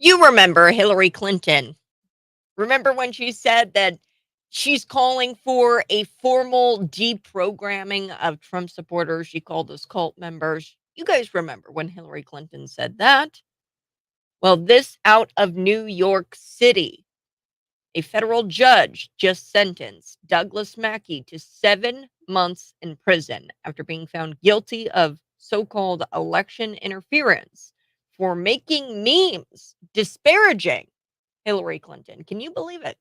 You remember Hillary Clinton. Remember when she said that she's calling for a formal deprogramming of Trump supporters? She called us cult members. You guys remember when Hillary Clinton said that? Well, this out of New York City. A federal judge just sentenced Douglas Mackey to 7 months in prison after being found guilty of so called election interference for making memes disparaging Hillary Clinton. Can you believe it?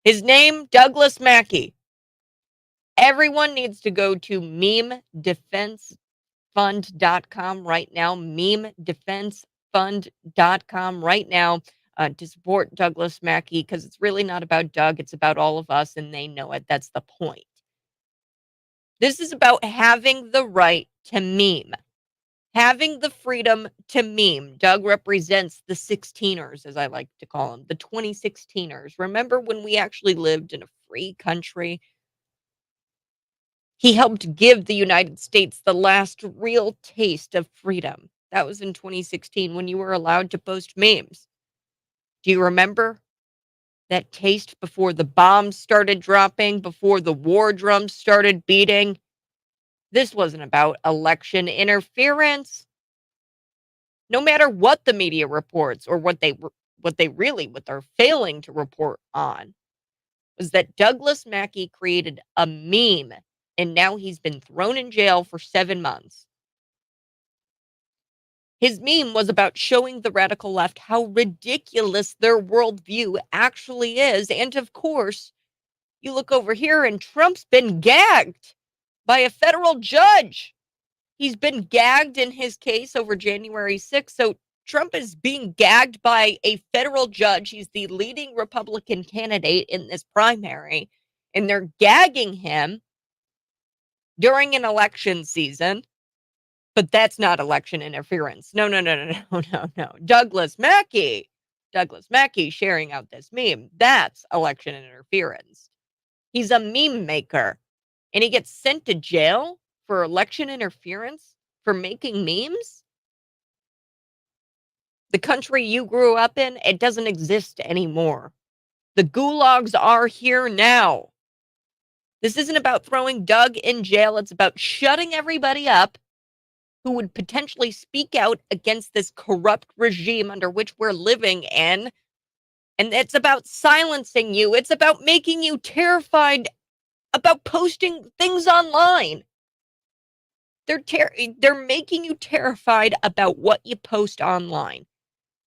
His name, Douglas Mackey. Everyone needs to go to memedefensefund.com right now. Memedefensefund.com right now to support Douglas Mackey because it's really not about Doug. It's about all of us, and they know it. That's the point. This is about having the right to meme. Having the freedom to meme. Doug represents the 16ers, as I like to call them, the 2016ers. Remember when we actually lived in a free country? He helped give the United States the last real taste of freedom. That was in 2016 when you were allowed to post memes. Do you remember that taste before the bombs started dropping, before the war drums started beating? This wasn't about election interference. No matter what the media reports or what they're failing to report on was that Douglas Mackey created a meme and now he's been thrown in jail for 7 months. His meme was about showing the radical left how ridiculous their worldview actually is. And of course, you look over here and Trump's been gagged by a federal judge. He's been gagged in his case over January 6th. So Trump is being gagged by a federal judge. He's the leading Republican candidate in this primary, and they're gagging him during an election season. But that's not election interference. No. Douglas Mackey sharing out this meme. That's election interference. He's a meme maker, and he gets sent to jail for election interference for making memes. The country you grew up in, it doesn't exist anymore. The gulags are here now. This isn't about throwing Doug in jail. It's about shutting everybody up who would potentially speak out against this corrupt regime under which we're living in. And it's about silencing you. It's about making you terrified about posting things online. They're making you terrified about what you post online.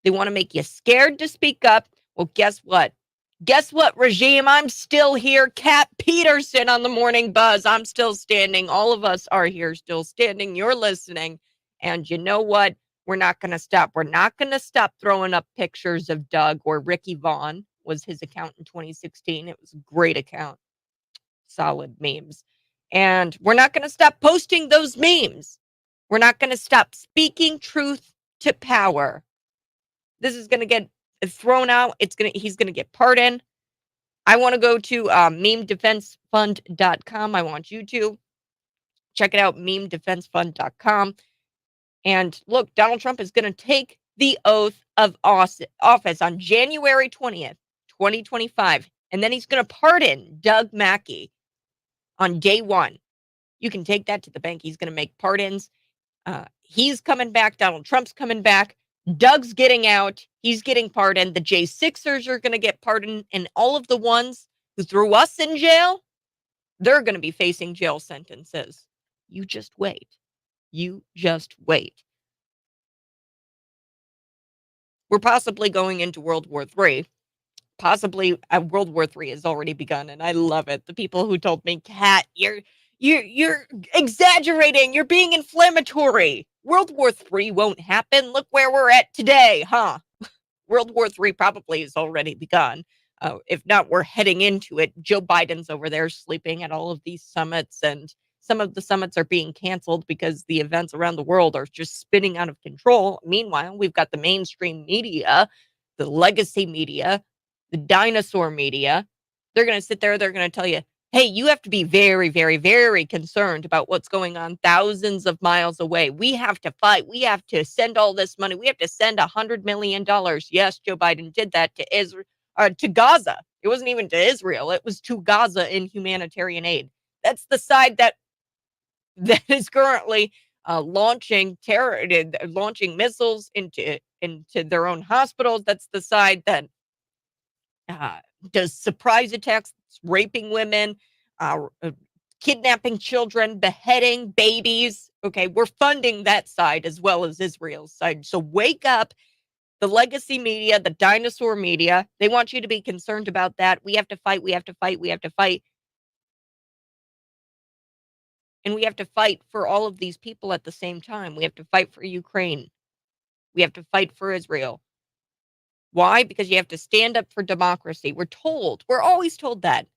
They want to make you scared to speak up. Well, guess what? Guess what, regime? I'm still here. Kat Peterson on the Morning Buzz. I'm still standing. All of us are here still standing. You're listening. And you know what? We're not going to stop. We're not going to stop throwing up pictures of Doug, or Ricky Vaughn was his account in 2016. It was a great account. Solid memes. And we're not going to stop posting those memes. We're not going to stop speaking truth to power. This is going to get thrown out. He's going to get pardoned. I want to go to memedefensefund.com. I want you to check it out, memedefensefund.com. And look, Donald Trump is going to take the oath of office on January 20th, 2025. And then he's going to pardon Doug Mackey on day one. You can take that to the bank. He's going to make pardons. He's coming back. Donald Trump's coming back. Doug's getting out. He's getting pardoned. The J6ers are going to get pardoned. And all of the ones who threw us in jail, they're going to be facing jail sentences. You just wait. You just wait. We're possibly going into World War III. Possibly World War III has already begun, and I love it. The people who told me, Kat, you're exaggerating. You're being inflammatory. World War III won't happen. Look where we're at today, huh? World War III probably has already begun. If not, we're heading into it. Joe Biden's over there sleeping at all of these summits, and some of the summits are being canceled because the events around the world are just spinning out of control. Meanwhile, we've got the mainstream media, the legacy media, the dinosaur media. They're going to sit there. They're going to tell you, Hey, you have to be very, very, very concerned about what's going on thousands of miles away. We have to fight. We have to send all this money. We have to send $100 million. Yes, Joe Biden did that to Israel, to Gaza. It wasn't even to Israel. It was to Gaza in humanitarian aid. That's the side that that is currently launching launching missiles into their own hospitals. That's the side that uh, does surprise attacks, raping women, uh, kidnapping children, beheading babies. Okay, we're funding that side as well as Israel's side. So wake up, the legacy media, the dinosaur media. They want you to be concerned about that. We have to fight. We have to fight. We have to fight. And we have to fight for all of these people at the same time. We have to fight for Ukraine. We have to fight for Israel. Why? Because you have to stand up for democracy. We're always told that.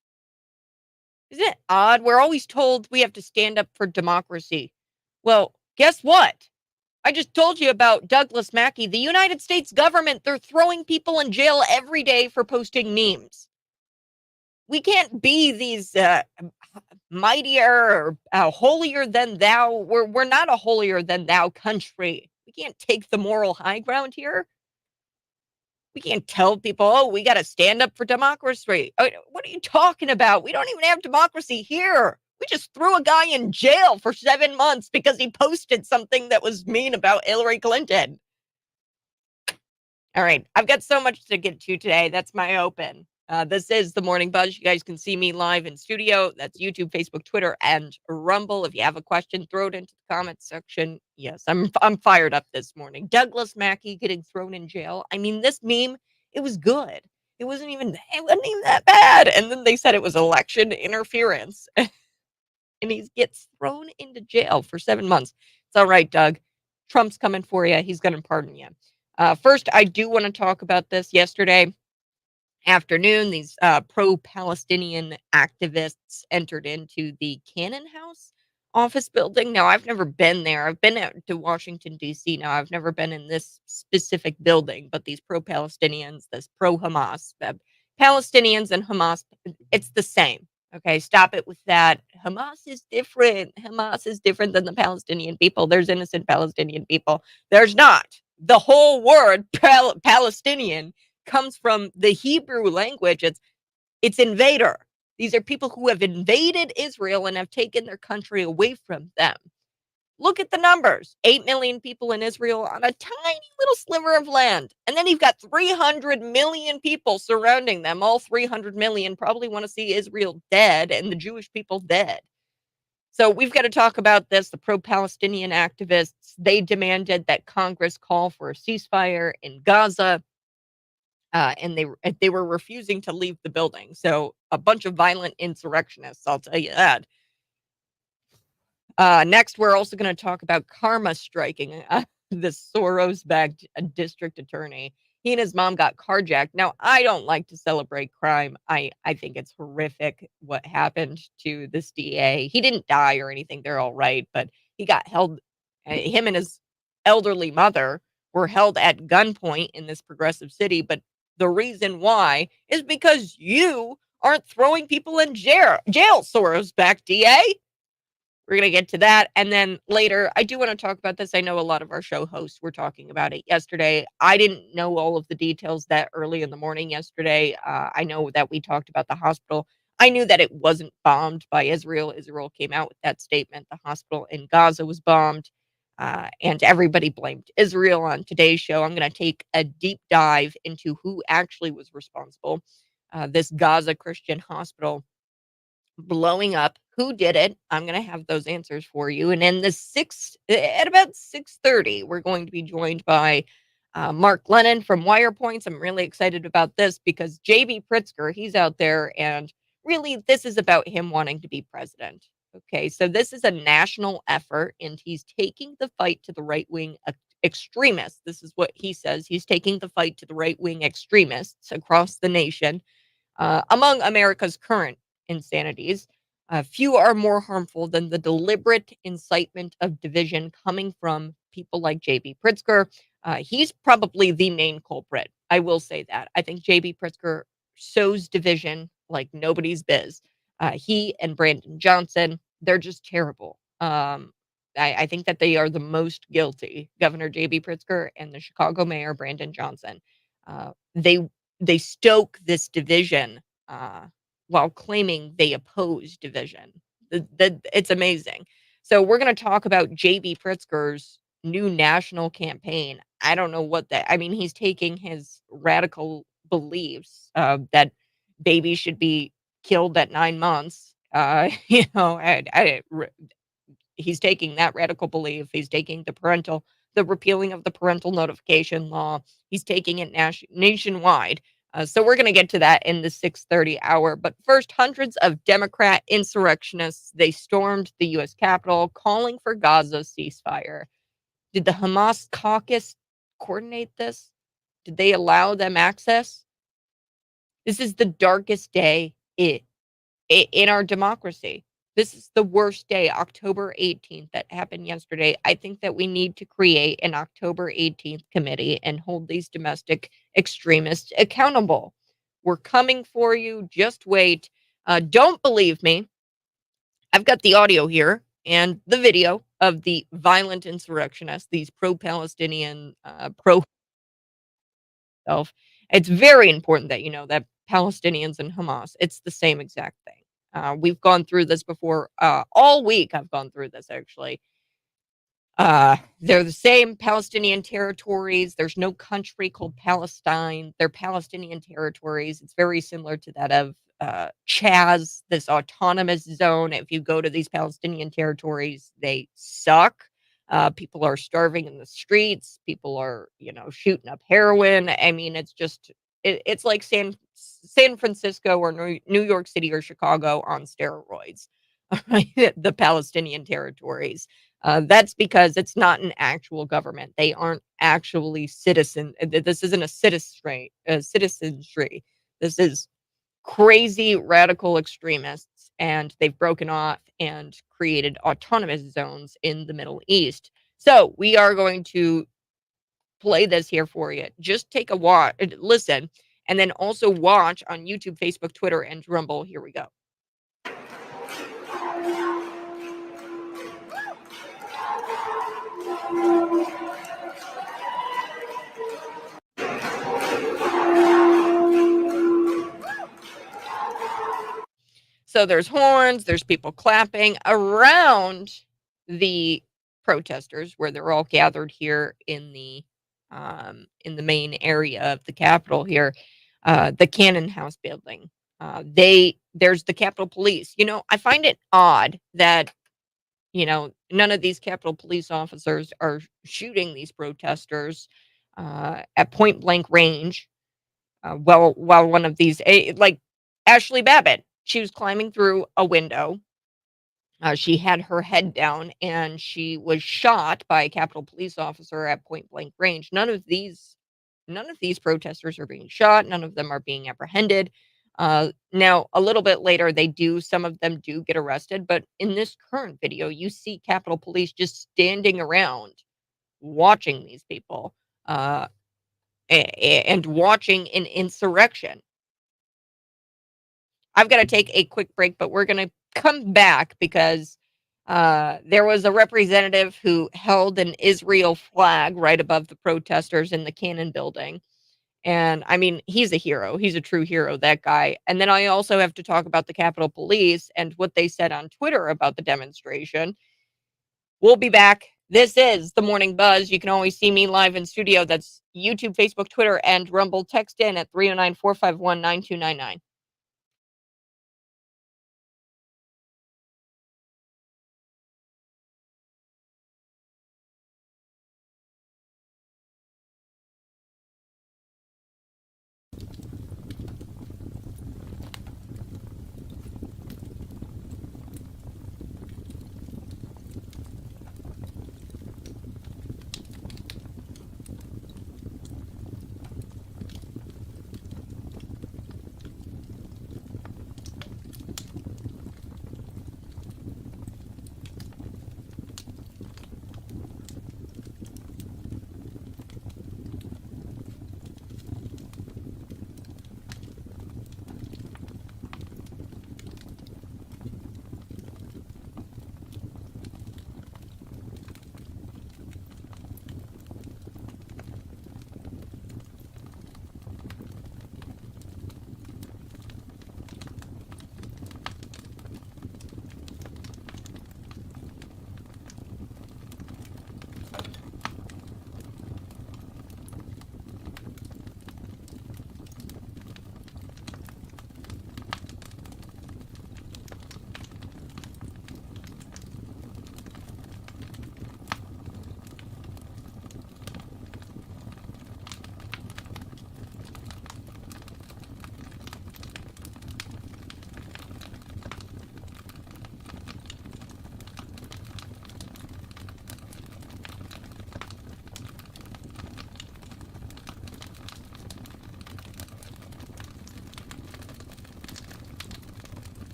Isn't it odd? We're always told we have to stand up for democracy. Well, guess what? I just told you about Douglas Mackey. The United States government, they're throwing people in jail every day for posting memes. We can't be these mightier or holier than thou. We're not a holier than thou country. We can't take the moral high ground here. We can't tell people, oh, we got to stand up for democracy. What are you talking about? We don't even have democracy here. We just threw a guy in jail for 7 months because he posted something that was mean about Hillary Clinton. All right. I've got so much to get to today. That's my open. This is the Morning Buzz. You guys can see me live in studio. That's YouTube, Facebook, Twitter, and Rumble. If you have a question, throw it into the comments section. Yes, I'm fired up this morning. Douglas Mackey getting thrown in jail. I mean, this meme, it was good. It wasn't even that bad. And then they said it was election interference. And he gets thrown into jail for 7 months. It's all right, Doug. Trump's coming for you. He's going to pardon you. First, I do want to talk about this. Yesterday afternoon, these pro-Palestinian activists entered into the Cannon House office building. Now, I've never been there. I've been out to Washington, D.C. Now, I've never been in this specific building, but these pro-Palestinians, this pro-Hamas, Palestinians and Hamas, it's the same. Okay, stop it with that. Hamas is different. Hamas is different than the Palestinian people. There's innocent Palestinian people. There's not. The whole word Palestinian comes from the Hebrew language. It's invader. These are people who have invaded Israel and have taken their country away from them. Look at the numbers. 8 million people in Israel on a tiny little sliver of land. And then you've got 300 million people surrounding them. All 300 million probably want to see Israel dead and the Jewish people dead. So we've got to talk about this. The pro-Palestinian activists, they demanded that Congress call for a ceasefire in Gaza. And they were refusing to leave the building. So a bunch of violent insurrectionists, I'll tell you that. Next, we're also going to talk about karma striking the Soros-backed district attorney. He and his mom got carjacked. Now, I don't like to celebrate crime. I think it's horrific what happened to this DA. He didn't die or anything. They're all right, but he got held. Him and his elderly mother were held at gunpoint in this progressive city. But the reason why is because you aren't throwing people in jail, Soros-backed DA. We're going to get to that. And then later, I do want to talk about this. I know a lot of our show hosts were talking about it yesterday. I didn't know all of the details that early in the morning yesterday. I know that we talked about the hospital. I knew that it wasn't bombed by Israel. Israel came out with that statement. The hospital in Gaza was bombed. And everybody blamed Israel on today's show. I'm going to take a deep dive into who actually was responsible. This Gaza Christian hospital blowing up. Who did it? I'm going to have those answers for you. And in at about 6:30, we're going to be joined by Mark Lennon from Wire Points. I'm really excited about this because JB Pritzker, he's out there, and really this is about him wanting to be president. Okay, so this is a national effort, and he's taking the fight to the right wing extremists. This is what he says. He's taking the fight to the right wing extremists across the nation. Among America's current insanities, few are more harmful than the deliberate incitement of division coming from people like JB Pritzker. He's probably the main culprit. I will say that. I think JB Pritzker sows division like nobody's biz. He and Brandon Johnson, they're just terrible. I think that they are the most guilty. Governor J.B. Pritzker and the Chicago mayor Brandon Johnson. They stoke this division uh, while claiming they oppose division. It's amazing. So we're going to talk about J.B. Pritzker's new national campaign. I don't know what that. I mean, he's taking his radical beliefs that babies should be killed at 9 months. He's taking that radical belief. He's taking the repealing of the parental notification law. He's taking it nationwide. So we're going to get to that in the 6:30 hour. But first, hundreds of Democrat insurrectionists, they stormed the U.S. Capitol calling for Gaza ceasefire. Did the Hamas caucus coordinate this? Did they allow them access? This is the darkest day in our democracy. This is the worst day, October 18th, that happened yesterday. I think that we need to create an October 18th committee and hold these domestic extremists accountable. We're coming for you. Just wait. Don't believe me. I've got the audio here and the video of the violent insurrectionists, these pro-Palestinian, pro self. It's very important that you know that Palestinians and Hamas, it's the same exact thing. We've gone through this before. All week I've gone through this actually. They're the same Palestinian territories. There's no country called Palestine. They're Palestinian territories. It's very similar to that of Chaz, this autonomous zone. If you go to these Palestinian territories, they suck. People are starving in the streets. People are, shooting up heroin. I mean, it's like San Francisco or New York City or Chicago on steroids. The Palestinian territories. That's because it's not an actual government. They aren't actually citizen. This isn't a citizenry. This is crazy radical extremists, and they've broken off and created autonomous zones in the Middle East. So we are going to play this here for you. Just take a watch, listen, and then also watch on YouTube, Facebook, Twitter, and Rumble. Here we go. So there's horns, there's people clapping around the protesters where they're all gathered here in the main area of the Capitol here, the Cannon House building. There's the Capitol Police. I find it odd that none of these Capitol Police officers are shooting these protesters at point blank range. While one of these, like Ashley Babbitt, she was climbing through a window. She had her head down and she was shot by a Capitol Police officer at point blank range. None of these protesters are being shot. None of them are being apprehended. Now, a little bit later, some of them do get arrested. But in this current video, you see Capitol Police just standing around watching these people and watching an insurrection. I've got to take a quick break, but we're going to come back because there was a representative who held an Israel flag right above the protesters in the Cannon building. And I mean, he's a hero. He's a true hero, that guy. And then I also have to talk about the Capitol Police and what they said on Twitter about the demonstration. We'll be back. This is the Morning Buzz. You can always see me live in studio. That's YouTube, Facebook, Twitter, and Rumble. Text in at 309-451-9299.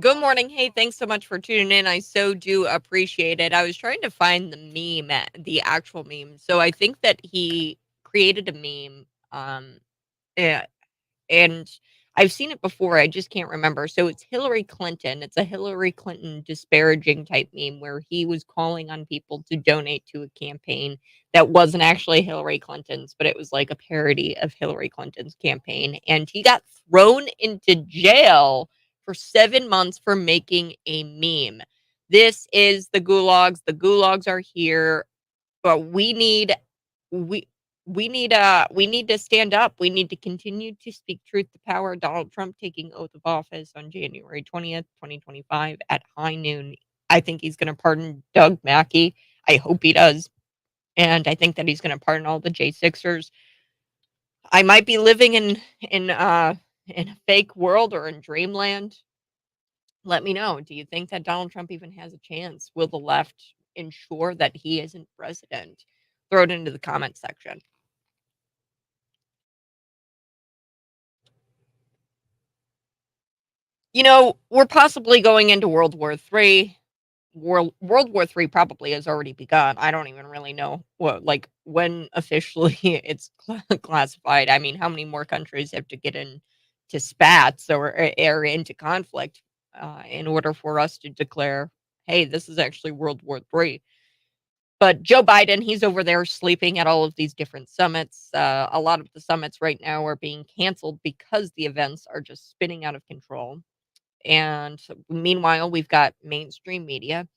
Good morning. Hey, thanks so much for tuning in. I so do appreciate it. I was trying to find the meme, the actual meme. So I think that he created a meme. Yeah, and I've seen it before, I just can't remember. So it's Hillary Clinton. It's a Hillary Clinton disparaging type meme where he was calling on people to donate to a campaign that wasn't actually Hillary Clinton's, but it was like a parody of Hillary Clinton's campaign. And he got thrown into jail for 7 months for making a meme. This is the gulags. The gulags are here, but we we need to stand up. We need to continue to speak truth to power. Donald Trump taking oath of office on January 20th, 2025 at high noon. I think he's going to pardon Doug Mackey. I hope he does. And I think that he's going to pardon all the J6ers. I might be living in a fake world or in dreamland. Let me know. Do you think that Donald Trump even has a chance? Will the left ensure that he isn't president? Throw it into the comment section. We're possibly going into World War III. World War III probably has already begun. I don't even really know when officially it's classified. I mean, how many more countries have to get into spats or into conflict in order for us to declare, hey, this is actually World War III. But Joe Biden, he's over there sleeping at all of these different summits. A lot of the summits right now are being canceled because the events are just spinning out of control. And meanwhile, we've got mainstream media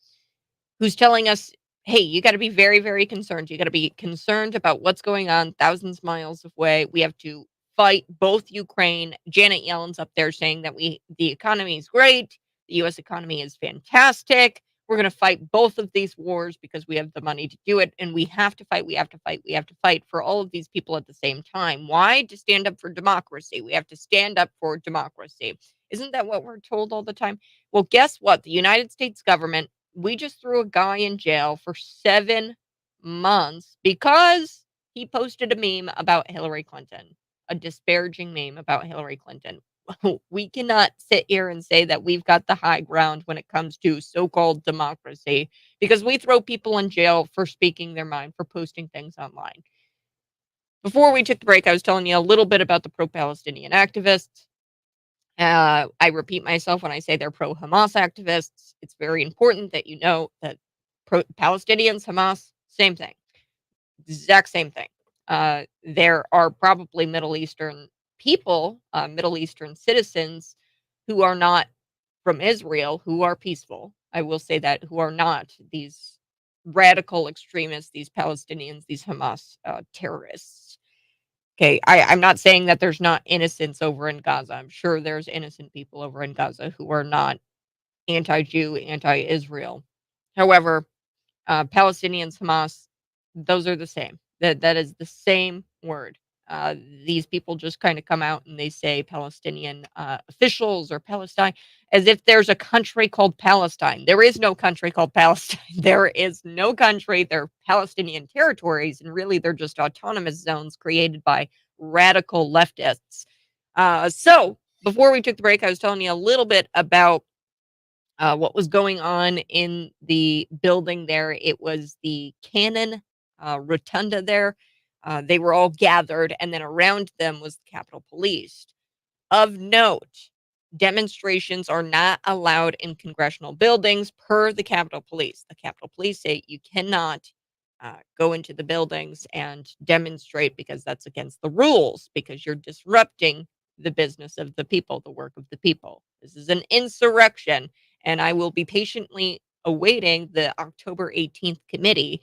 who's telling us, hey, you got to be very, very concerned. You got to be concerned about what's going on thousands of miles away. We have to fight both Ukraine. Janet Yellen's up there saying that the economy is great. The US economy is fantastic. We're going to fight both of these wars because we have the money to do it. And we have to fight. We have to fight. We have to fight for all of these people at the same time. Why? To stand up for democracy. We have to stand up for democracy. Isn't that what we're told all the time? Well, guess what? The United States government, we just threw a guy in jail for 7 months because he posted a meme about Hillary Clinton, a disparaging meme about Hillary Clinton. We cannot sit here and say that we've got the high ground when it comes to so-called democracy because we throw people in jail for speaking their mind, for posting things online. Before we took the break, I was telling you a little bit about the pro-Palestinian activists. I repeat myself when I say they're pro Hamas activists. It's very important that you know that Palestinians, Hamas, same thing, exact same thing. There are probably Middle Eastern people, Middle Eastern citizens who are not from Israel, who are peaceful. I will say that, who are not these radical extremists, these Palestinians, these Hamas terrorists. Okay, I'm not saying that there's not innocents over in Gaza. I'm sure there's innocent people over in Gaza who are not anti-Jew, anti-Israel. However, Palestinians, Hamas, those are the same. That is the same word. These people just kind of come out and they say Palestinian officials or Palestine as if there's a country called Palestine. There is no country called Palestine. There is no country. They're Palestinian territories, and really they're just autonomous zones created by radical leftists. So before we took the break, I was telling you a little bit about what was going on in the building there. It was the Cannon Rotunda there. They were all gathered, and then around them was the Capitol Police. Of note, demonstrations are not allowed in congressional buildings per the Capitol Police. The Capitol Police say you cannot go into the buildings and demonstrate because that's against the rules, because you're disrupting the business of the people, the work of the people. This is an insurrection, and I will be patiently awaiting the October 18th committee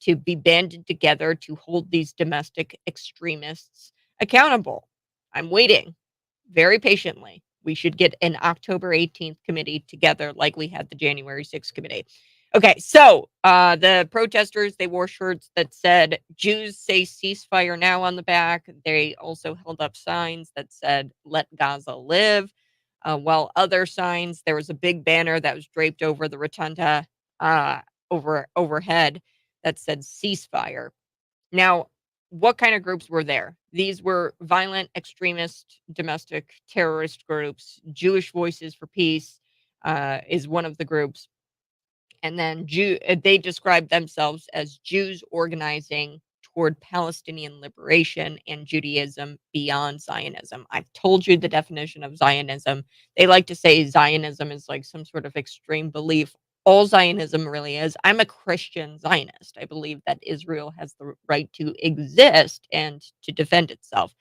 to be banded together to hold these domestic extremists accountable. I'm waiting very patiently. We should get an October 18th committee together like we had the January 6th committee. Okay, so the protesters, they wore shirts that said Jews say ceasefire now on the back. They also held up signs that said let Gaza live. While other signs, there was a big banner that was draped over the rotunda overhead that said ceasefire. Now, what kind of groups were there? These were violent extremist domestic terrorist groups, Jewish Voices for Peace, is one of the groups. And then they describe themselves as Jews organizing toward Palestinian liberation and Judaism beyond Zionism. I've told you the definition of Zionism. They like to say Zionism is like some sort of extreme belief. All Zionism really is. I'm a Christian Zionist. I believe that Israel has the right to exist and to defend itself.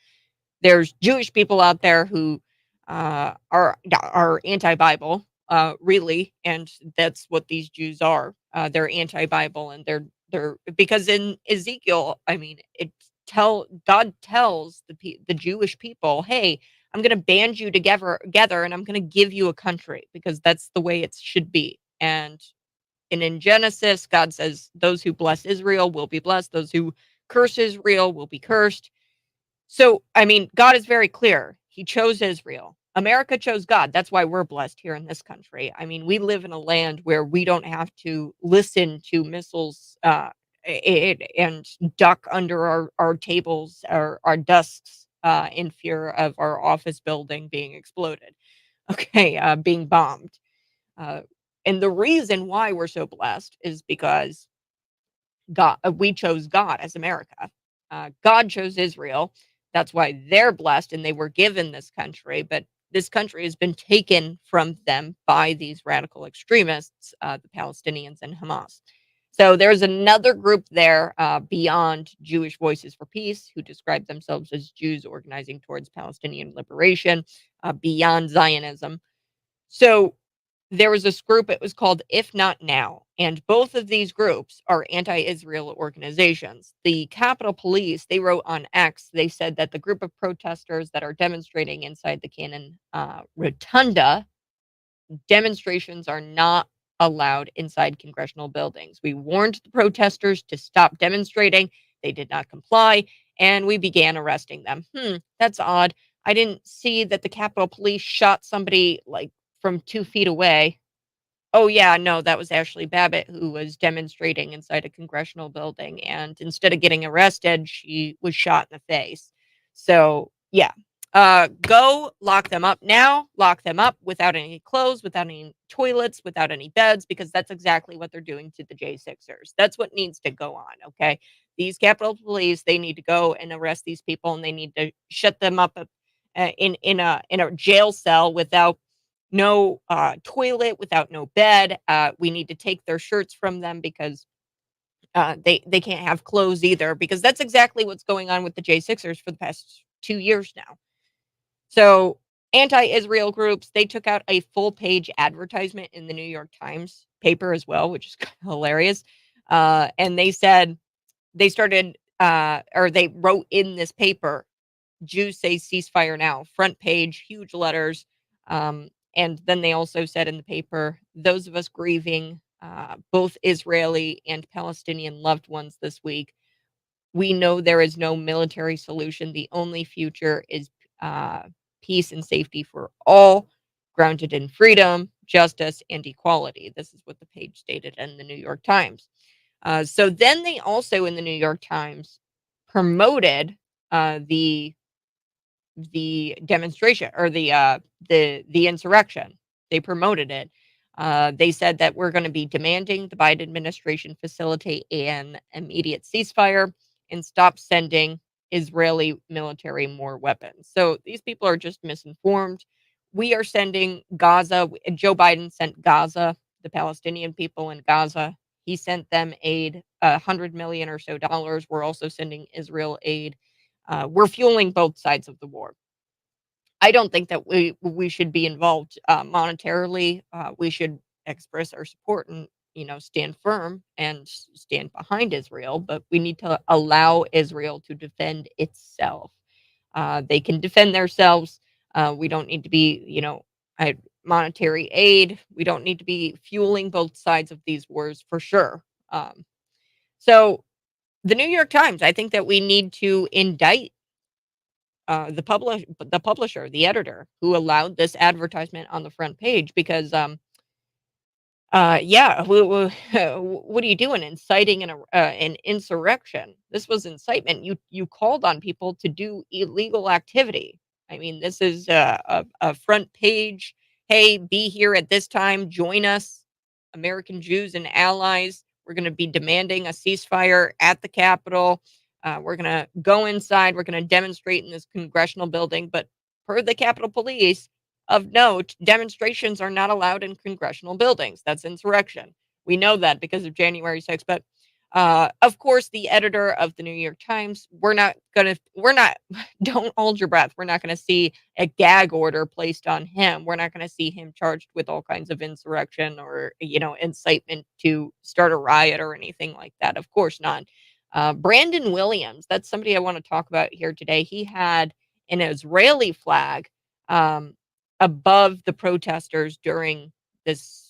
There's Jewish people out there who are anti-Bible, really, and that's what these Jews are. They're anti-Bible, and they're because in Ezekiel, I mean, God tells the Jewish people, "Hey, I'm going to band you together, and I'm going to give you a country because that's the way it should be." And in Genesis, God says, "Those who bless Israel will be blessed; those who curse Israel will be cursed." So, I mean, God is very clear. He chose Israel. America chose God. That's why we're blessed here in this country. I mean, we live in a land where we don't have to listen to missiles and duck under our tables, our desks, in fear of our office building being exploded. Okay, being bombed. Uh, and the reason why we're so blessed is because we chose God as America. God chose Israel. That's why they're blessed and they were given this country. But this country has been taken from them by these radical extremists, the Palestinians and Hamas. So there's another group there, beyond Jewish Voices for Peace, who describe themselves as Jews organizing towards Palestinian liberation, beyond Zionism. So there was this group, it was called If Not Now, and both of these groups are anti-Israel organizations. The Capitol Police, they wrote on X, they said that the group of protesters that are demonstrating inside the Cannon Rotunda, demonstrations are not allowed inside congressional buildings. We warned the protesters to stop demonstrating. They did not comply, and we began arresting them. That's odd. I didn't see that the Capitol Police shot somebody like from 2 feet away. Oh, yeah, no, that was Ashley Babbitt who was demonstrating inside a congressional building, and instead of getting arrested, she was shot in the face. So, yeah. Go lock them up now, lock them up without any clothes, without any toilets, without any beds, because that's exactly what they're doing to the J6ers. That's what needs to go on, okay? These Capitol Police, they need to go and arrest these people, and they need to shut them up in a jail cell without no toilet, without no bed. We need to take their shirts from them because they can't have clothes either, because that's exactly what's going on with the J6ers for the past 2 years now. So anti-Israel groups, they took out a full page advertisement in the New York Times paper as well, which is kind of hilarious. And they said they wrote in this paper, Jews say ceasefire now, front page, huge letters. And then they also said in the paper, those of us grieving both Israeli and Palestinian loved ones this week, we know there is no military solution. The only future is uh, peace and safety for all, grounded in freedom, justice, and equality. This is what the page stated in the New York Times. So then they also in the New York Times promoted the demonstration, or the insurrection. They promoted it. They said that we're going to be demanding the Biden administration facilitate an immediate ceasefire and stop sending Israeli military more weapons. So these people are just misinformed. We are sending Gaza. Joe Biden sent Gaza, the Palestinian people in Gaza. He sent them aid, 100 million or so dollars. We're also sending Israel aid. We're fueling both sides of the war. I don't think that we should be involved monetarily. We should express our support and stand firm and stand behind Israel. But we need to allow Israel to defend itself. They can defend themselves. We don't need to be monetary aid. We don't need to be fueling both sides of these wars for sure. So the New York Times, I think that we need to indict the publisher, the editor who allowed this advertisement on the front page, because yeah, what are you doing, inciting an insurrection? This was incitement. You called on people to do illegal activity. I mean, this is a front page hey, be here at this time, join us, American Jews and allies. We're going to be demanding a ceasefire at the Capitol. We're going to go inside. We're going to demonstrate in this congressional building. But per the Capitol Police, of note, demonstrations are not allowed in congressional buildings. That's insurrection. We know that because of January 6th. But of course, the editor of the New York Times, we're not, don't hold your breath. We're not going to see a gag order placed on him. We're not going to see him charged with all kinds of insurrection or, incitement to start a riot or anything like that. Of course not. Brandon Williams, that's somebody I want to talk about here today. He had an Israeli flag um, above the protesters during this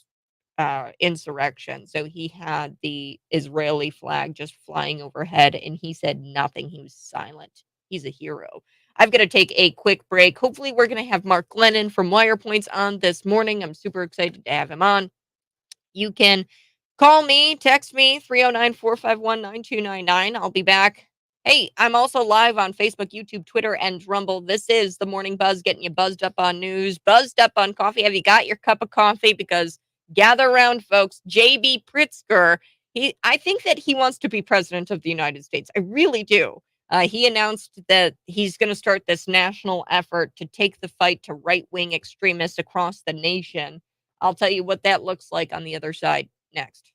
insurrection. So he had the Israeli flag just flying overhead and he said nothing. He was silent. He's a hero. I've got to take a quick break. Hopefully, we're going to have Mark Glennon from Wire Points on this morning. I'm super excited to have him on. You can call me, text me, 309-451-9299. I'll be back. Hey, I'm also live on Facebook, YouTube, Twitter, and Rumble. This is the Morning Buzz, getting you buzzed up on news, buzzed up on coffee. Have you got your cup of coffee? Because gather around, folks. JB Pritzker, I think that he wants to be president of the United States. I really do. He announced that he's going to start this national effort to take the fight to right-wing extremists across the nation. I'll tell you what that looks like on the other side next.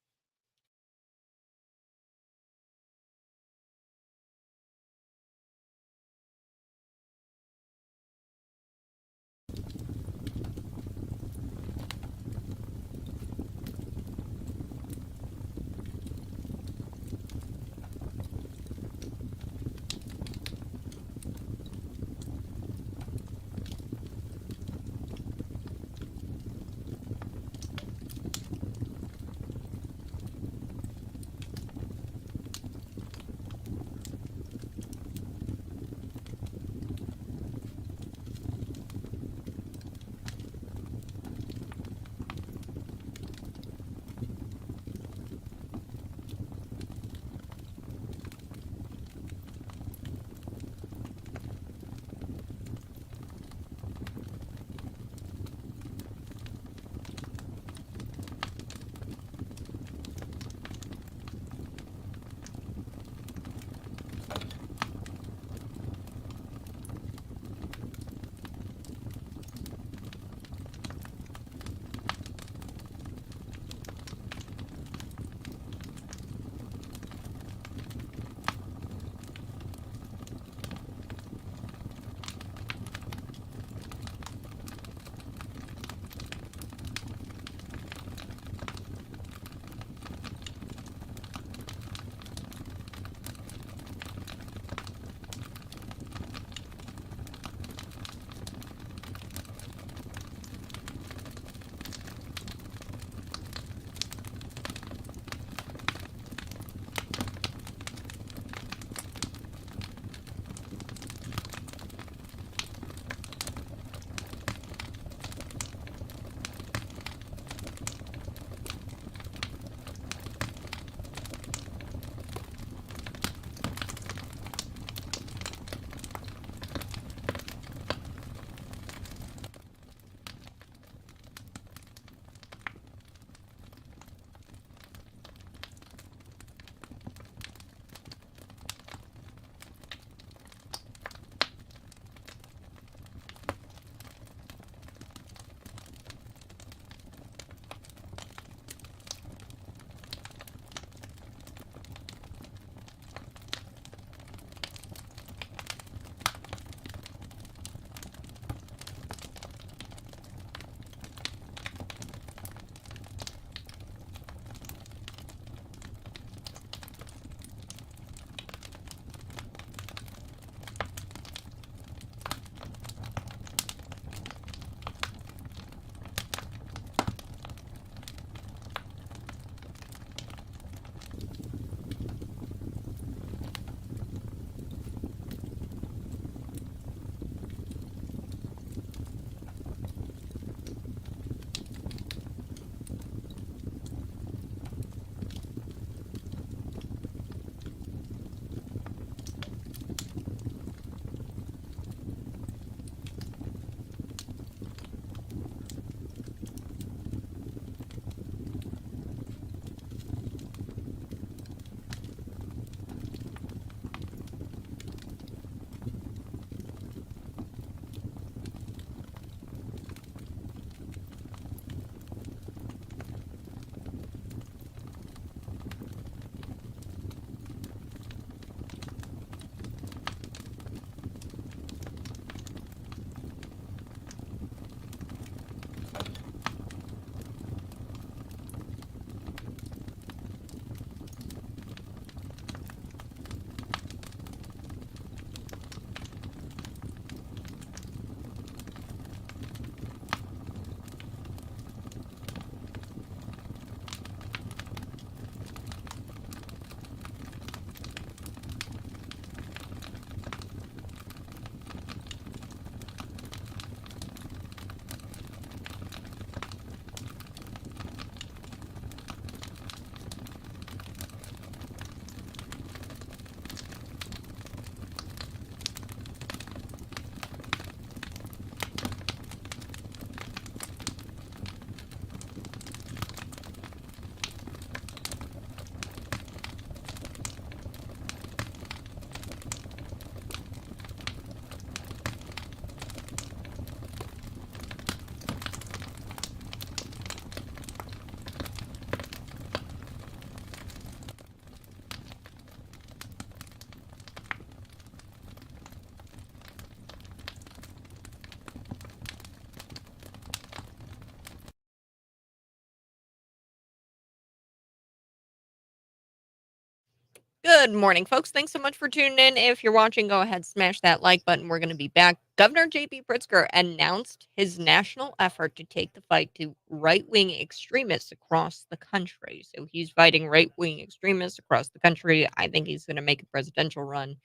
Good morning, folks. Thanks so much for tuning in. If you're watching, go ahead, smash that like button. We're going to be back. Governor J.B. Pritzker announced his national effort to take the fight to right wing extremists across the country. So he's fighting right wing extremists across the country. I think he's going to make a presidential run.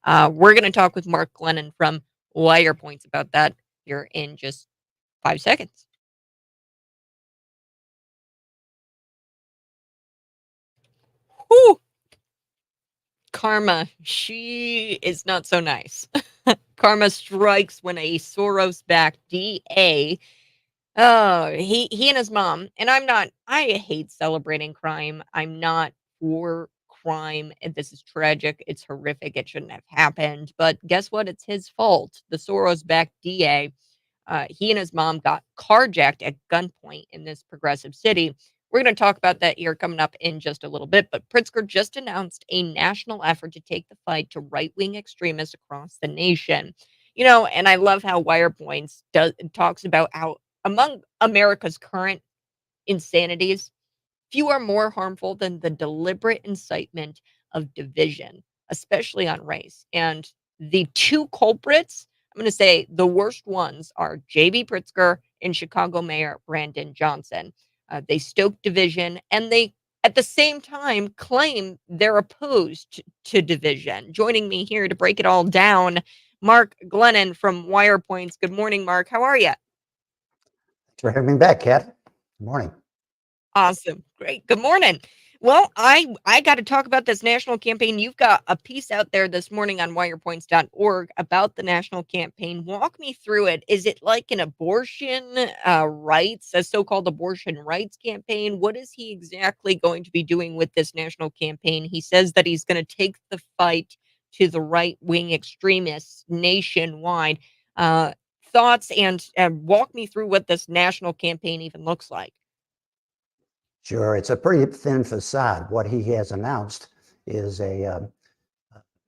We're going to talk with Mark Glennon from Wire Points about that here in just 5 seconds. Whew, karma, she is not so nice. Karma strikes when a Soros-backed DA. Oh, he and his mom, and I hate celebrating crime. I'm not for crime. And this is tragic. It's horrific. It shouldn't have happened. But guess what? It's his fault. The Soros-backed DA, he and his mom got carjacked at gunpoint in this progressive city. We're going to talk about that here coming up in just a little bit. But Pritzker just announced a national effort to take the fight to right wing extremists across the nation. And I love how Wire Points talks about how among America's current insanities, few are more harmful than the deliberate incitement of division, especially on race. And the two culprits, I'm going to say the worst ones are J.B. Pritzker and Chicago Mayor Brandon Johnson. They stoke division and they, at the same time, claim they're opposed to division. Joining me here to break it all down, Mark Glennon from Wire Points. Good morning, Mark. How are you? Thanks for having me back, Kat. Good morning. Awesome. Great. Good morning. Well, I got to talk about this national campaign. You've got a piece out there this morning on wirepoints.org about the national campaign. Walk me through it. Is it like an abortion rights, a so-called abortion rights campaign? What is he exactly going to be doing with this national campaign? He says that he's going to take the fight to the right-wing extremists nationwide. Uh, Thoughts and walk me through what this national campaign even looks like. Sure, it's a pretty thin facade. What he has announced is a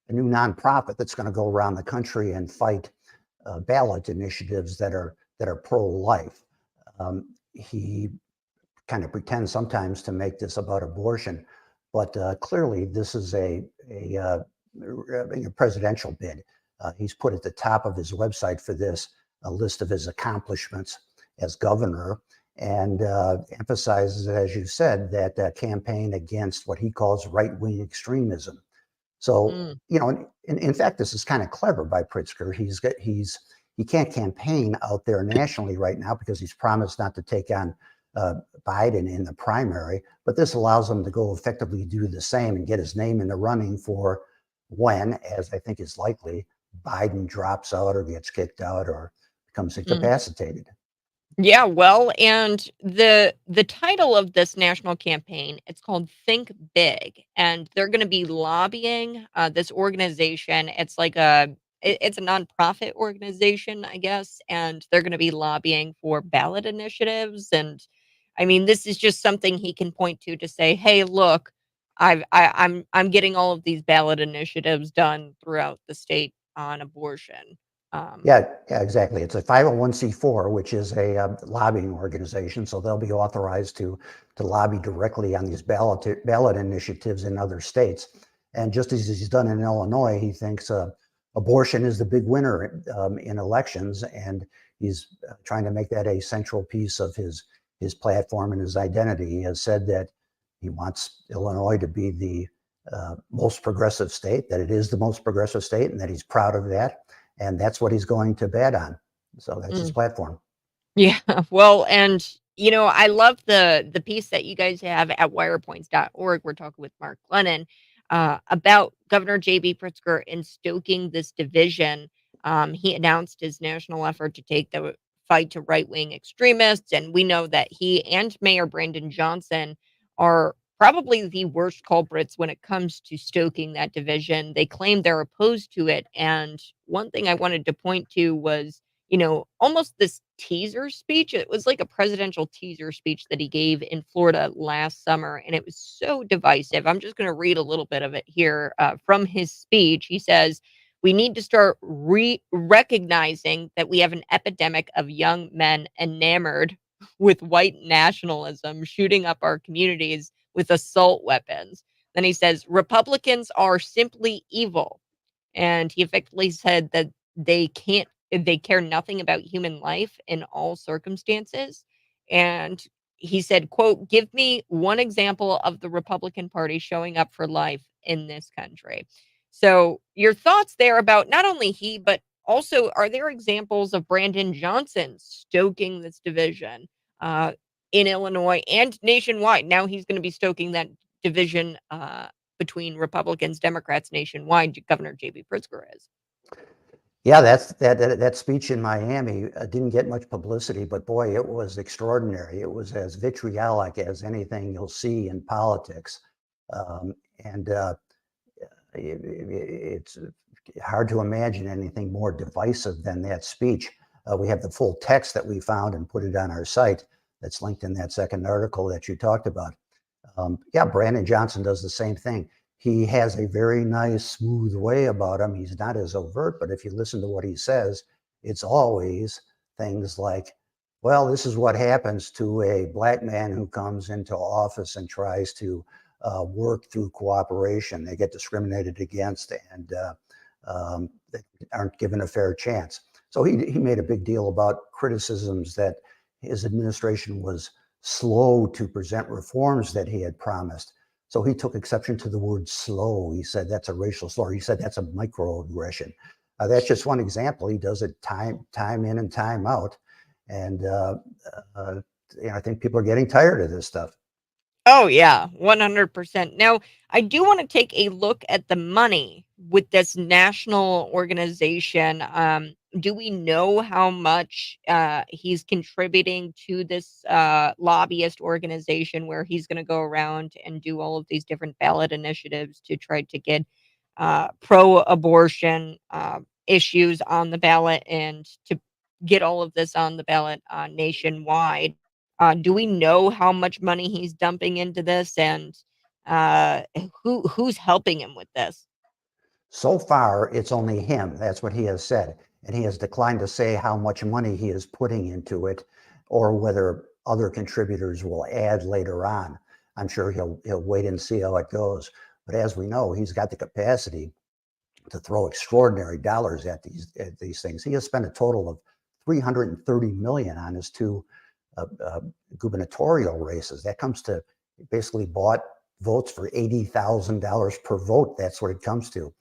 new nonprofit that's going to go around the country and fight ballot initiatives that are pro-life. He kind of pretends sometimes to make this about abortion, but clearly this is a presidential bid. He's put at the top of his website for this a list of his accomplishments as governor, and emphasizes, as you said, that campaign against what he calls right-wing extremism. So, Mm, in fact, this is kind of clever by Pritzker. He can't campaign out there nationally right now because he's promised not to take on Biden in the primary. But this allows him to go effectively do the same and get his name in the running for when, as I think is likely, Biden drops out or gets kicked out or becomes mm. incapacitated. Yeah, well, and the title of this national campaign, it's called Think Big, and they're going to be lobbying this organization. It's a nonprofit organization, I guess, and they're going to be lobbying for ballot initiatives. And I mean, this is just something he can point to say, "Hey, look, I'm getting all of these ballot initiatives done throughout the state on abortion." Um, Yeah, exactly. It's a 501(c)(4), which is a lobbying organization, so they'll be authorized to lobby directly on these ballot initiatives in other states. And just as he's done in Illinois, he thinks abortion is the big winner in elections, and he's trying to make that a central piece of his platform and his identity. He has said that he wants Illinois to be the most progressive state, that it is the most progressive state, and that he's proud of that, and that's what he's going to bet on. So that's his mm. platform. Yeah, well, and I love the piece that you guys have at wirepoints.org. We're talking with Mark Glennon about Governor J.B. Pritzker and stoking this division. He announced his national effort to take the fight to right wing extremists, and we know that he and Mayor Brandon Johnson are probably the worst culprits when it comes to stoking that division. They claim they're opposed to it, and one thing I wanted to point to was almost this teaser speech. It was like a presidential teaser speech that he gave in Florida last summer, and it was so divisive. I'm just going to read a little bit of it here from his speech. He says, "We need to start recognizing that we have an epidemic of young men enamored with white nationalism shooting up our communities with assault weapons. Then he says, Republicans are simply evil. And he effectively said that they care nothing about human life in all circumstances. And he said, quote, give me one example of the Republican Party showing up for life in this country. So your thoughts there about not only he, but also are there examples of Brandon Johnson stoking this division uh, in Illinois and nationwide? Now he's going to be stoking that division between Republicans, Democrats nationwide. Governor J.B. Pritzker is. Yeah, that speech in Miami didn't get much publicity, but boy, it was extraordinary. It was as vitriolic as anything you'll see in politics, and it's hard to imagine anything more divisive than that speech. We have the full text that we found and put it on our site. That's linked in that second article that you talked about. Yeah, Brandon Johnson does the same thing. He has a very nice, smooth way about him. He's not as overt, but if you listen to what he says, it's always things like, well, this is what happens to a black man who comes into office and tries to work through cooperation. They get discriminated against and they aren't given a fair chance. So he made a big deal about criticisms that his administration was slow to present reforms that he had promised. So he took exception to the word slow. He said that's a racial slur. He said that's a microaggression. That's just one example. He does it time in and time out. And I think people are getting tired of this stuff. Oh, yeah, 100%. Now, I do want to take a look at the money with this national organization. Do we know how much he's contributing to this lobbyist organization where he's going to go around and do all of these different ballot initiatives to try to get pro abortion issues on the ballot and to get all of this on the ballot nationwide? Do we know how much money he's dumping into this and uh, who's helping him with this? So far, it's only him. That's what he has said. And he has declined to say how much money he is putting into it or whether other contributors will add later on. I'm sure he'll wait and see how it goes. But as we know, he's got the capacity to throw extraordinary dollars at these things. He has spent a total of 330 million on his two gubernatorial races. That comes to basically bought votes for $80,000 per vote. That's what it comes to.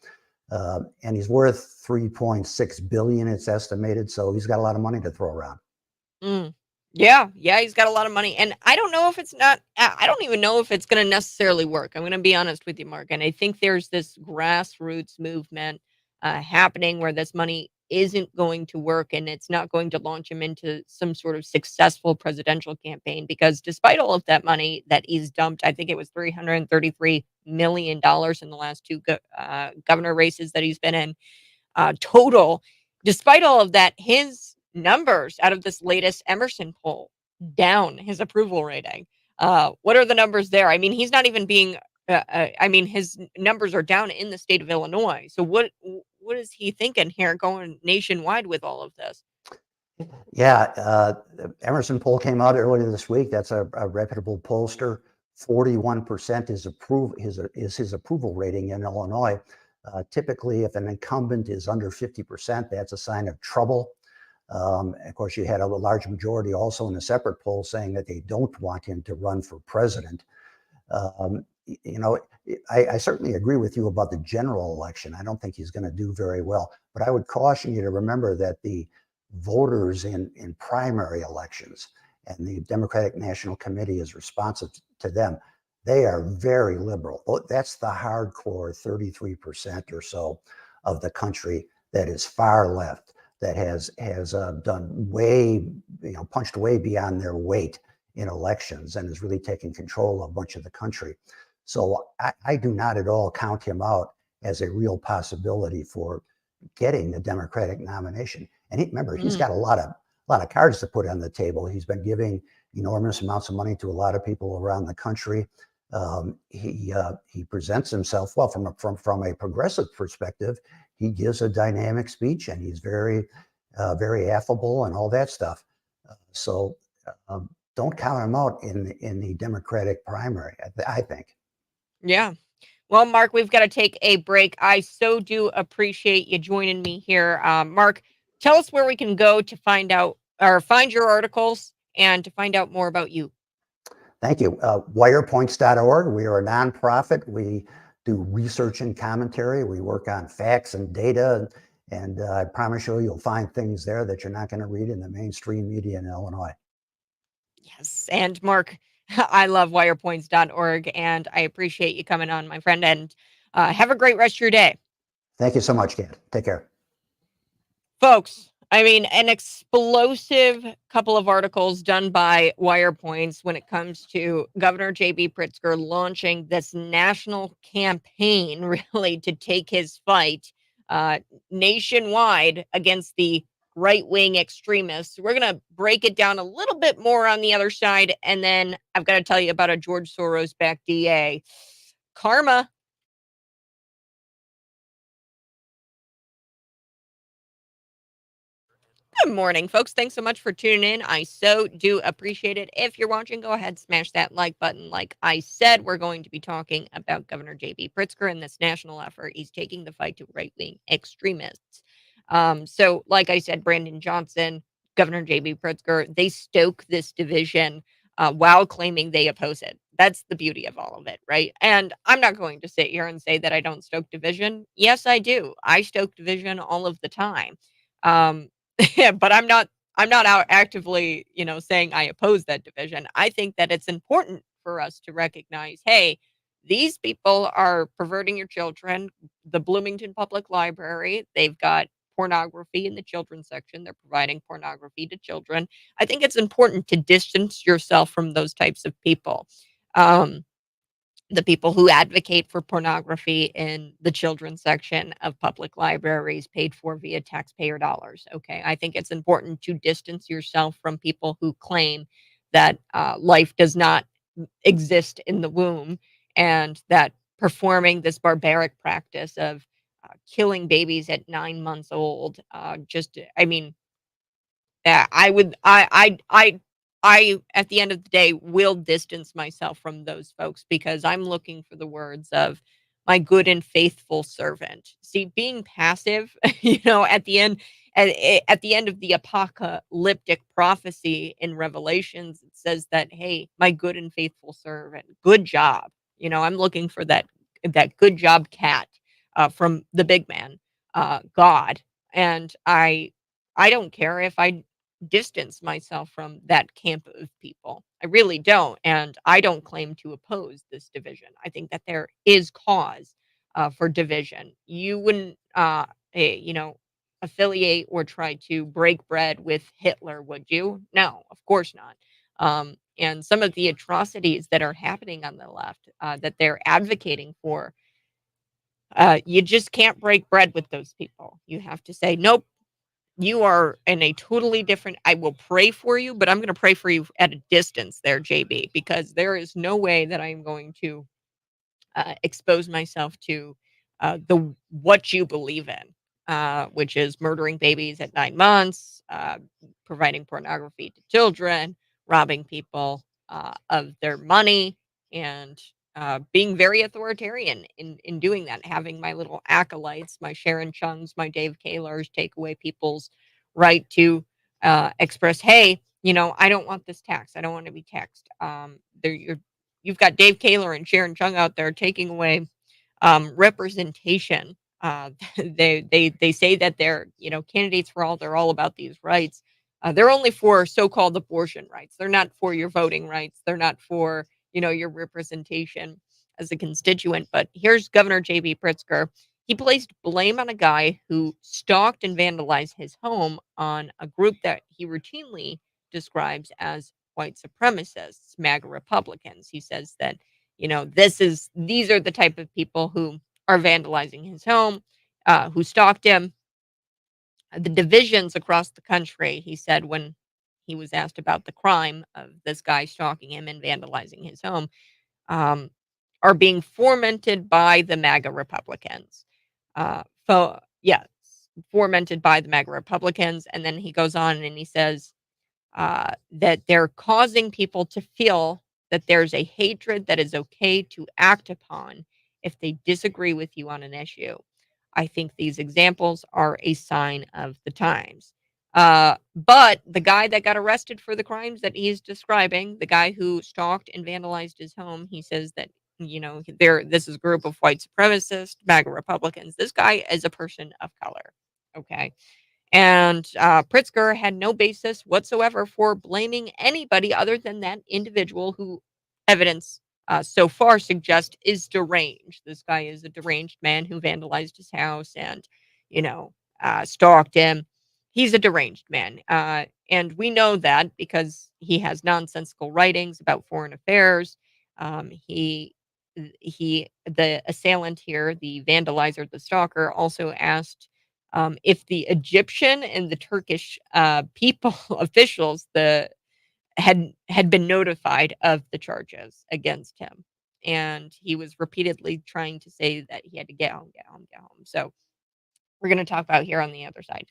And he's worth 3.6 billion, it's estimated. So he's got a lot of money to throw around. Mm. Yeah, yeah, he's got a lot of money, and I don't know if it's not. I don't even know if it's going to necessarily work. I'm going to be honest with you, Mark, and I think there's this grassroots movement happening where this money isn't going to work, and it's not going to launch him into some sort of successful presidential campaign. Because despite all of that money that he's dumped, I think it was $333 million in the last two governor races that he's been in total. Despite all of that, his numbers out of this latest Emerson poll down his approval rating. What are the numbers there? I mean, he's not even being. I mean, his numbers are down in the state of Illinois. So what is he thinking here, going nationwide with all of this? Yeah, Emerson poll came out earlier this week. That's a reputable pollster. 41% is his approval rating in Illinois. Typically, if an incumbent is under 50%, that's a sign of trouble. Of course, you had a large majority also in a separate poll saying that they don't want him to run for president. You know, I certainly agree with you about the general election. I don't think he's going to do very well, but I would caution you to remember that the voters in primary elections, and the Democratic National Committee is responsive to them. They are very liberal. That's the hardcore 33% or so of the country that is far left, that has done way, punched way beyond their weight in elections and is really taking control of a bunch of the country. So I do not at all count him out as a real possibility for getting the Democratic nomination. And remember, he's got a lot of cards to put on the table. He's been giving enormous amounts of money to a lot of people around the country. He presents himself well from a progressive perspective. He gives a dynamic speech, and he's very affable and all that stuff. So don't count him out in the Democratic primary, I think. Yeah. Well, Mark, we've got to take a break. I so do appreciate you joining me here. Mark, tell us where we can go to find out or find your articles and to find out more about you. Thank you. Wirepoints.org. We are a nonprofit. We do research and commentary. We work on facts and data. And I promise you'll find things there that you're not going to read in the mainstream media in Illinois. Yes. And Mark, I love wirepoints.org and I appreciate you coming on, my friend. And have a great rest of your day. Thank you so much, Ken. Take care. Folks, I mean, an explosive couple of articles done by Wirepoints when it comes to Governor J.B. Pritzker launching this national campaign, really, to take his fight uh, nationwide against the right wing extremists. We're going to break it down a little bit more on the other side. And then I've got to tell you about a George Soros backed DA. Karma. Good morning, folks. Thanks so much for tuning in. I so do appreciate it. If you're watching, go ahead, smash that like button. Like I said, we're going to be talking about Governor J.B. Pritzker and this national effort. He's taking the fight to right wing extremists. So, like I said, Brandon Johnson, Governor J.B. Pritzker, they stoke this division while claiming they oppose it. That's the beauty of all of it, right? And I'm not going to sit here and say that I don't stoke division. Yes, I do. I stoke division all of the time. Um, yeah, but I'm not out actively, saying I oppose that division. I think that it's important for us to recognize, hey, these people are perverting your children. The Bloomington Public Library, they've got pornography in the children's section. They're providing pornography to children. I think it's important to distance yourself from those types of people. Um, the people who advocate for pornography in the children's section of public libraries paid for via taxpayer dollars. Okay. I think it's important to distance yourself from people who claim that life does not exist in the womb and that performing this barbaric practice of killing babies at 9 months old, I mean, yeah, I would I at the end of the day will distance myself from those folks because I'm looking for the words of my good and faithful servant. See, being passive, at the end of the apocalyptic prophecy in Revelations, it says that, hey, my good and faithful servant, good job. I'm looking for that good job cat from the big man, God. And I don't care if I distance myself from that camp of people. I really don't. And I don't claim to oppose this division. I think that there is cause for division. You wouldn't, affiliate or try to break bread with Hitler, would you? No, of course not. And some of the atrocities that are happening on the left that they're advocating for, you just can't break bread with those people. You have to say, nope, you are in a totally different. I will pray for you, but I'm gonna pray for you at a distance there, JB, because there is no way that I'm going to expose myself to the what you believe in, which is murdering babies at 9 months, providing pornography to children, robbing people of their money, and being very authoritarian in doing that. Having my little acolytes, my Sharon Chungs, my Dave Kaylors, take away people's right to express, hey, I don't want this tax. I don't want to be taxed. You've got Dave Kaler and Sharon Chung out there taking away representation. They say that they're candidates for all. They're all about these rights. They're only for so-called abortion rights. They're not for your voting rights. They're not for your representation as a constituent. But here's Governor J.B. Pritzker. He placed blame on a guy who stalked and vandalized his home on a group that he routinely describes as white supremacists, MAGA Republicans. He says that, these are the type of people who are vandalizing his home, who stalked him. The divisions across the country, he said when he was asked about the crime of this guy stalking him and vandalizing his home, um, are being fomented by the MAGA Republicans. Yes, fomented by the MAGA Republicans. And then he goes on and he says, that they're causing people to feel that there's a hatred that is okay to act upon if they disagree with you on an issue. I think these examples are a sign of the times. But the guy that got arrested for the crimes that he's describing, the guy who stalked and vandalized his home, he says that, this is a group of white supremacists, MAGA Republicans. This guy is a person of color. Okay. And Pritzker had no basis whatsoever for blaming anybody other than that individual who evidence so far suggests is deranged. This guy is a deranged man who vandalized his house and, you know, stalked him. He's a deranged man. And we know that because he has nonsensical writings about foreign affairs. The assailant here, the vandalizer, the stalker, also asked if the Egyptian and the Turkish people officials had been notified of the charges against him, and he was repeatedly trying to say that he had to get home, get home, get home. So we're going to talk about here on the other side.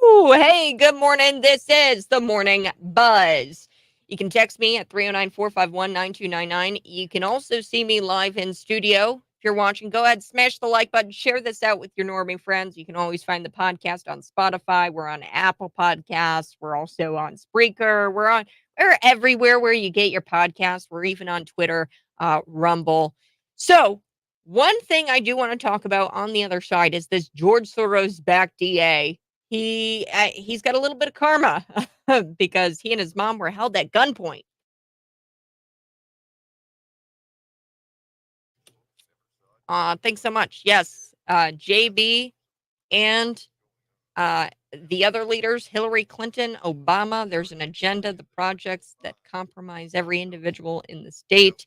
Ooh, hey, good morning. This is the Morning Buzz. You can text me at 309-451-9299. You can also see me live in studio. If you're watching, go ahead, smash the like button, share this out with your normie friends. You can always find the podcast on Spotify. We're on Apple Podcasts. We're also on Spreaker. We're everywhere where you get your podcast. We're even on Twitter, Rumble. So, one thing I do want to talk about on the other side is this George Soros backed DA. He's got a little bit of karma because he and his mom were held at gunpoint. Thanks so much. Yes, JB and the other leaders, Hillary Clinton, Obama. There's an agenda, the projects that compromise every individual in the state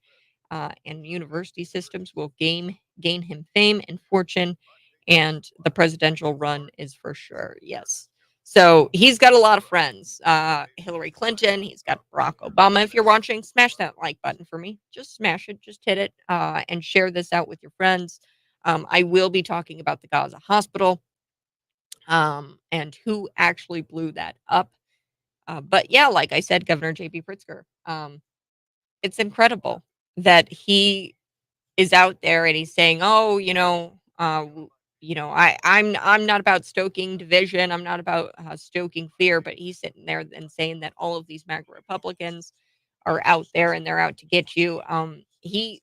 and university systems will gain him fame and fortune, and the presidential run is for sure. Yes. So he's got a lot of friends. Hillary Clinton, he's got Barack Obama. If you're watching, smash that like button for me. Just smash it, just hit it, and share this out with your friends. I will be talking about the Gaza hospital and who actually blew that up. But yeah, like I said, Governor J.B. Pritzker, it's incredible that he is out there and he's saying, "Oh, I'm not about stoking division. I'm not about stoking fear." But he's sitting there and saying that all of these MAGA Republicans are out there and they're out to get you. He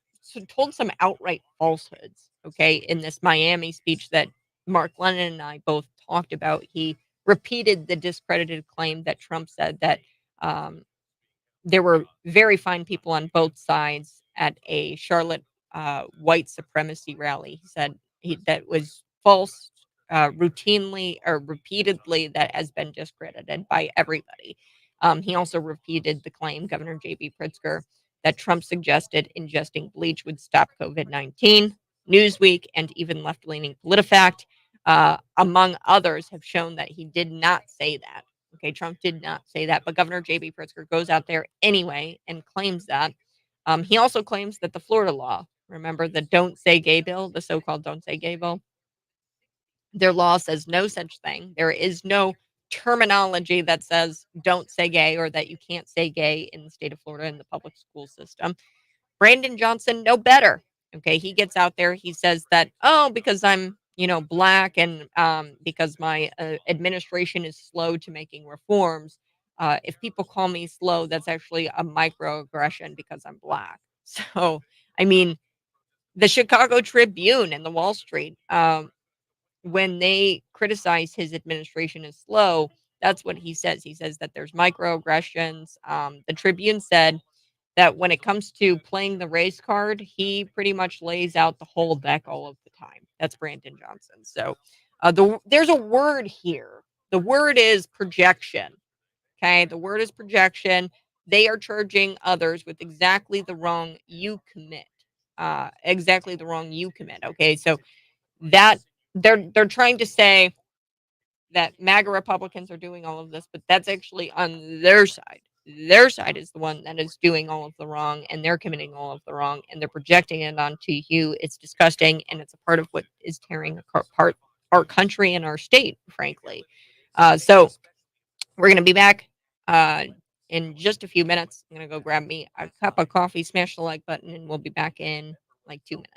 told some outright falsehoods. Okay, in this Miami speech that Mark Lennon and I both talked about, he repeated the discredited claim that Trump said that um, there were very fine people on both sides at a Charlotte white supremacy rally. He said that was false, routinely or repeatedly, that has been discredited by everybody. He also repeated the claim, Governor J.B. Pritzker, that Trump suggested ingesting bleach would stop COVID-19. Newsweek and even left leaning PolitiFact, among others, have shown that he did not say that. Okay, Trump did not say that, but Governor J.B. Pritzker goes out there anyway and claims that. He also claims that the Florida law, remember the Don't Say Gay bill, the so called Don't Say Gay bill, their law says no such thing. There is no terminology that says don't say gay or that you can't say gay in the state of Florida in the public school system. Brandon Johnson, no better. Okay, he gets out there. He says that, oh, because I'm, black and because my administration is slow to making reforms. If people call me slow, that's actually a microaggression because I'm black. So, I mean, the Chicago Tribune and the Wall Street, when they criticize his administration as slow, that's what he says. He says that there's microaggressions. The Tribune said that when it comes to playing the race card, he pretty much lays out the whole deck all of the time. That's Brandon Johnson. So there's a word here. The word is projection. Okay. The word is projection. They are charging others with exactly the wrong you commit. Exactly the wrong you commit. Okay. So that they're trying to say that MAGA Republicans are doing all of this, but that's actually on their side. Their side is the one that is doing all of the wrong, and they're committing all of the wrong, and they're projecting it onto you. It's disgusting, and it's a part of what is tearing apart our country and our state, frankly. So we're going to be back. Uh, in just a few minutes. I'm going to go grab me a cup of coffee, smash the like button, and we'll be back in like 2 minutes.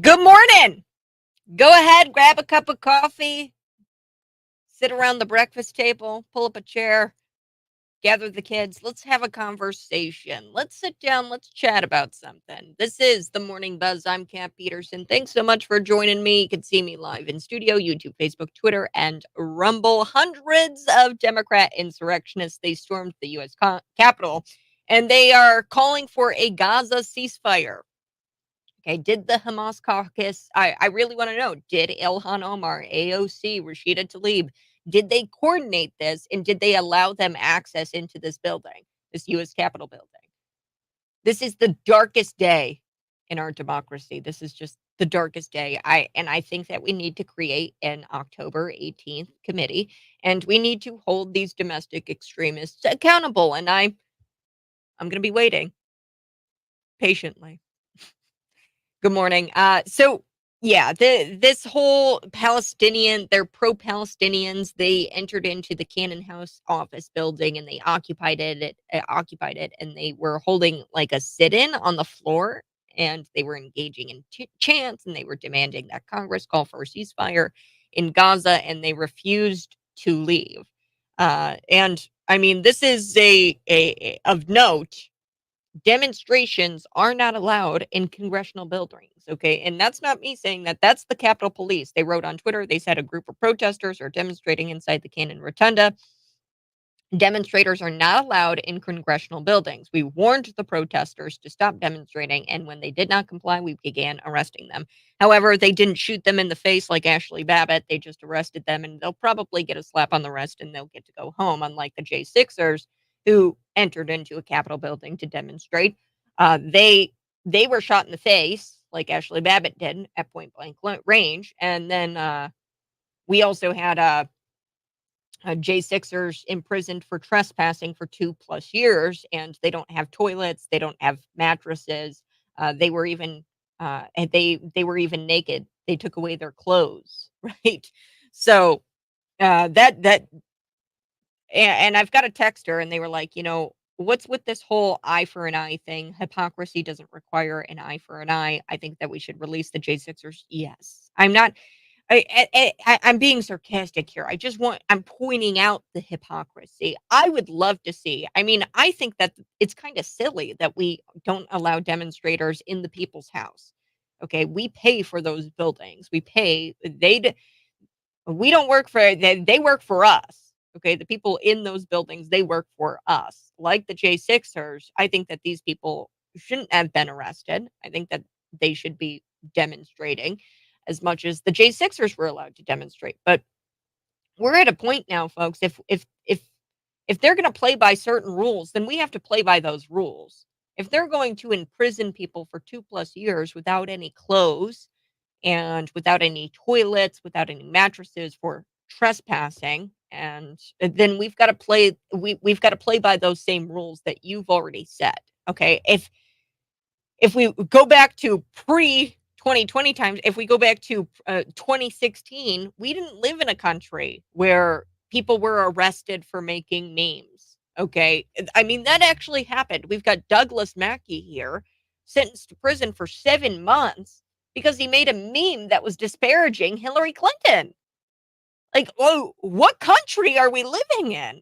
Good morning. Go ahead, grab a cup of coffee, sit around the breakfast table, pull up a chair, gather the kids. Let's have a conversation. Let's sit down. Let's chat about something. This is the Morning Buzz. I'm Kat Peterson. Thanks so much for joining me. You can see me live in studio, YouTube, Facebook, Twitter, and Rumble. Hundreds of Democrat insurrectionists, they stormed the U.S. Capitol, and they are calling for a Gaza ceasefire. Okay, did the Hamas caucus, I really want to know, did Ilhan Omar, AOC, Rashida Tlaib, did they coordinate this and did they allow them access into this building, this US Capitol building? This is the darkest day in our democracy. This is just the darkest day. I think that we need to create an October 18th committee and we need to hold these domestic extremists accountable. And I'm going to be waiting patiently. Good morning. So yeah, this whole they're pro-Palestinians. They entered into the Cannon House office building and they occupied it, and they were holding like a sit-in on the floor, and they were engaging in chants, and they were demanding that Congress call for a ceasefire in Gaza, and they refused to leave. And I mean, this is of note. Demonstrations are not allowed in congressional buildings. Okay. And that's not me saying that. That's the Capitol Police. They wrote on Twitter, they said a group of protesters are demonstrating inside the Cannon Rotunda. Demonstrators are not allowed in congressional buildings. We warned the protesters to stop demonstrating, and when they did not comply, we began arresting them. However, they didn't shoot them in the face like Ashley Babbitt. They just arrested them, and they'll probably get a slap on the wrist and they'll get to go home, unlike the J6ers who entered into a Capitol building to demonstrate. They were shot in the face like Ashley Babbitt did at point blank range, and then we also had J6ers imprisoned for trespassing for 2+ years, and they don't have toilets, they don't have mattresses. They were even and they were even naked. They took away their clothes, right? So that and I've got a texter, and they were like, what's with this whole eye for an eye thing? Hypocrisy doesn't require an eye for an eye. I think that we should release the J6ers. Yes, I'm not I'm being sarcastic here. I'm pointing out the hypocrisy. I would love to see. I mean, I think that it's kind of silly that we don't allow demonstrators in the people's house. Okay, we pay for those buildings. We pay. We don't work for they work for us. Okay, the people in those buildings, they work for us. Like the J6ers, I think that these people shouldn't have been arrested. I think that they should be demonstrating as much as the J6ers were allowed to demonstrate. But we're at a point now, folks. If they're going to play by certain rules, then we have to play by those rules. If they're going to imprison people for 2+ years without any clothes and without any toilets, without any mattresses for trespassing, and then we've got to play by those same rules that you've already set. Okay? If we go back to pre 2020 times, if we go back to 2016, we didn't live in a country where people were arrested for making memes. Okay. I mean, that actually happened. We've got Douglas Mackey here sentenced to prison for 7 months because he made a meme that was disparaging Hillary Clinton. Like, oh, what country are we living in?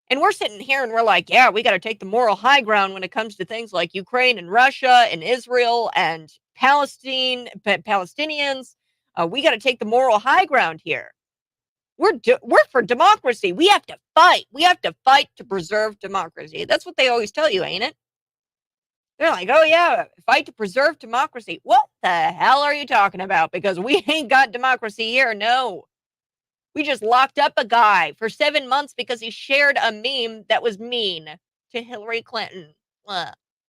And we're sitting here and we're like, yeah, we got to take the moral high ground when it comes to things like Ukraine and Russia and Israel and Palestinians. We got to take the moral high ground here. We're for democracy. We have to fight. We have to fight to preserve democracy. That's what they always tell you, ain't it? They're like, oh yeah, fight to preserve democracy. What the hell are you talking about? Because we ain't got democracy here. No. We just locked up a guy for 7 months because he shared a meme that was mean to Hillary Clinton.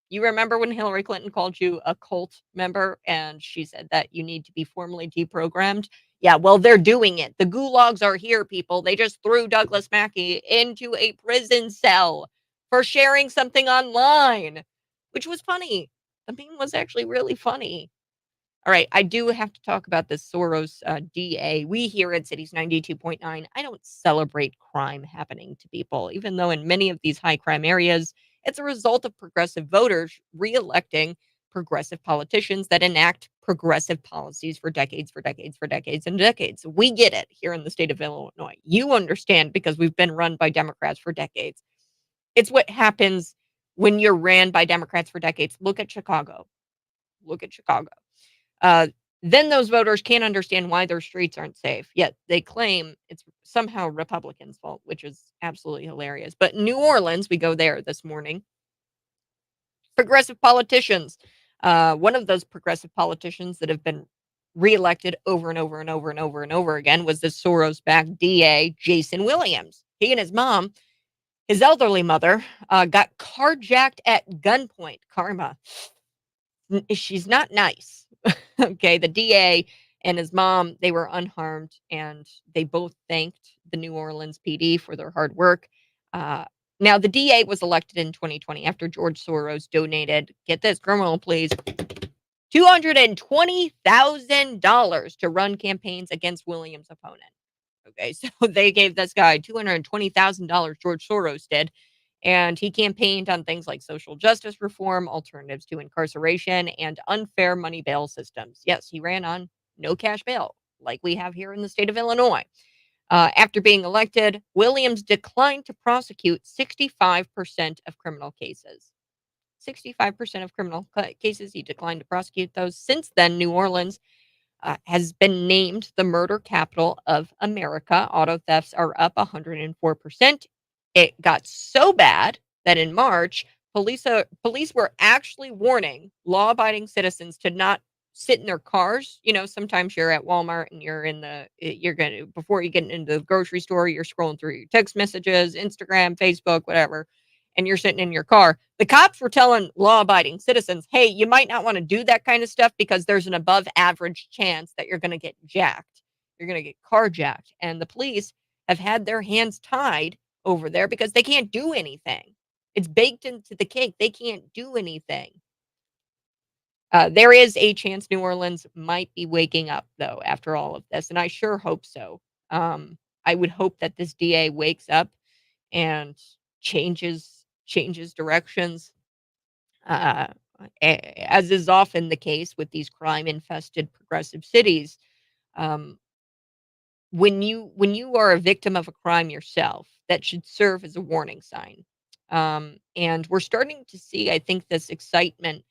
You remember when Hillary Clinton called you a cult member and she said that you need to be formally deprogrammed? Yeah, well, they're doing it. The gulags are here, people. They just threw Douglas Mackey into a prison cell for sharing something online, which was funny. The meme was actually really funny. All right, I do have to talk about this Soros DA. We here at Cities 92.9, I don't celebrate crime happening to people, even though in many of these high crime areas, it's a result of progressive voters re-electing progressive politicians that enact progressive policies for decades, for decades, for decades, and decades. We get it here in the state of Illinois. You understand because we've been run by Democrats for decades. It's what happens when you're ran by Democrats for decades. Look at Chicago. Look at Chicago. Uh, then those voters can't understand why their streets aren't safe, yet they claim it's somehow Republicans' fault, which is absolutely hilarious. But New Orleans, we go there this morning. Progressive politicians. One of those progressive politicians that have been reelected over and over and over and over and over again was the Soros-backed DA, Jason Williams. He and his mom, his elderly mother, got carjacked at gunpoint. Karma. She's not nice. Okay, the DA and his mom, they were unharmed, and they both thanked the New Orleans PD for their hard work. Now, the DA was elected in 2020 after George Soros donated, get this, criminal please, $220,000 to run campaigns against Williams' opponent. Okay, so they gave this guy $220,000, George Soros did, and he campaigned on things like social justice reform, alternatives to incarceration, and unfair money bail systems. Yes, he ran on no cash bail, like we have here in the state of Illinois. After being elected, Williams declined to prosecute 65% of criminal cases. 65% of criminal cases, he declined to prosecute those. Since then, New Orleans has been named the murder capital of America. Auto thefts are up 104%. It got so bad that in March, police were actually warning law-abiding citizens to not sit in their cars. Sometimes you're at Walmart and you're gonna before you get into the grocery store, you're scrolling through your text messages, Instagram, Facebook, whatever, and you're sitting in your car. The cops were telling law-abiding citizens, "Hey, you might not want to do that kind of stuff because there's an above average chance that you're going to get jacked. You're going to get carjacked." And the police have had their hands tied over there because they can't do anything. It's baked into the cake. They can't do anything. There is a chance New Orleans might be waking up, though, after all of this, and I sure hope so. I would hope that this DA wakes up and changes directions, uh, as is often the case with these crime-infested progressive cities. Um, when you are a victim of a crime yourself, that should serve as a warning sign. And we're starting to see, I think, this excitement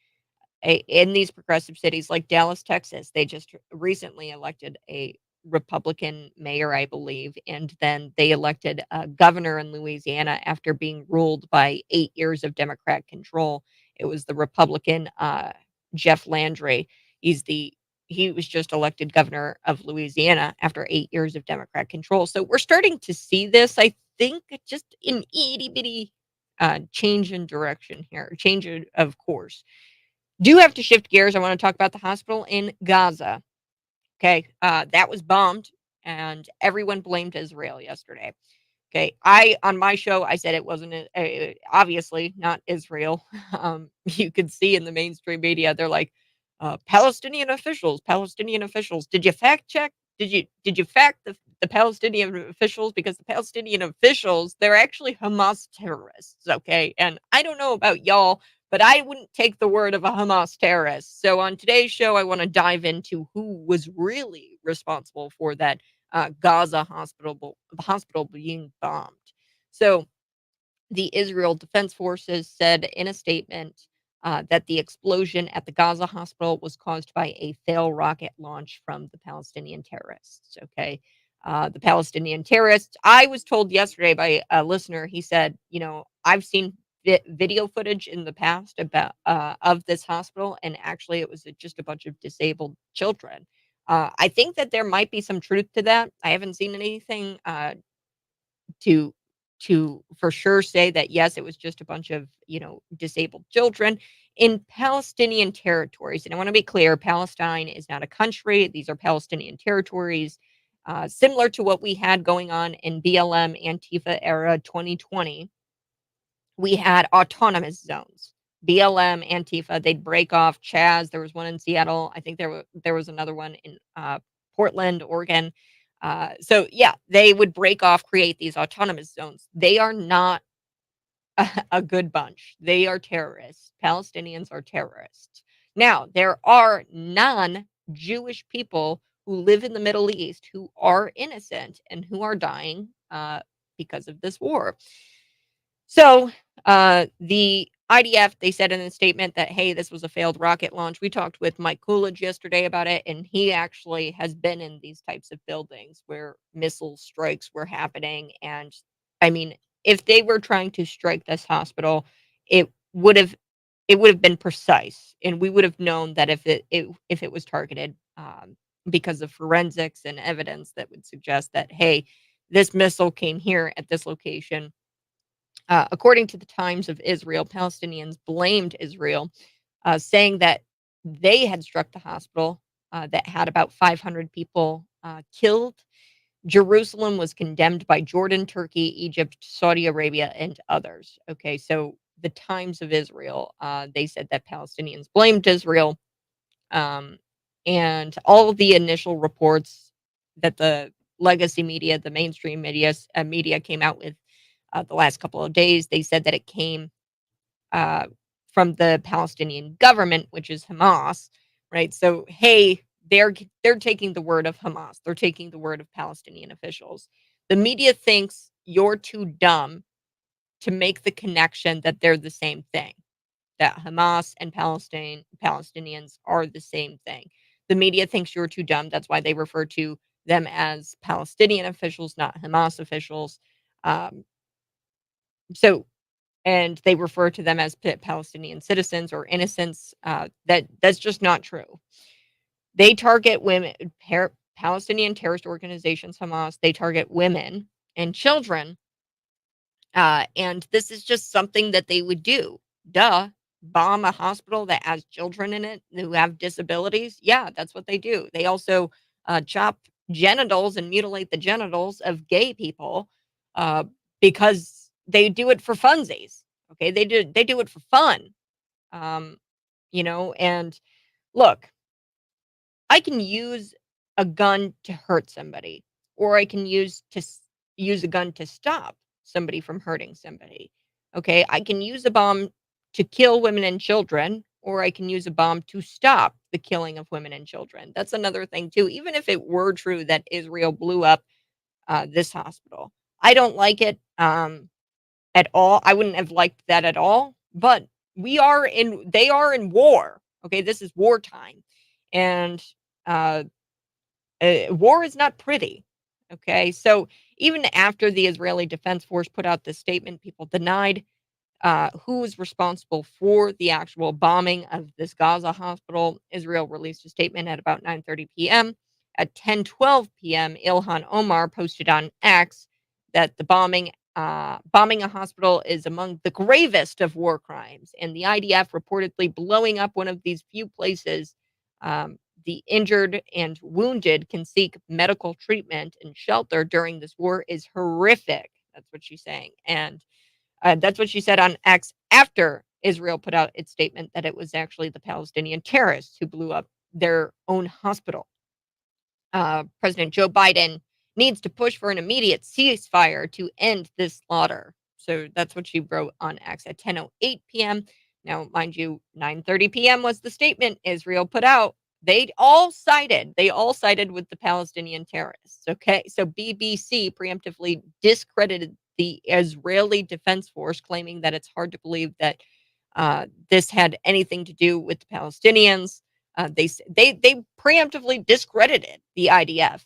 in these progressive cities like Dallas, Texas. They just recently elected a Republican mayor, I believe, and then they elected a governor in Louisiana after being ruled by 8 years of Democrat control. It was the Republican Jeff Landry. He's the he was just elected governor of Louisiana after 8 years of Democrat control. So we're starting to see this. I think just an itty bitty change in direction here, change of course. Do have to shift gears. I want to talk about the hospital in Gaza. Okay. That was bombed and everyone blamed Israel yesterday. Okay. On my show, I said it wasn't, obviously not Israel. You could see in the mainstream media, they're like, Palestinian officials, Palestinian officials. Did you fact check? Did you fact the Palestinian officials? Because the Palestinian officials, they're actually Hamas terrorists. Okay. And I don't know about y'all, but I wouldn't take the word of a Hamas terrorist. So on today's show, I want to dive into who was really responsible for that Gaza hospital being bombed. So the Israel Defense Forces said in a statement that the explosion at the Gaza hospital was caused by a failed rocket launch from the Palestinian terrorists. Okay. The Palestinian terrorists, I was told yesterday by a listener, he said, I've seen video footage in the past about of this hospital, and actually it was just a bunch of disabled children. I think that there might be some truth to that. I haven't seen anything to for sure say that yes, it was just a bunch of disabled children in Palestinian territories. And I want to be clear: Palestine is not a country; these are Palestinian territories, similar to what we had going on in BLM Antifa era 2020. We had autonomous zones. BLM, Antifa, they'd break off. Chaz, there was one in Seattle. I think there was another one in Portland, Oregon. So yeah, they would break off, create these autonomous zones. They are not a good bunch. They are terrorists. Palestinians are terrorists. Now, there are non-Jewish people who live in the Middle East who are innocent and who are dying because of this war. So, the IDF, they said in a statement that, hey, this was a failed rocket launch. We talked with Mike Coolidge yesterday about it, and he actually has been in these types of buildings where missile strikes were happening. And I mean, if they were trying to strike this hospital, it would have it would have been precise, and we would have known that if it was targeted, because of forensics and evidence that would suggest that, hey, this missile came here at this location. According to the Times of Israel, Palestinians blamed Israel, saying that they had struck the hospital that had about 500 people killed. Jerusalem was condemned by Jordan, Turkey, Egypt, Saudi Arabia, and others. Okay, so the Times of Israel, they said that Palestinians blamed Israel, um, and all of the initial reports that the legacy media, the mainstream media came out with the last couple of days. They said that it came uh, from the Palestinian government, which is Hamas, right? So, hey, they're taking the word of Hamas. They're taking the word of Palestinian officials. The media thinks you're too dumb to make the connection that they're the same thing, that Hamas and Palestinians are the same thing. The media thinks you're too dumb. That's why they refer to them as Palestinian officials, not Hamas officials. Um, so, and they refer to them as Palestinian citizens or innocents. That's just not true. They target women, Palestinian terrorist organizations, Hamas. They target women and children. And this is just something that they would do. Duh. Bomb a hospital that has children in it who have disabilities. Yeah, that's what they do. They also chop genitals and mutilate the genitals of gay people uh, because they do it for funsies. Okay, they do it for fun. Um, and look, I can use a gun to hurt somebody, or I can use a gun to stop somebody from hurting somebody. Okay, I can use a bomb to kill women and children, or I can use a bomb to stop the killing of women and children. That's another thing too. Even if it were true that Israel blew up this hospital, I don't like it at all. I wouldn't have liked that at all. But they are in war. Okay, this is wartime, and uh, war is not pretty. Okay. So even after the Israeli Defense Force put out this statement, people denied who was responsible for the actual bombing of this Gaza hospital. Israel released a statement at about 9:30 p.m. At 10:12 p.m., Ilhan Omar posted on X that the bombing a hospital is among the gravest of war crimes, and the IDF reportedly blowing up one of these few places. The injured and wounded can seek medical treatment and shelter during this war is horrific. That's what she's saying, and that's what she said on X after Israel put out its statement that it was actually the Palestinian terrorists who blew up their own hospital. President Joe Biden needs to push for an immediate ceasefire to end this slaughter. So that's what she wrote on X at 10:08 p.m. Now, mind you, 9:30 p.m. was the statement Israel put out. They all sided with the Palestinian terrorists. Okay, so BBC preemptively discredited the Israeli Defense Force, claiming that it's hard to believe that this had anything to do with the Palestinians. They preemptively discredited the IDF.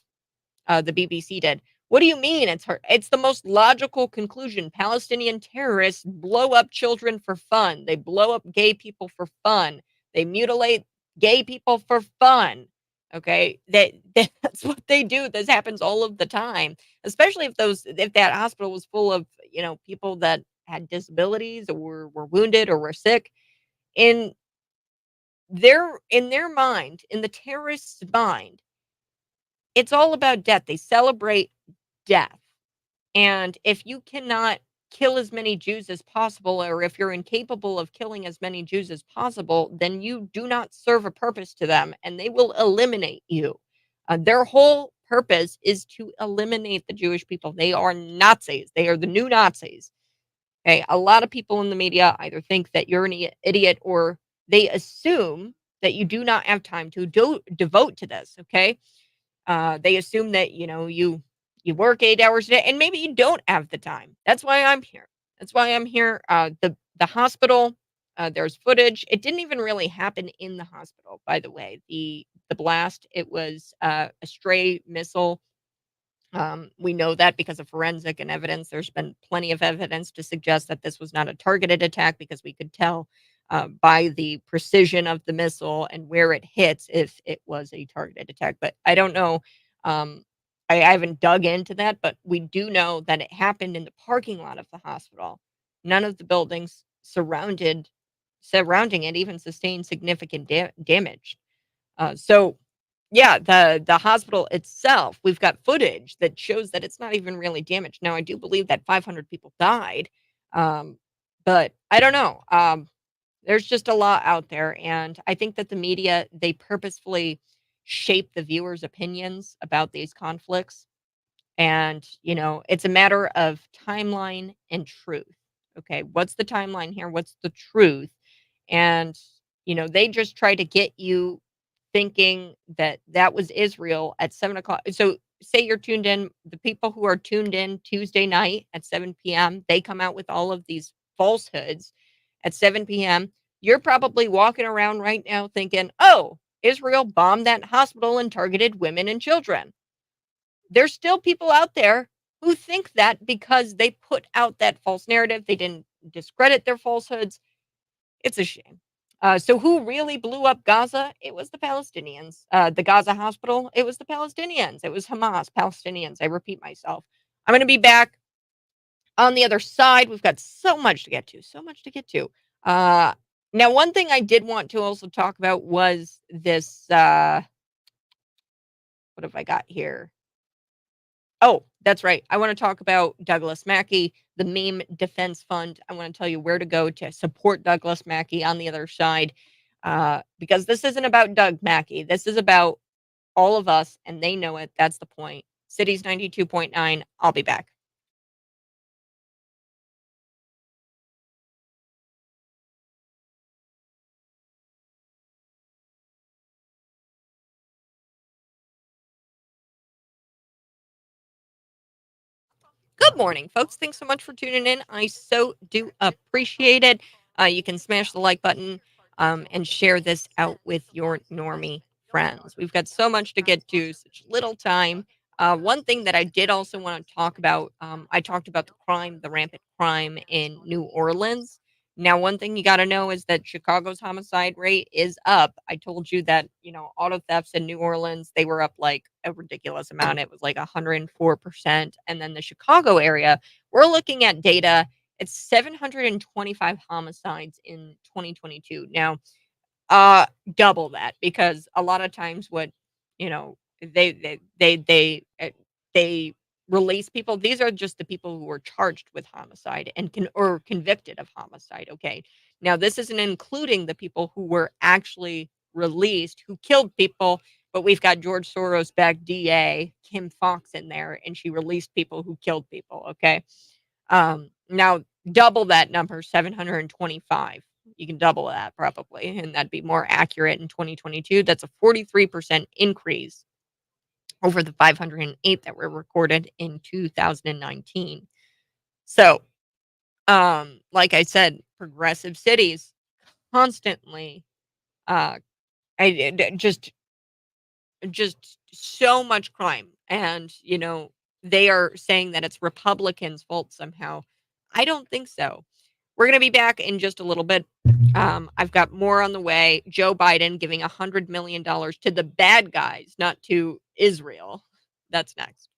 The BBC did. What do you mean it's hard? It's the most logical conclusion. Palestinian terrorists blow up children for fun. They blow up gay people for fun. They mutilate gay people for fun. Okay, that's what they do. This happens all of the time, especially if that hospital was full of people that had disabilities or were wounded or were sick. In in their mind, in the terrorist's mind, it's all about death. They celebrate death. And if you cannot kill as many Jews as possible, or if you're incapable of killing as many Jews as possible, then you do not serve a purpose to them and they will eliminate you. Their whole purpose is to eliminate the Jewish people. They are Nazis. They are the new Nazis. Okay. A lot of people in the media either think that you're an idiot or they assume that you do not have time to devote to this. Okay. They assume that, you work 8 hours a day and maybe you don't have the time. That's why I'm here. That's why I'm here. The hospital, there's footage. It didn't even really happen in the hospital, by the way. The blast, it was a stray missile. We know that because of forensic and evidence. There's been plenty of evidence to suggest that this was not a targeted attack because we could tell by the precision of the missile and where it hits if it was a targeted attack. But I don't know. Um, I haven't dug into that, but we do know that it happened in the parking lot of the hospital. None of the buildings surrounding it even sustained significant damage. So yeah, the hospital itself, we've got footage that shows that it's not even really damaged. Now, I do believe that 500 people died, um, but I don't know. There's just a lot out there, and I think that the media they purposefully shape the viewers' opinions about these conflicts, and it's a matter of timeline and truth. Okay, what's the timeline here? What's the truth? And they just try to get you thinking that that was Israel at 7 o'clock. So say you're tuned in, the people who are tuned in Tuesday night at 7 p.m., they come out with all of these falsehoods at 7 p.m. You're probably walking around right now thinking, oh, Israel bombed that hospital and targeted women and children. There's still people out there who think that because they put out that false narrative. They didn't discredit their falsehoods. It's a shame. So who really blew up Gaza? It was the Palestinians. The Gaza hospital, it was the Palestinians. It was Hamas, Palestinians. I repeat myself. I'm going to be back on the other side. We've got so much to get to, so much to get to. Uh, Now, one thing I did want to also talk about was this. What have I got here? Oh, that's right. I want to talk about Douglas Mackey, the Meme Defense Fund. I want to tell you where to go to support Douglas Mackey on the other side, because this isn't about Doug Mackey. This is about all of us, and they know it. That's the point. Cities 92.9. I'll be back. Good morning, folks. Thanks so much for tuning in. I so do appreciate it. You can smash the like button and share this out with your normie friends. We've got so much to get to, such little time. One thing that I did also want to talk about, I talked about the crime, the rampant crime in New Orleans. Now, one thing you got to know is that Chicago's homicide rate is up. I told you that, auto thefts in New Orleans, they were up like a ridiculous amount. It was like 104%. And then the Chicago area, we're looking at data, it's 725 homicides in 2022. Now, double that because a lot of times what, you know, they release people. These are just the people who were charged with homicide and or convicted of homicide, okay? Now, this isn't including the people who were actually released who killed people, but we've got George Soros-backed DA, Kim Fox in there, and she released people who killed people, okay? Now double that number, 725. You can double that probably, and that'd be more accurate in 2022. That's a 43% increase over the 508 that were recorded in 2019. So, like I said, progressive cities constantly, uh, just so much crime, and they are saying that it's Republicans' fault somehow. I don't think so. We're going to be back in just a little bit. I've got more on the way. Joe Biden giving $100 million to the bad guys, not to Israel. That's next.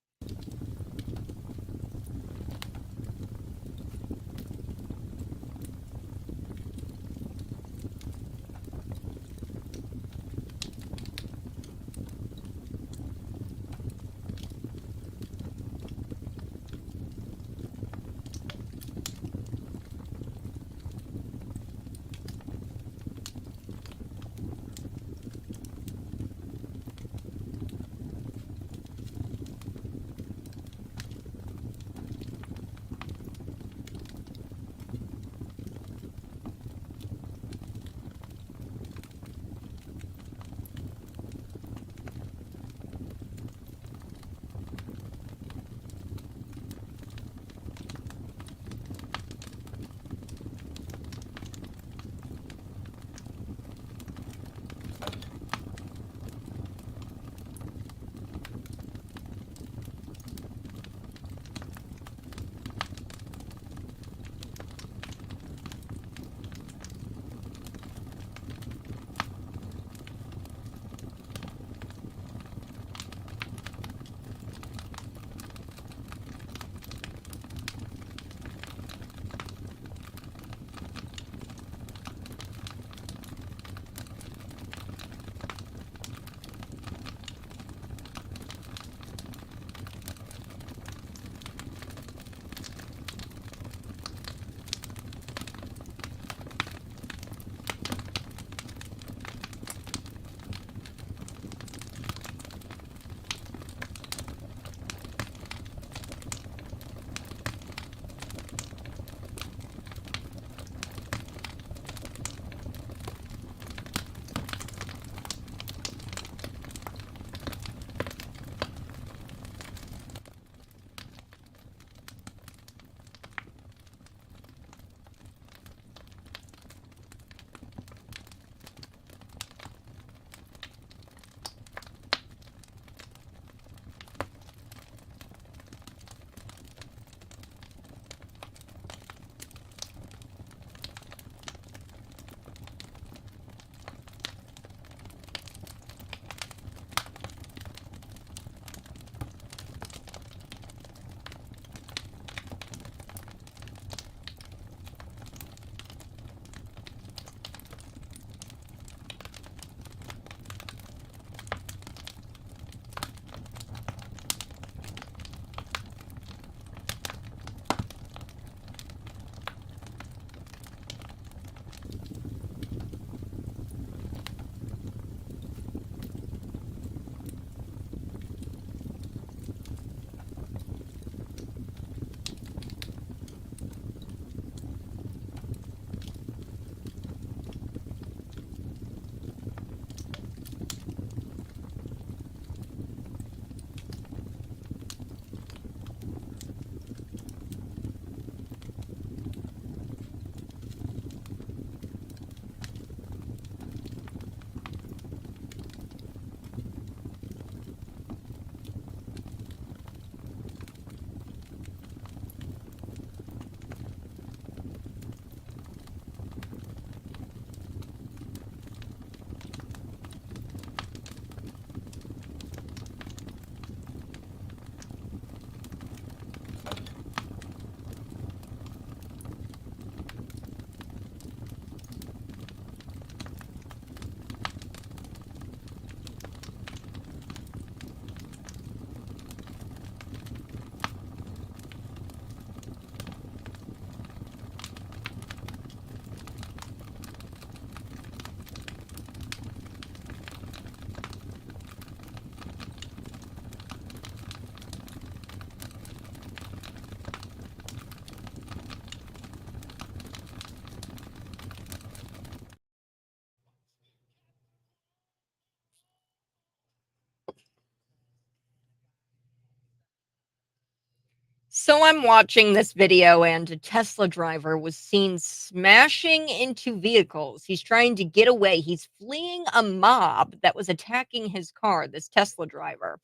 So I'm watching this video, and a Tesla driver was seen smashing into vehicles. He's trying to get away. He's fleeing a mob that was attacking his car, this Tesla driver.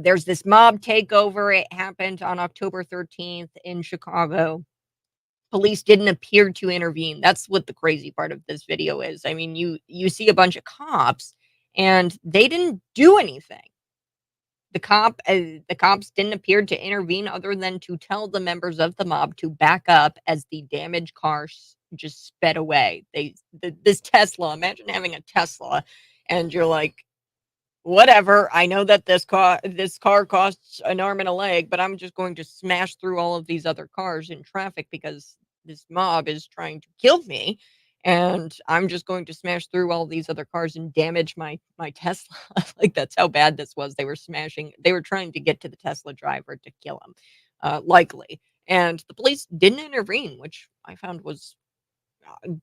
There's this mob takeover. It happened on October 13th in Chicago. Police didn't appear to intervene. That's what the crazy part of this video is. I mean, you see a bunch of cops and they didn't do anything. The cops didn't appear to intervene other than to tell the members of the mob to back up as the damaged car just sped away. This Tesla, imagine having a Tesla and you're like, whatever. I know that this car costs an arm and a leg, but I'm just going to smash through all of these other cars in traffic because this mob is trying to kill me. And I'm just going to smash through all these other cars and damage my Tesla. Like that's how bad this was. They were trying to get to the Tesla driver to kill him, likely. And the police didn't intervene, which I found was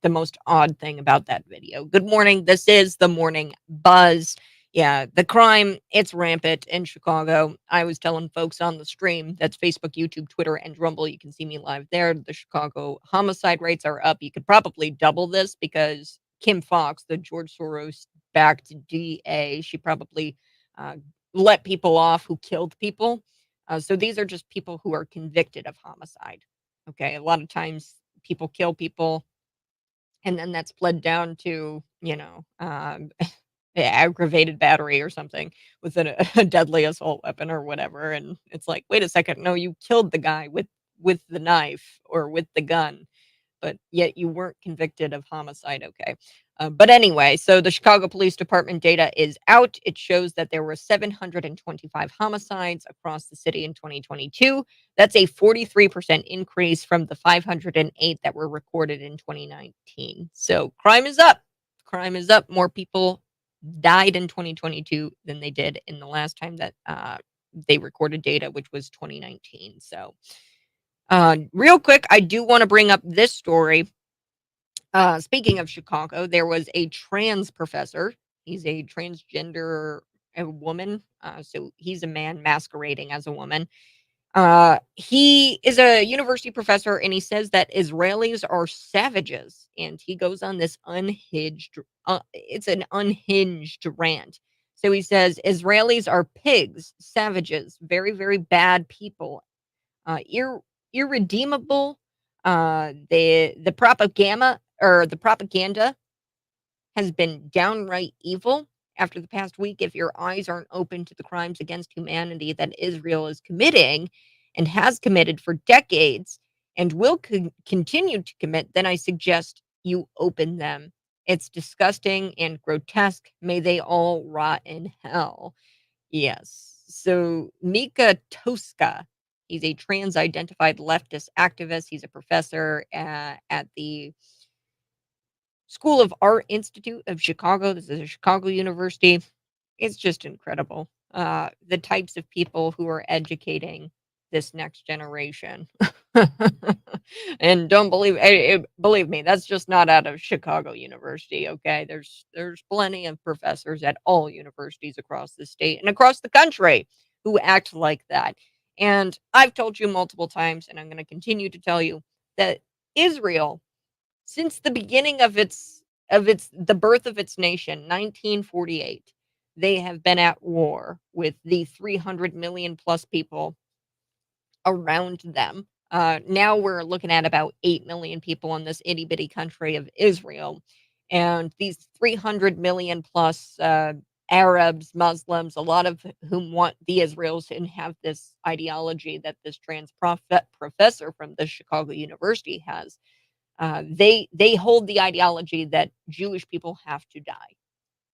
the most odd thing about that video. Good morning. This is the morning buzz. Yeah, the crime, it's rampant in Chicago. I was telling folks on the stream, that's Facebook, YouTube, Twitter, and Rumble. You can see me live there. The Chicago homicide rates are up. You could probably double this because Kim Fox, the George Soros backed DA, she probably uh, let people off who killed people. So these are just people who are convicted of homicide. Okay, a lot of times people kill people and then that's pled down to, aggravated battery or something with a deadly assault weapon or whatever, and it's like, "Wait a second, no, you killed the guy with the knife or with the gun." But yet you weren't convicted of homicide, okay. But anyway, so the Chicago Police Department data is out. It shows that there were 725 homicides across the city in 2022. That's a 43% increase from the 508 that were recorded in 2019. So crime is up. Crime is up. More people died in 2022 than they did in the last time that they recorded data, which was 2019. So real quick, I do want to bring up this story. Speaking of Chicago, there was a trans professor. He's a transgender woman. So he's a man masquerading as a woman. He is a university professor and he says that Israelis are savages. And he goes on this it's an unhinged rant. So he says Israelis are pigs, savages, very, very bad people, irredeemable. The propaganda has been downright evil. After the past week, if your eyes aren't open to the crimes against humanity that Israel is committing and has committed for decades and will continue to commit, then I suggest you open them. It's disgusting and grotesque. May they all rot in hell. Yes. So Mika Toska, he's a trans-identified leftist activist. He's a professor at the School of Art Institute of Chicago. This is a Chicago university. It's just incredible. The types of people who are educating this next generation. And don't believe me, that's just not out of Chicago University, okay? There's plenty of professors at all universities across the state and across the country who act like that. And I've told you multiple times, and I'm going to continue to tell you that Israel, since the beginning of the birth of its nation, 1948, they have been at war with the 300 million plus people around them. Now we're looking at about 8 million people in this itty bitty country of Israel. And these 300 million plus Arabs, Muslims, a lot of whom want the Israels and have this ideology that this professor from the Chicago University has. They hold the ideology that Jewish people have to die,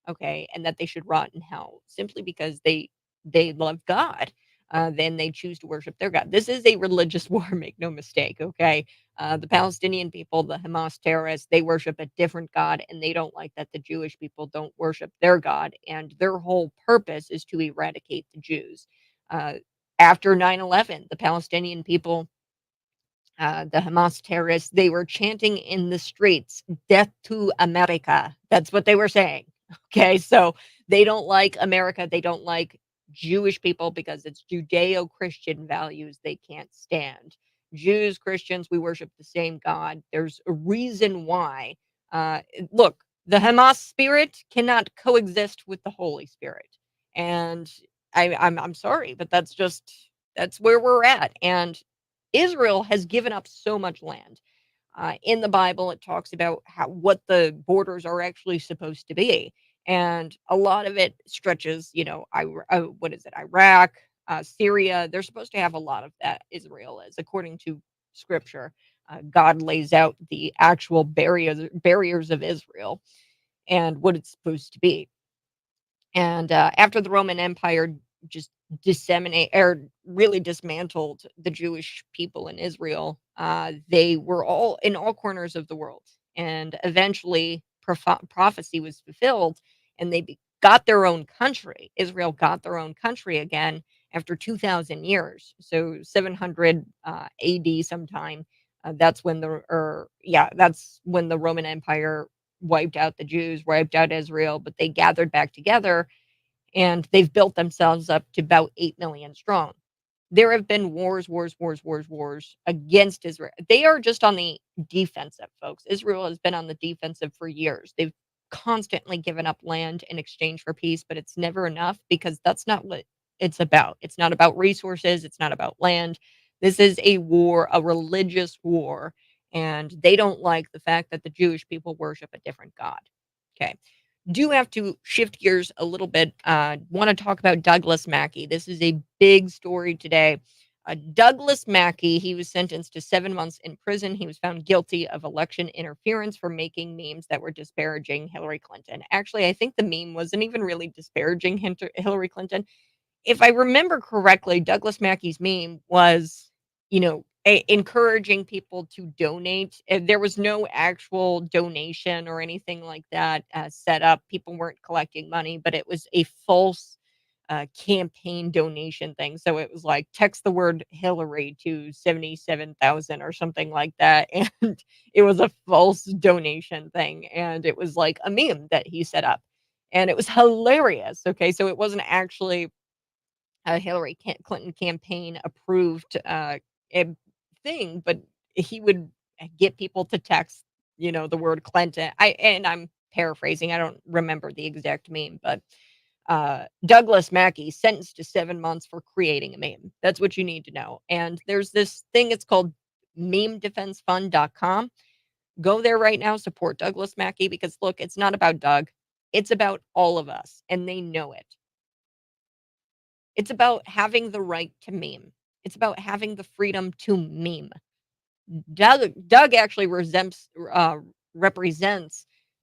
okay, and that they should rot in hell simply because they love God. Then they choose to worship their God. This is a religious war, make no mistake, okay? The Palestinian people, the Hamas terrorists, they worship a different God, and they don't like that the Jewish people don't worship their God, and their whole purpose is to eradicate the Jews. Uh, After 9/11, the Palestinian people, the Hamas terrorists, they were chanting in the streets, "Death to America." That's what they were saying. Okay, so they don't like America. They don't like Jewish people because it's Judeo-Christian values they can't stand. Jews, Christians, we worship the same God. There's a reason why. Look, the Hamas spirit cannot coexist with the Holy Spirit, and I'm sorry, but that's where we're at. And Israel has given up so much land. In the Bible, it talks about what the borders are actually supposed to be, and a lot of it stretches. What is it? Iraq, Syria. They're supposed to have a lot of that. Israel is, according to Scripture. God lays out the actual barriers of Israel and what it's supposed to be. And after the Roman Empire just really dismantled the Jewish people in Israel, they were all in all corners of the world. And eventually, prophecy was fulfilled, and got their own country. Israel got their own country again after 2,000 years. So 700 AD sometime. That's when the Roman Empire wiped out the Jews, wiped out Israel, but they gathered back together and they've built themselves up to about 8 million strong. There have been wars, wars, wars, wars, wars against Israel. They are just on the defensive, folks. Israel has been on the defensive for years. They've constantly given up land in exchange for peace, but it's never enough because that's not what it's about. It's not about resources, it's not about land. This is a war, a religious war, and they don't like the fact that the Jewish people worship a different God. Okay, do have to shift gears a little bit. Want to talk about Douglas Mackey. This is a big story today. Douglas Mackey, he was sentenced to 7 months in prison. He was found guilty of election interference for making memes that were disparaging Hillary Clinton. Actually, I think the meme wasn't even really disparaging Hillary Clinton. If I remember correctly, Douglas Mackey's meme was, encouraging people to donate. There was no actual donation or anything like that set up. People weren't collecting money, but it was a false campaign donation thing. So it was like text the word Hillary to 77,000 or something like that. And it was a false donation thing. And it was like a meme that he set up. And it was hilarious. Okay. So it wasn't actually a Clinton campaign approved eh, thing, but he would get people to text, the word Clinton. I'm paraphrasing. I don't remember the exact meme, but Douglas Mackey sentenced to 7 months for creating a meme. That's what you need to know. And there's this thing. It's called memedefensefund.com. Go there right now. Support Douglas Mackey because look, it's not about Doug. It's about all of us, and they know it. It's about having the right to meme. It's about having the freedom to meme. Doug actually represents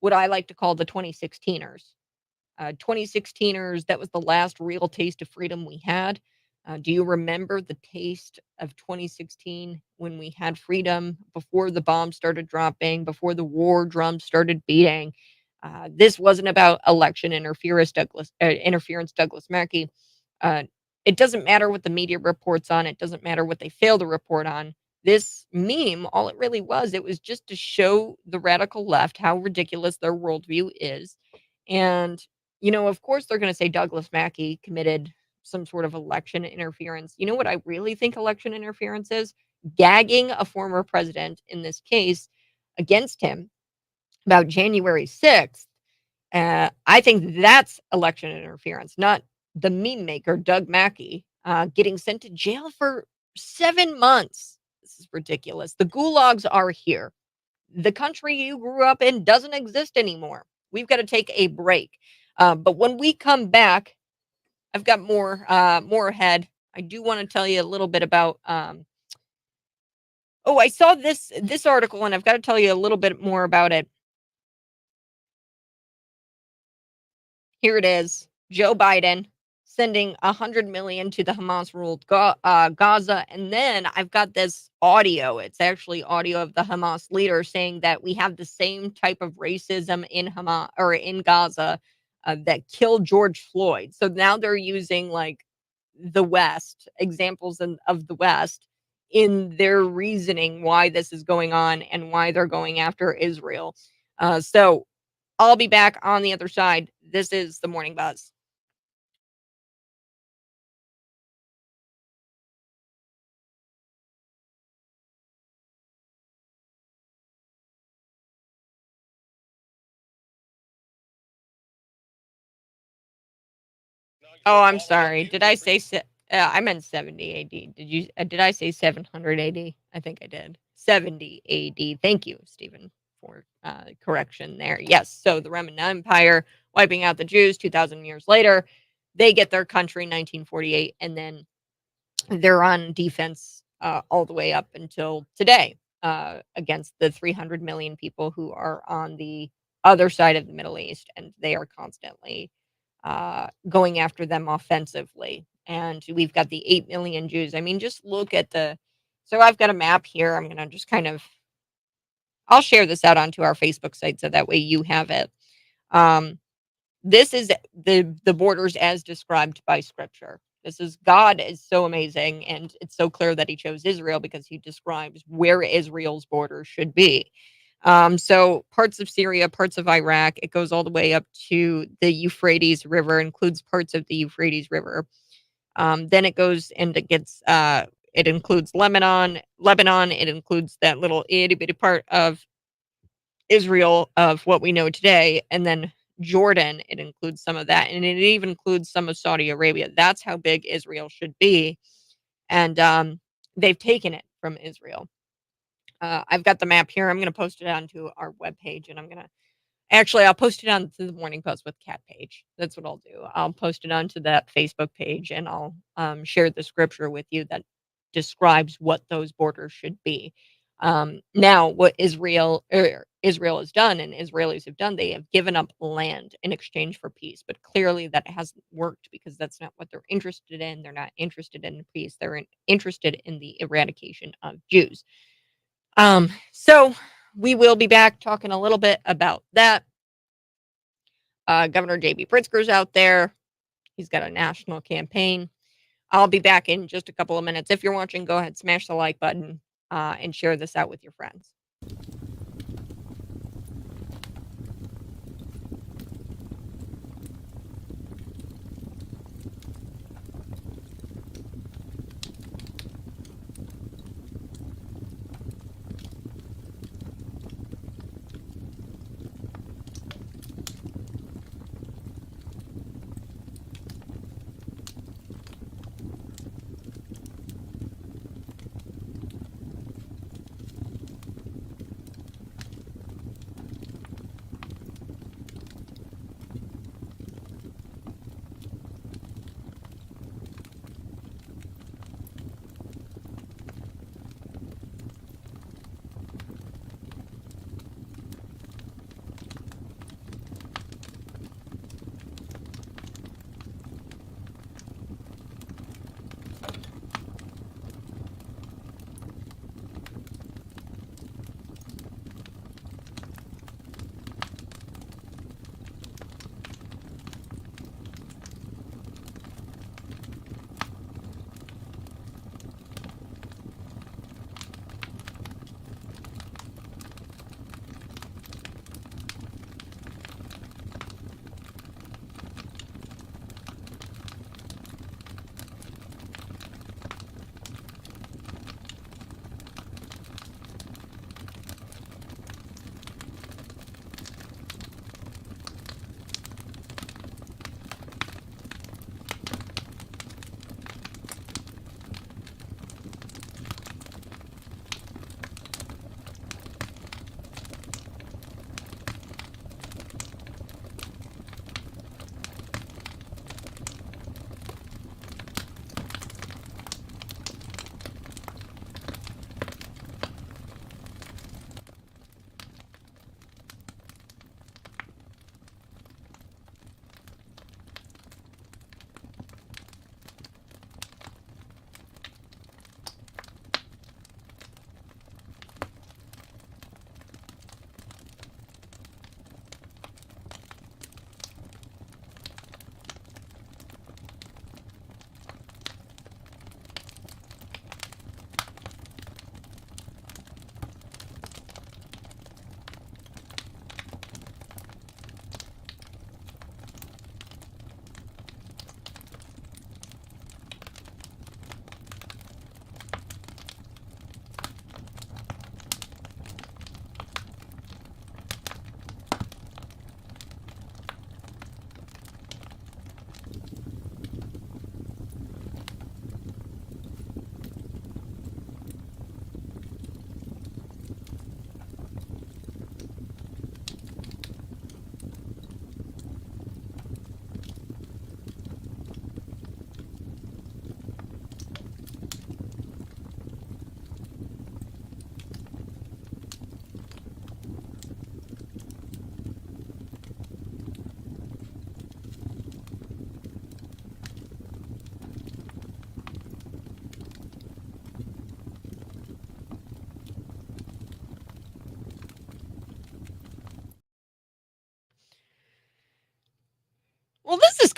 what I like to call the 2016ers. 2016ers, that was the last real taste of freedom we had. Do you remember the taste of 2016 when we had freedom before the bombs started dropping, before the war drums started beating? This wasn't about election interference, Douglas Mackey. Uh, it doesn't matter what the media reports on. It doesn't matter what they fail to report on. This meme, all it really was, it was just to show the radical left how ridiculous their worldview is. And, of course, they're going to say Douglas Mackey committed some sort of election interference. You know what I really think election interference is? Gagging a former president, in this case, against him about January 6th. I think that's election interference, not the meme maker, Doug Mackey, getting sent to jail for 7 months. This is ridiculous. The gulags are here. The country you grew up in doesn't exist anymore. We've got to take a break. But when we come back, I've got more ahead. I do want to tell you a little bit about. I saw this article, and I've got to tell you a little bit more about it. Here it is. Joe Biden sending 100 million to the Hamas-ruled Gaza, and then I've got this audio. It's actually audio of the Hamas leader saying that we have the same type of racism in Hamas or in Gaza that killed George Floyd. So now they're using like the West examples of the West in their reasoning why this is going on and why they're going after Israel. So I'll be back on the other side. This is the Morning Buzz. Oh, I'm sorry. Did I say I meant 70 AD. Did I say 700 AD? I think I did. 70 AD. Thank you, Stephen, for correction there. Yes. So the Roman Empire wiping out the Jews 2000 years later, they get their country 1948, and then they're on defense all the way up until today against the 300 million people who are on the other side of the Middle East, and they are constantly going after them offensively. And we've got the 8 million Jews. I mean, just look at the. So I've got a map here. I'm going to just kind of. I'll share this out onto our Facebook site so that way you have it. This is the borders as described by Scripture. This is God is so amazing, and it's so clear that He chose Israel because He describes where Israel's borders should be. So parts of Syria, parts of Iraq, it goes all the way up to the Euphrates River, includes parts of the Euphrates River. Then it goes and it gets it includes Lebanon. It includes that little itty bitty part of Israel of what we know today, and then Jordan. It includes some of that, and it even includes some of Saudi Arabia. That's how big Israel should be, and they've taken it from Israel. I've got the map here. I'm going to post it onto our webpage, and I'm going to actually I'll post it onto the Morning Post with Cat page. That's what I'll do. I'll post it onto that Facebook page, and I'll share the scripture with you that describes what those borders should be. Now, what Israel has done and Israelis have done, they have given up land in exchange for peace. But clearly, that hasn't worked because that's not what they're interested in. They're not interested in peace. They're interested in the eradication of Jews. So we will be back talking a little bit about that. Governor J.B. Pritzker's out there. He's got a national campaign. I'll be back in just a couple of minutes. If you're watching, go ahead, smash the like button and share this out with your friends.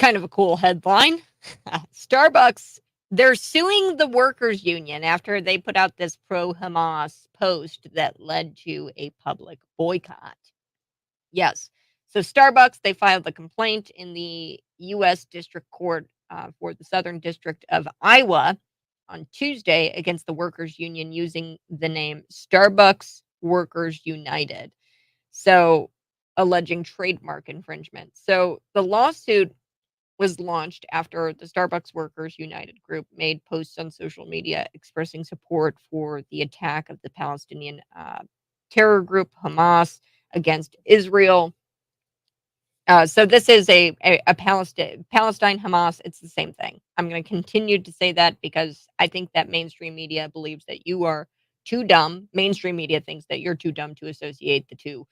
kind of a cool headline. Starbucks, they're suing the workers union after they put out this pro-Hamas post that led to a public boycott. Yes. So Starbucks, they filed a complaint in the U.S. District Court for the Southern District of Iowa on Tuesday against the workers union using the name Starbucks Workers United. So alleging trademark infringement. So the lawsuit was launched after the Starbucks Workers United group made posts on social media expressing support for the attack of the Palestinian terror group Hamas against Israel. So this is a Palestine Hamas. It's the same thing. I'm going to continue to say that because I think that mainstream media believes that you are too dumb. Mainstream media thinks that you're too dumb to associate the two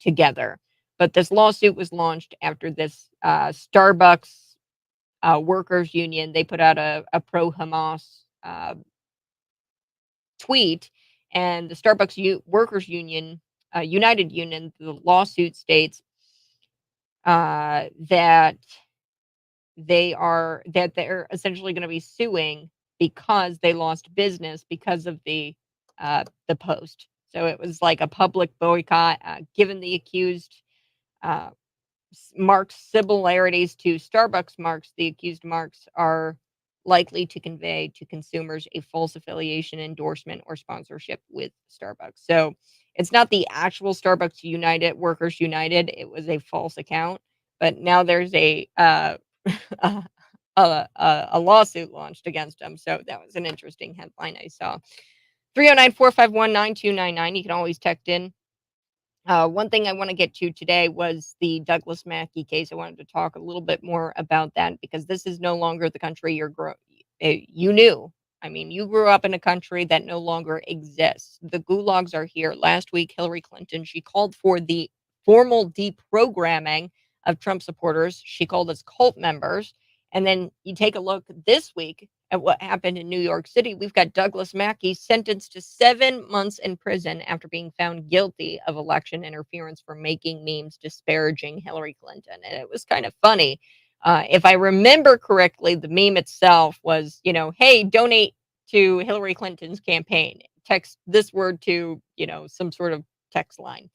together. But this lawsuit was launched after this Starbucks workers union. They put out a pro Hamas tweet, and the Starbucks workers union, United Union, the lawsuit states that they're essentially going to be suing because they lost business because of the post. So it was like a public boycott, given the accused uh, marks similarities to Starbucks marks. The accused marks are likely to convey to consumers a false affiliation, endorsement, or sponsorship with Starbucks. So it's not the actual Starbucks United Workers United. It was a false account, but now there's a, a lawsuit launched against them. So that was an interesting headline I saw. 309-451-9299. You can always text in. One thing I want to get to today was the Douglas Mackey case. I wanted to talk a little bit more about that because this is no longer the country you knew. I mean, you grew up in a country that no longer exists. The gulags are here. Last week, Hillary Clinton, she called for the formal deprogramming of Trump supporters. She called us cult members. And then you take a look this week at what happened in New York City. We've got Douglas Mackey sentenced to 7 months in prison after being found guilty of election interference for making memes disparaging Hillary Clinton. And it was kind of funny. If I remember correctly, the meme itself was, hey, donate to Hillary Clinton's campaign. Text this word to, some sort of text line.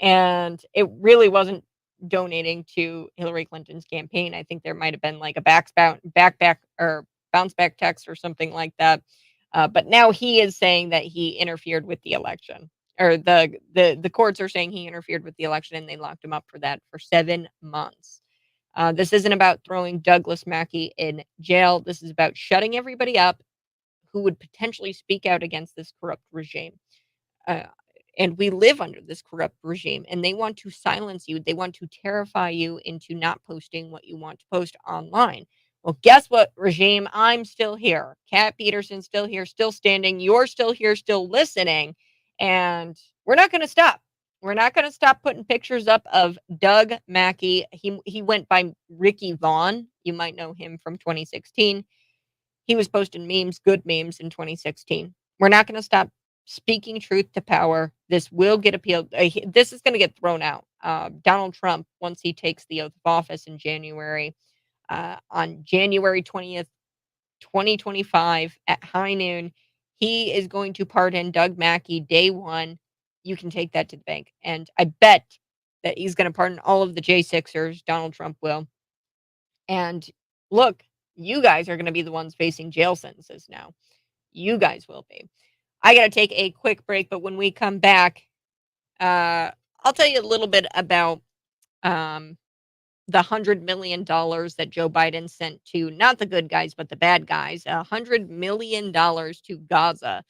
And it really wasn't donating to Hillary Clinton's campaign. I think there might have been like a backback or bounce back text or something like that. But now he is saying that he interfered with the election, or the courts are saying he interfered with the election, and they locked him up for that for 7 months. This isn't about throwing Douglas Mackey in jail. This is about shutting everybody up who would potentially speak out against this corrupt regime. Uh, and we live under this corrupt regime, and they want to silence you. They want to terrify you into not posting what you want to post online. Well, guess what, regime? I'm still here. Kat Peterson's still here, still standing. You're still here, still listening. And we're not going to stop. We're not going to stop putting pictures up of Doug Mackey. He went by Ricky Vaughn. You might know him from 2016. He was posting memes, good memes in 2016. We're not going to stop speaking truth to power. This will get appealed. This is going to get thrown out. Donald Trump, once he takes the oath of office in January, on January 20th, 2025 at high noon, he is going to pardon Doug Mackey day one. You can take that to the bank. And I bet that he's going to pardon all of the J6ers. Donald Trump will. And look, you guys are going to be the ones facing jail sentences now. You guys will be. I got to take a quick break, but when we come back, I'll tell you a little bit about the $100 million that Joe Biden sent to not the good guys, but the bad guys, $100 million to Gaza.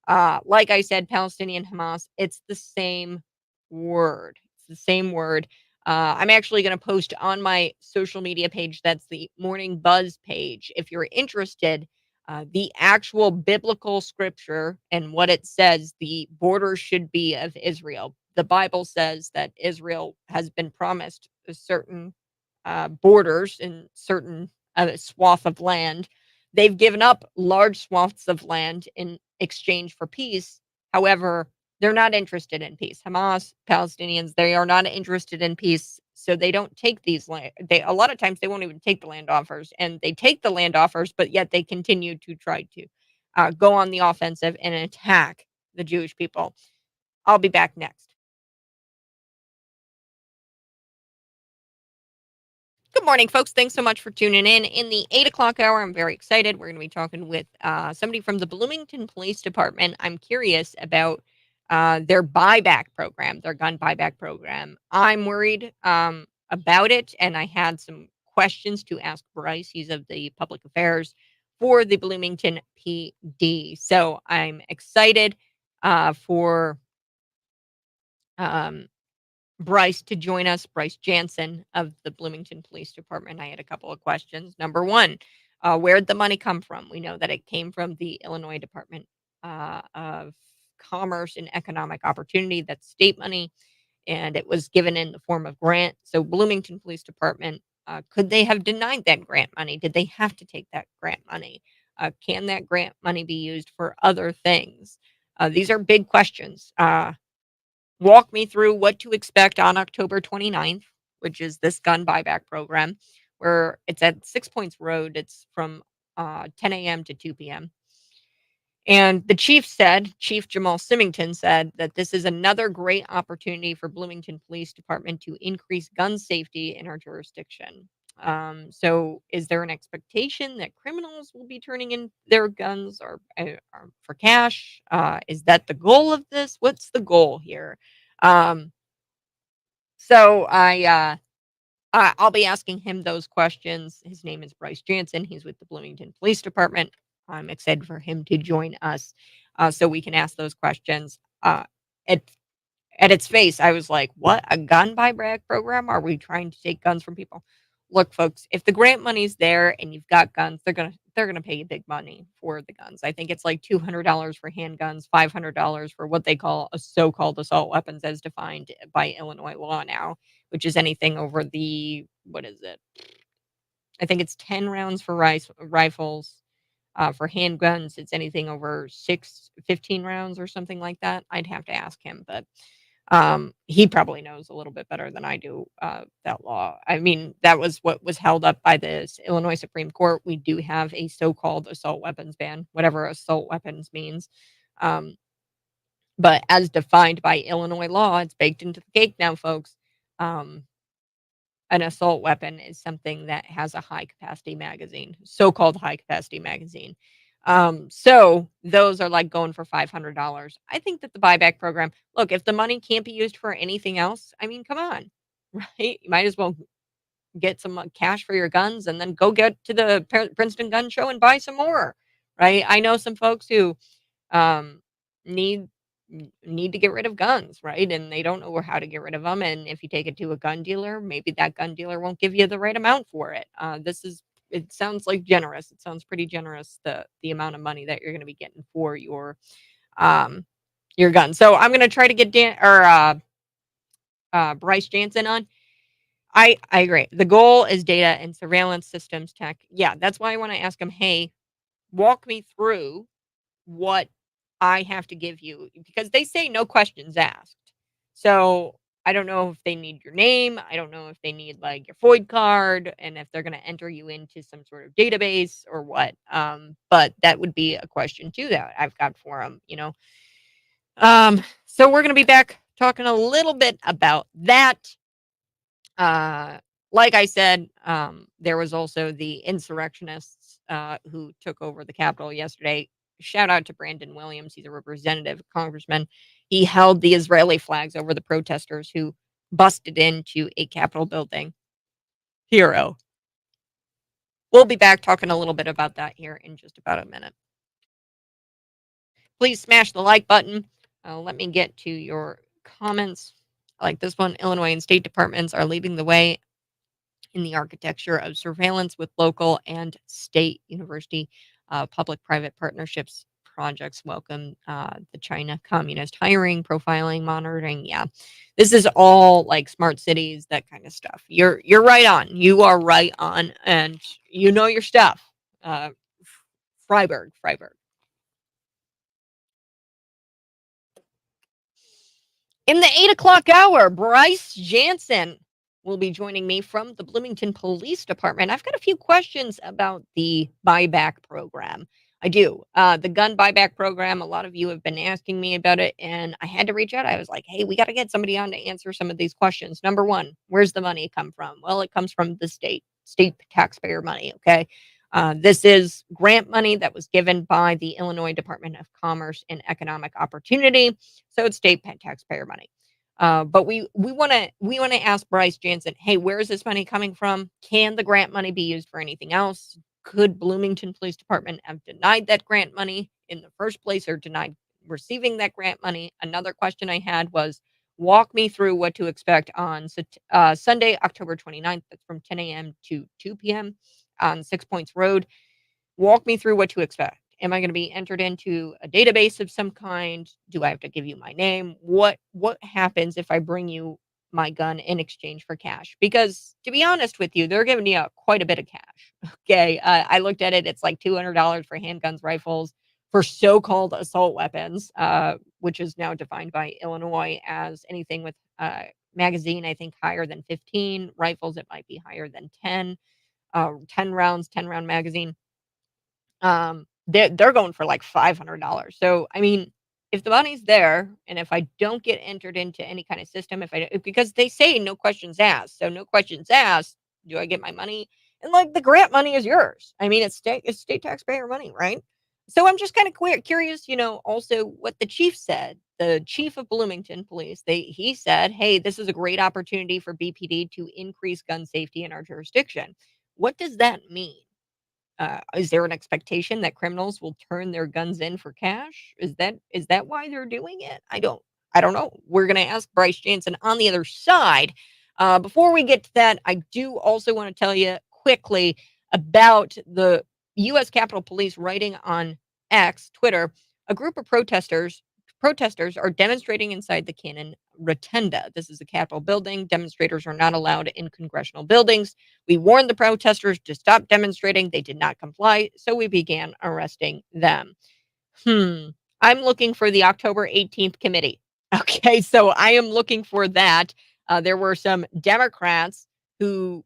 Like I said, Palestinian Hamas, it's the same word. It's the same word. I'm actually going to post on my social media page. That's the Morning Buzz page. If you're interested, the actual biblical scripture and what it says, the border should be of Israel. The Bible says that Israel has been promised a certain borders in certain swath of land. They've given up large swaths of land in exchange for peace. However, they're not interested in peace. Hamas, Palestinians, they are not interested in peace. so they don't take these land. They a lot of times they won't even take the land offers, and they take the land offers, but yet they continue to try to go on the offensive and attack the Jewish people. I'll be back next. Good morning, folks. Thanks so much for tuning in. In the 8 o'clock hour, I'm very excited. We're going to be talking with somebody from the Bloomington Police Department. I'm curious about their buyback program, their gun buyback program. I'm worried about it, and I had some questions to ask Bryce. He's of the public affairs for the Bloomington PD. So I'm excited for. Um, Bryce to join us, Bryce Jansen of the Bloomington Police Department. I had a couple of questions. Number one, where'd the money come from? We know that it came from the Illinois Department of Commerce and Economic Opportunity. That's state money, and it was given in the form of grant. So, Bloomington Police Department, could they have denied that grant money? Did they have to take that grant money? Can that grant money be used for other things? These are big questions. Walk me through what to expect on October 29th, which is this gun buyback program, where it's at Six Points Road. It's from 10 a.m. to 2 p.m. And the Chief Jamal Symington said that this is another great opportunity for Bloomington Police Department to increase gun safety in our jurisdiction. So, is there an expectation that criminals will be turning in their guns or for cash? Is that the goal of this? What's the goal here? Um, so I'll be asking him those questions. His name is Bryce Jansen. He's with the Bloomington Police Department. I'm excited for him to join us so we can ask those questions. At, at its face, I was like, what? A gun buyback program? Are we trying to take guns from people? Look, folks, if the grant money's there and you've got guns, they're gonna pay you big money for the guns. I think it's like $200 for handguns, $500 for what they call a so-called assault weapons as defined by Illinois law now, which is anything over the what is it? I think it's 10 rounds for rifles. For handguns, it's anything over 15 rounds or something like that. I'd have to ask him, but he probably knows a little bit better than I do that law. I mean, that was what was held up by the Illinois Supreme Court. We do have a so-called assault weapons ban, whatever assault weapons means. Um, but as defined by Illinois law, it's baked into the cake now, folks. Um, an assault weapon is something that has a high capacity magazine, so-called high capacity magazine. So those are like going for $500. I think that the buyback program, look, if the money can't be used for anything else, I mean, come on, right? You might as well get some cash for your guns and then go get to the Princeton Gun Show and buy some more, right? I know some folks who um, need need to get rid of guns, right? And they don't know how to get rid of them. And if you take it to a gun dealer, maybe that gun dealer won't give you the right amount for it. This is it sounds like generous. It sounds pretty generous the amount of money that you're going to be getting for um your gun. So I'm going to try to get Bryce Jansen on. I agree. The goal is data and surveillance systems tech. Yeah, that's why I want to ask him, hey, walk me through what I have to give you because they say no questions asked. So I don't know if they need your name. I don't know if they need like your FOID card and if they're going to enter you into some sort of database or what. But that would be a question too that I've got for them. So we're going to be back talking a little bit about that. Uh, like I said, there was also the insurrectionists who took over the Capitol yesterday. Shout out to Brandon Williams. He's a representative, congressman. He held the Israeli flags over the protesters who busted into a Capitol building. Hero. We'll be back talking a little bit about that here in just about a minute. Please smash the like button. Let me get to your comments. Like this one, Illinois and state departments are leading the way in the architecture of surveillance with local and state university public-private partnerships projects. Welcome the China communist hiring, profiling, monitoring. Yeah, this is all like smart cities, that kind of stuff. You're right on. You are right on, and you know your stuff. Uh, Freiburg. In the 8 o'clock hour, Bryce Jansen will be joining me from the Bloomington Police Department. I've got a few questions about the buyback program. I do. The gun buyback program, a lot of you have been asking me about it, and I had to reach out. I was like, hey, we got to get somebody on to answer some of these questions. Number one, where's the money come from? Well, it comes from the state taxpayer money. Okay. This is grant money that was given by the Illinois Department of Commerce and Economic Opportunity. So it's state taxpayer money. But we want to ask Bryce Jansen, hey, where is this money coming from? Can the grant money be used for anything else? Could Bloomington Police Department have denied that grant money in the first place or denied receiving that grant money? Another question I had was walk me through what to expect on Sunday, October 29th. That's from 10 a.m. to 2 p.m. on Six Points Road. Walk me through what to expect. Am I going to be entered into a database of some kind? Do I have to give you my name? What happens if I bring you my gun in exchange for cash? Because to be honest with you, they're giving you quite a bit of cash. Okay, I looked at it. It's like $200 for handguns, rifles, for so-called assault weapons, which is now defined by Illinois as anything with magazine. I think higher than 15 rifles. It might be higher than 10. 10 rounds, 10-round magazine. They're going for like $500. So, I mean, if the money's there and if I don't get entered into any kind of system, because they say no questions asked. So no questions asked, do I get my money? And like the grant money is yours. I mean, it's state taxpayer money, right? So I'm just kind of curious, also what the chief said. The chief of Bloomington Police, he said, "Hey, this is a great opportunity for BPD to increase gun safety in our jurisdiction." What does that mean? Is there an expectation that criminals will turn their guns in for cash? Is that why they're doing it? I don't know. We're gonna ask Bryce Jansen on the other side. Before we get to that, I do also want to tell you quickly about the U.S. Capitol Police writing on X, Twitter. A group of protesters are demonstrating inside the Cannon Rotunda. This is the Capitol building. Demonstrators are not allowed in congressional buildings. We warned the protesters to stop demonstrating. They did not comply, so we began arresting them. I'm looking for the October 18th committee. Okay, so I am looking for that. There were some who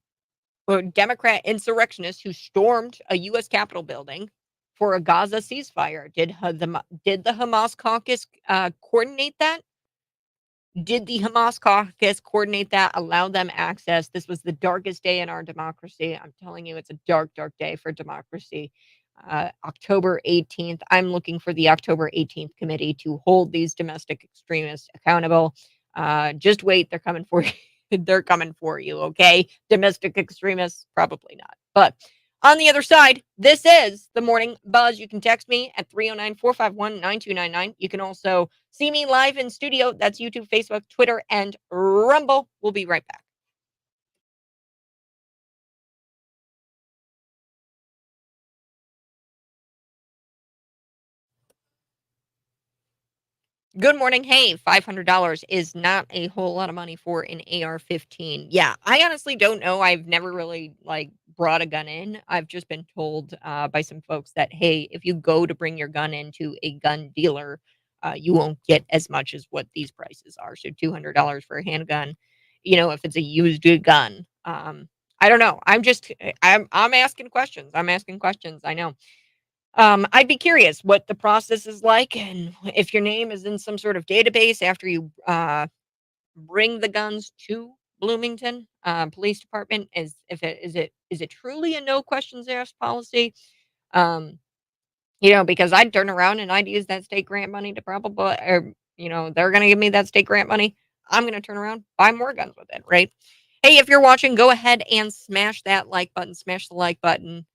Democrat insurrectionists who stormed a U.S. Capitol building for a Gaza ceasefire. Did the Hamas caucus coordinate that? Did the Hamas caucus coordinate that, allow them access? This was the darkest day in our democracy. I'm telling you, it's a dark, dark day for democracy. October 18th. I'm looking for the October 18th committee to hold these domestic extremists accountable. Just wait, they're coming for you. They're coming for you, okay? Domestic extremists, probably not. But on the other side, this is the Morning Buzz. You can text me at 309-451-9299. You can also see me live in studio. That's YouTube, Facebook, Twitter, and Rumble. We'll be right back. Good morning. Hey, $500 is not a whole lot of money for an AR-15. Yeah, I honestly don't know. I've never really brought a gun in. I've just been told by some folks that hey, if you go to bring your gun into a gun dealer, you won't get as much as what these prices are. So $200 for a handgun, if it's a used gun. I don't know. I'm asking questions. I'm asking questions. I know. I'd be curious what the process is like and if your name is in some sort of database after you bring the guns to Bloomington Police Department. Is it truly a no questions asked policy? Um, because I'd turn around and I'd use that state grant money to probably, or they're gonna give me that state grant money. I'm gonna turn around, buy more guns with it, right? Hey, if you're watching, go ahead and smash that like button, smash the like button.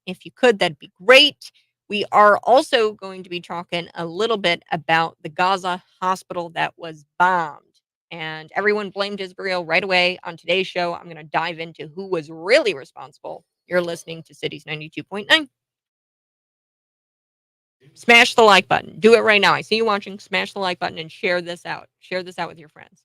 If you could, that'd be great. We are also going to be talking a little bit about the Gaza hospital that was bombed. And everyone blamed Israel right away on today's show. I'm going to dive into who was really responsible. You're listening to Cities 92.9. Smash the like button. Do it right now. I see you watching. Smash the like button and share this out. Share this out with your friends.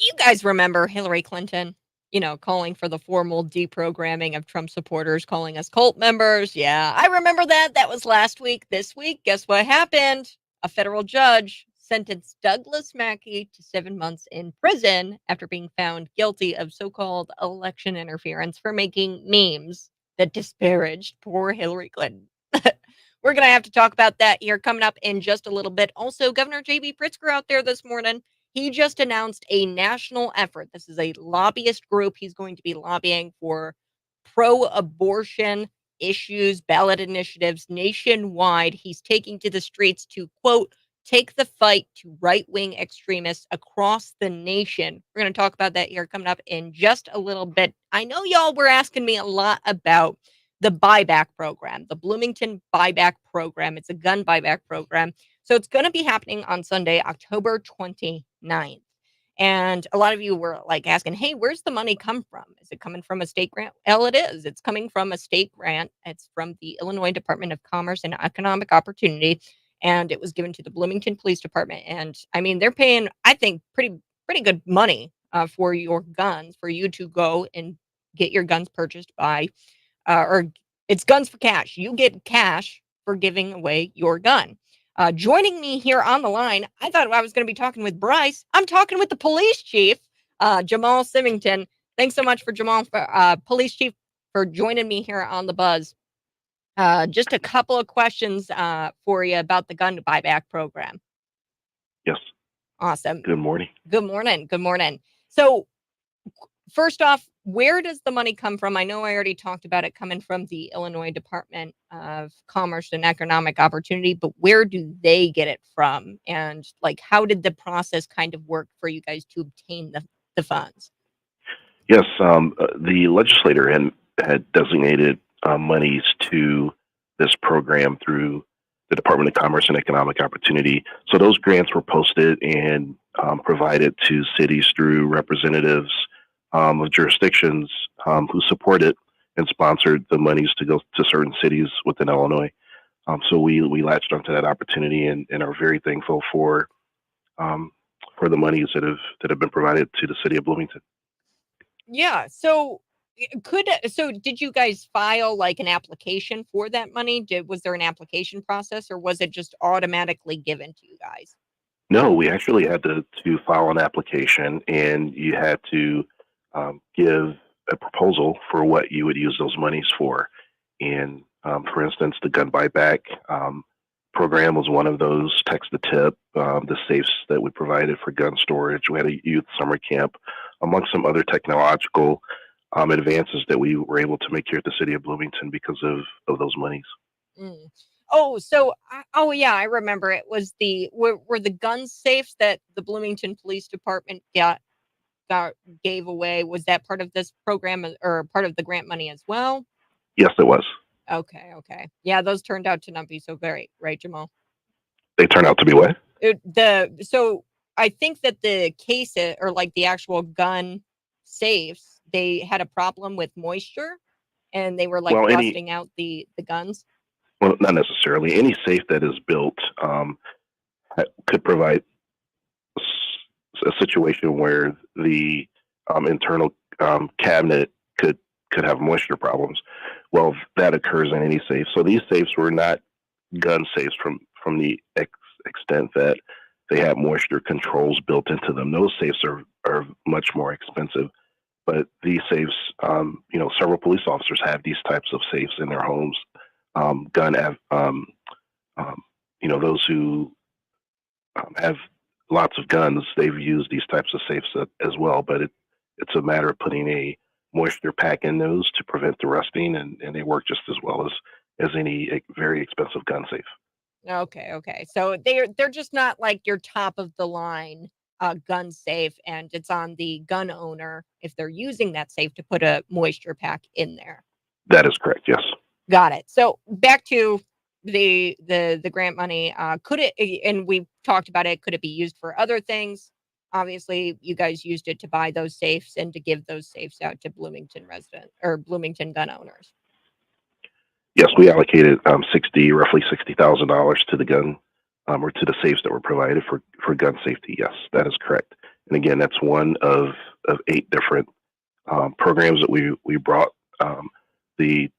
You guys remember Hillary Clinton, calling for the formal deprogramming of Trump supporters, calling us cult members. Yeah, I remember that. That was last week. This week, guess what happened? A federal judge sentenced Douglas Mackey to 7 months in prison after being found guilty of so called election interference for making memes that disparaged poor Hillary Clinton. We're going to have to talk about that here coming up in just a little bit. Also, Governor J.B. Pritzker out there this morning. He just announced a national effort. This is a lobbyist group. He's going to be lobbying for pro abortion issues, ballot initiatives nationwide. He's taking to the streets to, quote, take the fight to right wing extremists across the nation. We're going to talk about that here coming up in just a little bit. I know y'all were asking me a lot about the buyback program, the Bloomington buyback program. It's a gun buyback program. So it's going to be happening on Sunday, October 29th. And a lot of you were like asking, hey, where's the money come from? Is it coming from a state grant? Well, it is. It's coming from a state grant. It's from the Illinois Department of Commerce and Economic Opportunity. And it was given to the Bloomington Police Department. And I mean, they're paying, I think, pretty good money for your guns, for you to go and get your guns purchased by, or it's Guns for Cash. You get cash for giving away your gun. Joining me here on the line, I thought I was going to be talking with Bryce. I'm talking with the police chief, Jamal Symington. Thanks so much for Jamal, police chief, for joining me here on the buzz. Just a couple of questions for you about the gun buyback program. Yes. Awesome. Good morning. Good morning. Good morning. So, first off, where does the money come from? I know I already talked about it coming from the Illinois Department of Commerce and Economic Opportunity, but where do they get it from? And how did the process kind of work for you guys to obtain the funds? Yes, the legislator had designated monies to this program through the Department of Commerce and Economic Opportunity. So those grants were posted and provided to cities through representatives of jurisdictions who supported and sponsored the monies to go to certain cities within Illinois. So we latched onto that opportunity and are very thankful for the monies that have been provided to the city of Bloomington. Yeah. So did you guys file an application for that money? Was there an application process, or was it just automatically given to you guys? No, we actually had to file an application, and you had to give a proposal for what you would use those monies for. And for instance, the gun buyback program was one of those. Text the tip, the safes that we provided for gun storage. We had a youth summer camp, among some other technological advances that we were able to make here at the city of Bloomington because of those monies. Mm. Oh, yeah, I remember. It was were the gun safes that the Bloomington Police Department gave away. Was that part of this program or part of the grant money as well? Yes, it was. Okay. Yeah, those turned out to not be so great, right, Jamal? They turned out to be what? So I think that the case or the actual gun safes, they had a problem with moisture, and they were rusting out the guns. Well, not necessarily. Any safe that is built could provide a situation where the internal cabinet could have moisture problems. Well, that occurs in any safe. So these safes were not gun safes from the extent that they have moisture controls built into them. Those safes are much more expensive. But these safes, several police officers have these types of safes in their homes. Those who have lots of guns, they've used these types of safes as well. But it's a matter of putting a moisture pack in those to prevent the rusting, and they work just as well as any very expensive gun safe. Okay. So they're just not your top of the line gun safe, and it's on the gun owner if they're using that safe to put a moisture pack in there. That is correct. Yes. Got it. So back to the grant money. Could it, and we talked about it, could it be used for other things? Obviously, you guys used it to buy those safes and to give those safes out to Bloomington resident or Bloomington gun owners. Yes, we allocated roughly $60,000 to the gun or to the safes that were provided for gun safety. Yes, that is correct. And again, that's one of 8 different programs that we brought. The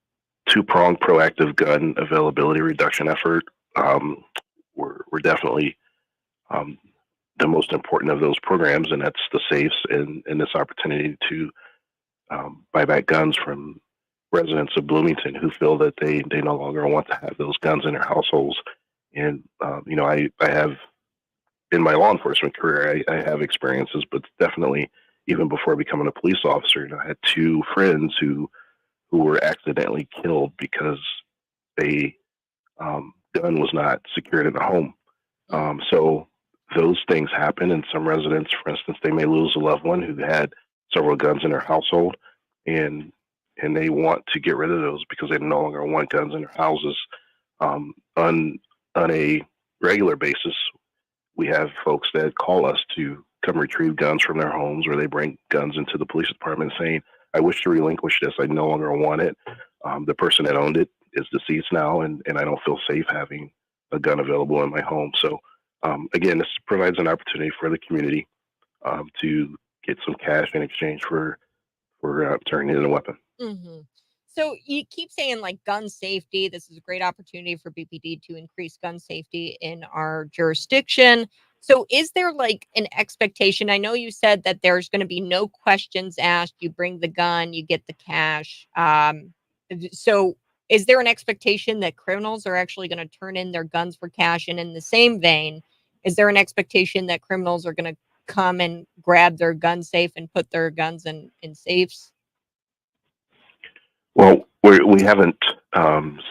two-pronged proactive gun availability reduction effort were definitely um, the most important of those programs, and that's the safes and this opportunity to buy back guns from residents of Bloomington who feel that they no longer want to have those guns in their households. And I have in my law enforcement career, I have experiences, but definitely even before becoming a police officer, I had 2 friends who were accidentally killed because a gun was not secured in the home. So those things happen, and some residents, for instance, they may lose a loved one who had several guns in their household, and they want to get rid of those because they no longer want guns in their houses. On a regular basis, we have folks that call us to come retrieve guns from their homes, or they bring guns into the police department saying, "I wish to relinquish this. I no longer want it. The person that owned it is deceased now, and I don't feel safe having a gun available in my home." So again, this provides an opportunity for the community to get some cash in exchange for turning in a weapon. hmm So you keep saying like gun safety. This is a great opportunity for BPD to increase gun safety in our jurisdiction. So is there like an expectation? I know you said that there's going to be no questions asked. You bring the gun, you get the cash. So is there an expectation that criminals are actually going to turn in their guns for cash? And in the same vein, is there an expectation that criminals are going to come and grab their gun safe and put their guns in safes? Well, we haven't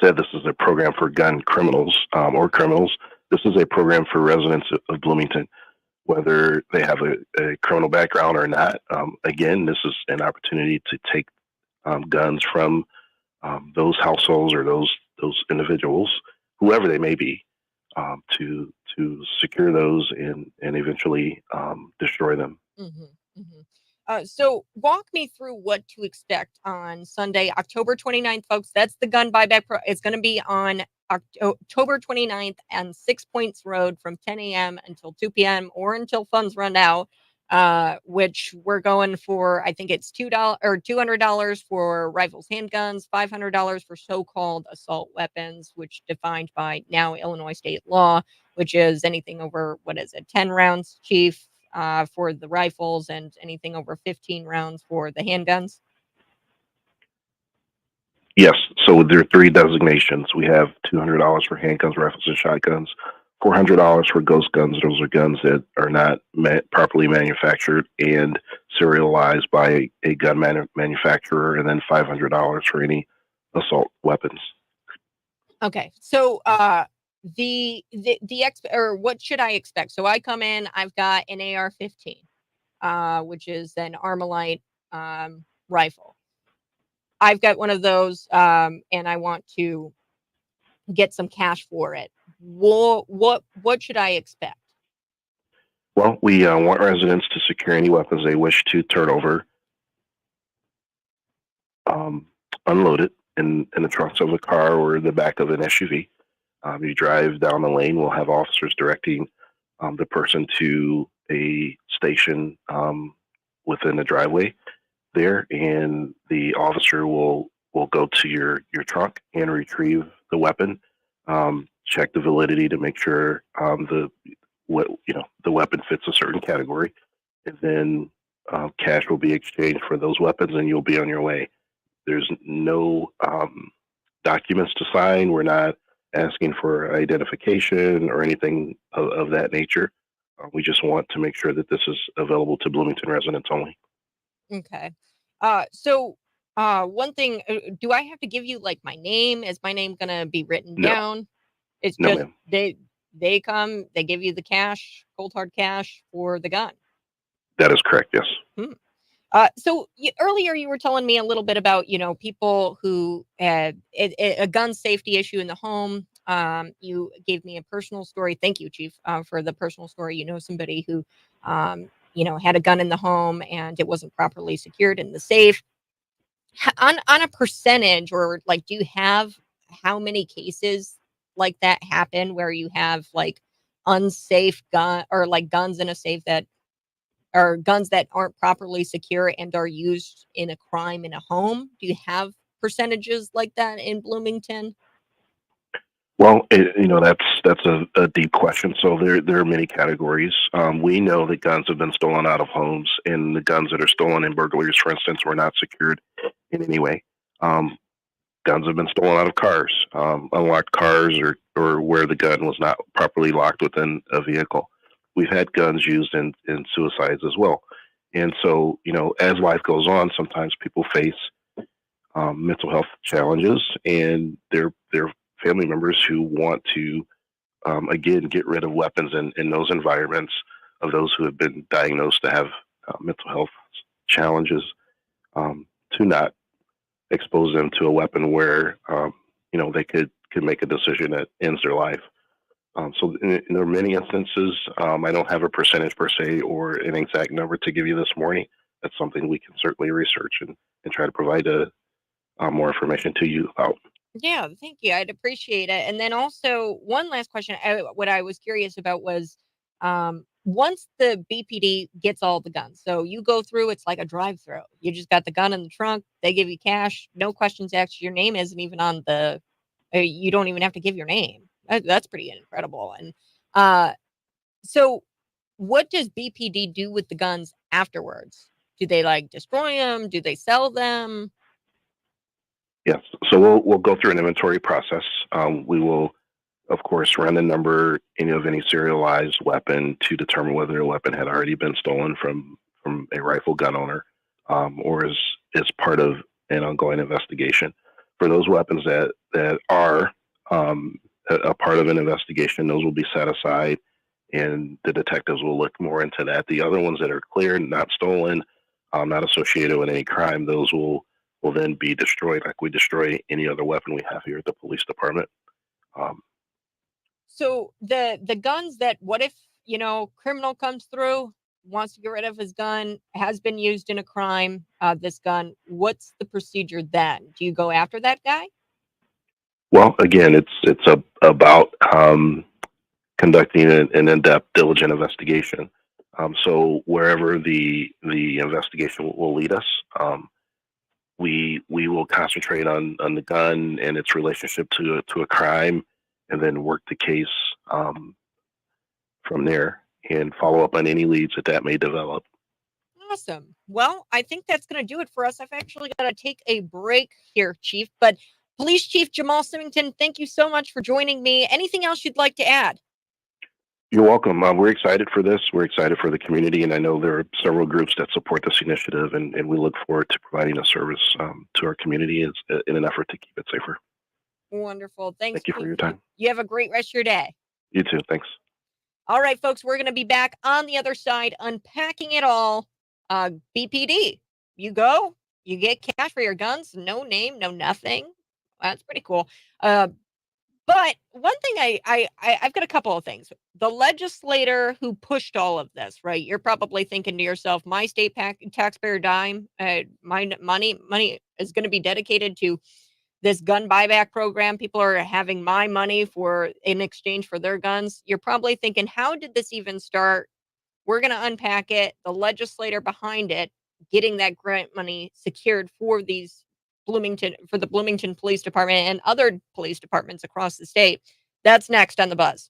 said this is a program for gun criminals or criminals. This is a program for residents of Bloomington, whether they have a criminal background or not. Again, this is an opportunity to take guns from those households or those individuals, whoever they may be, to secure those and eventually destroy them. Mhm, mhm. So walk me through what to expect on Sunday, October 29th, folks. That's the gun buyback. It's going to be on October 29th on Six Points Road from 10 a.m. until 2 p.m. or until funds run out. Which we're going for, I think it's $2 or $200 for rifles, handguns, $500 for so-called assault weapons, which defined by now Illinois state law, which is anything over, what is it, 10 rounds, chief, for the rifles, and anything over 15 rounds for the handguns. Yes, so there are 3 designations. We have $200 for handguns, rifles, and shotguns. $400 for ghost guns. Those are guns that are not properly manufactured and serialized by a gun manufacturer, and then $500 for any assault weapons. Okay. So the or what should I expect? So I come in, I've got an AR-15, which is an Armalite rifle. I've got one of those, and I want to get some cash for it. What should I expect? Well, we want residents to secure any weapons they wish to turn over, um, unload it in the trunks of a car or the back of an SUV. You drive down the lane, we'll have officers directing the person to a station within the driveway there, and the officer will go to your trunk and retrieve the weapon, check the validity to make sure the weapon fits a certain category, and then cash will be exchanged for those weapons, and you'll be on your way. There's no documents to sign. We're not asking for identification or anything of that nature. We just want to make sure that this is available to Bloomington residents only. Okay. So one thing, do I have to give you like my name? Is my name gonna be written No, down? It's no, just ma'am. they come, they give you the cash, cold hard cash for the gun. That is correct. Yes. Hmm. So earlier you were telling me a little bit about, people who had a gun safety issue in the home. You gave me a personal story. Thank you, Chief, for the personal story. You know, somebody who, had a gun in the home and it wasn't properly secured in the safe. On a percentage, or like, do you have how many cases like that happen where you have like unsafe gun or like guns in a safe that or guns that aren't properly secure and are used in a crime in a home? Do you have percentages like that in Bloomington? Well, that's a deep question. So there are many categories. We know that guns have been stolen out of homes, and the guns that are stolen in burglaries, for instance, were not secured in any way. Um, Guns have been stolen out of cars, unlocked cars, or where the gun was not properly locked within a vehicle. We've had guns used in suicides as well. And so, as life goes on, sometimes people face mental health challenges, and their family members who want to again get rid of weapons in those environments of those who have been diagnosed to have mental health challenges, to not expose them to a weapon where they could make a decision that ends their life. So there are many instances. I don't have a percentage per se or an exact number to give you this morning. That's something we can certainly research and try to provide more information to you about. Yeah, thank you. I'd appreciate it. And then also one last question. What I was curious about was once the BPD gets all the guns, so you go through, it's like a drive-through. You just got the gun in the trunk. They give you cash, no questions asked. Your name isn't even on the. You don't even have to give your name. That's pretty incredible. And uh, so, what does BPD do with the guns afterwards? Do they like destroy them? Do they sell them? Yes. So we'll go through an inventory process. We will, of course, run the number of any serialized weapon to determine whether a weapon had already been stolen from a rifle gun owner, or is part of an ongoing investigation. For those weapons that are a part of an investigation, those will be set aside, and the detectives will look more into that. The other ones that are clear, not stolen, not associated with any crime, those will then be destroyed, like we destroy any other weapon we have here at the police department. Um, So the guns that what if, criminal comes through, wants to get rid of his gun, has been used in a crime, this gun, what's the procedure then? Do you go after that guy? well, again, it's about conducting an in-depth, diligent investigation. So wherever the investigation will lead us, we will concentrate on the gun and its relationship to a crime, and then work the case from there and follow up on any leads that may develop. Awesome. Well, I think that's going to do it for us. I've actually got to take a break here, Chief, but Police Chief Jamal Symington, thank you so much for joining me. Anything else you'd like to add? You're welcome. We're excited for this. We're excited for the community, and I know there are several groups that support this initiative, and we look forward to providing a service to our community in an effort to keep it safer. Wonderful. Thanks, Thank you for Chief. your time. You have a great rest of your day. You too. Thanks. All right, folks, we're going to be back on the other side, unpacking it all. BPD, you go, you get cash for your guns, no name, no nothing. That's pretty cool. But one thing I've got a couple of things. The legislator who pushed all of this, right? You're probably thinking to yourself, my state taxpayer dime, my money is going to be dedicated to this gun buyback program. People are having my money in exchange for their guns. You're probably thinking, how did this even start? We're going to unpack it. The legislator behind it, getting that grant money secured for the Bloomington Police Department and other police departments across the state. That's next on the Buzz.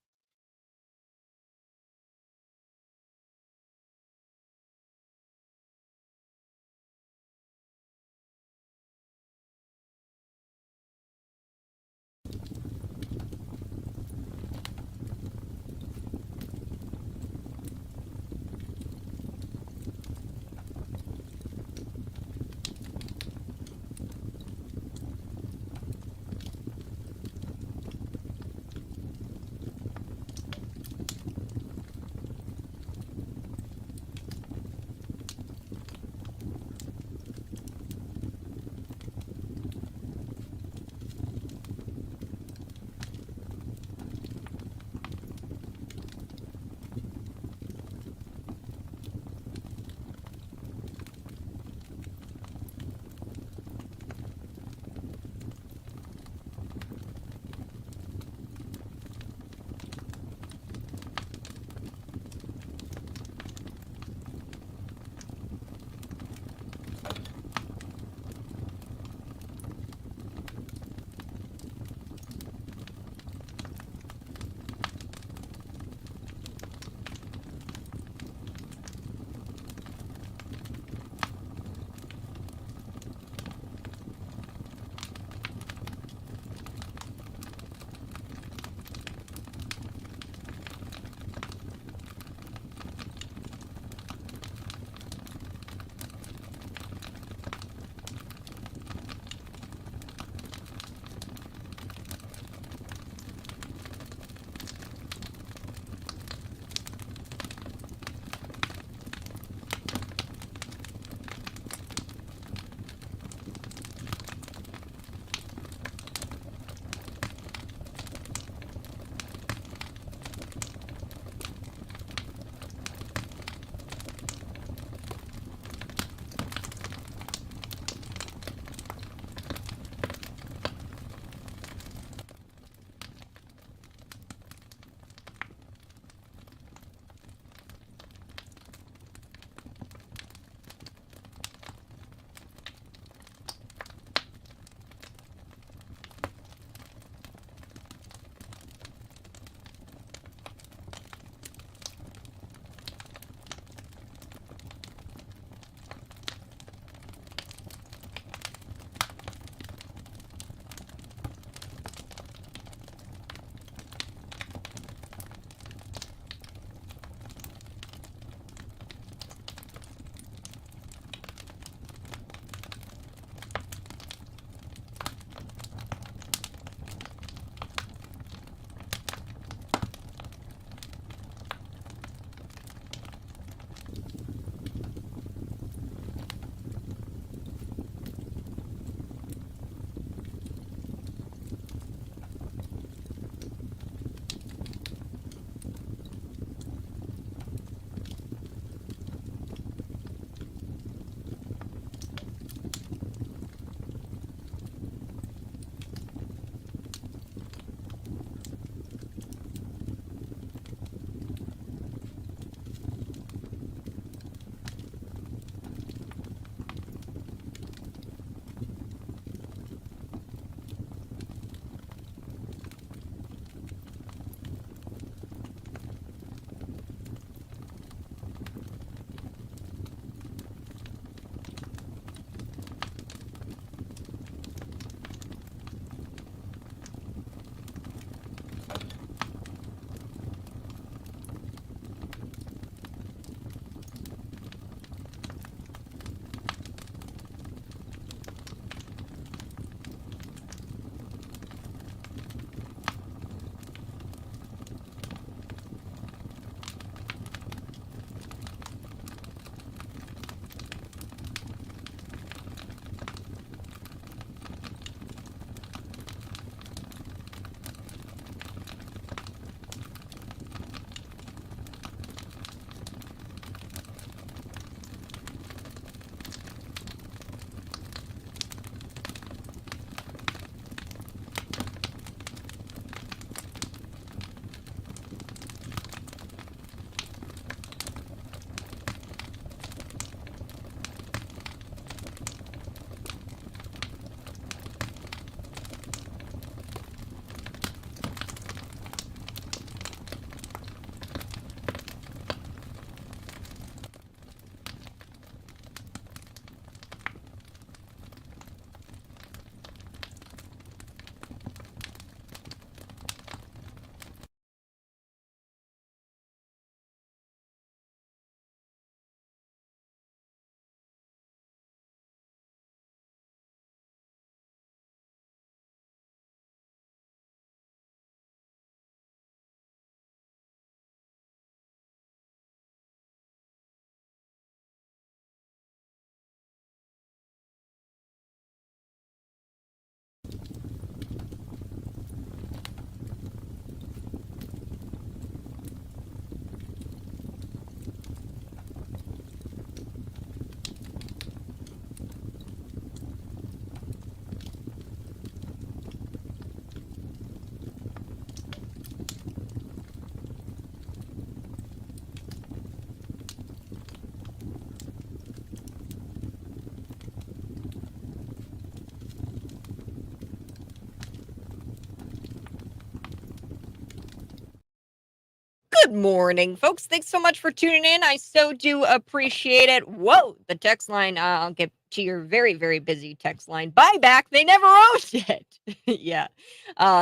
Good morning, folks. Thanks so much for tuning in. I so do appreciate it. Whoa, the text line. I'll get to your very, very busy text line. Buyback. They never owned it. Yeah.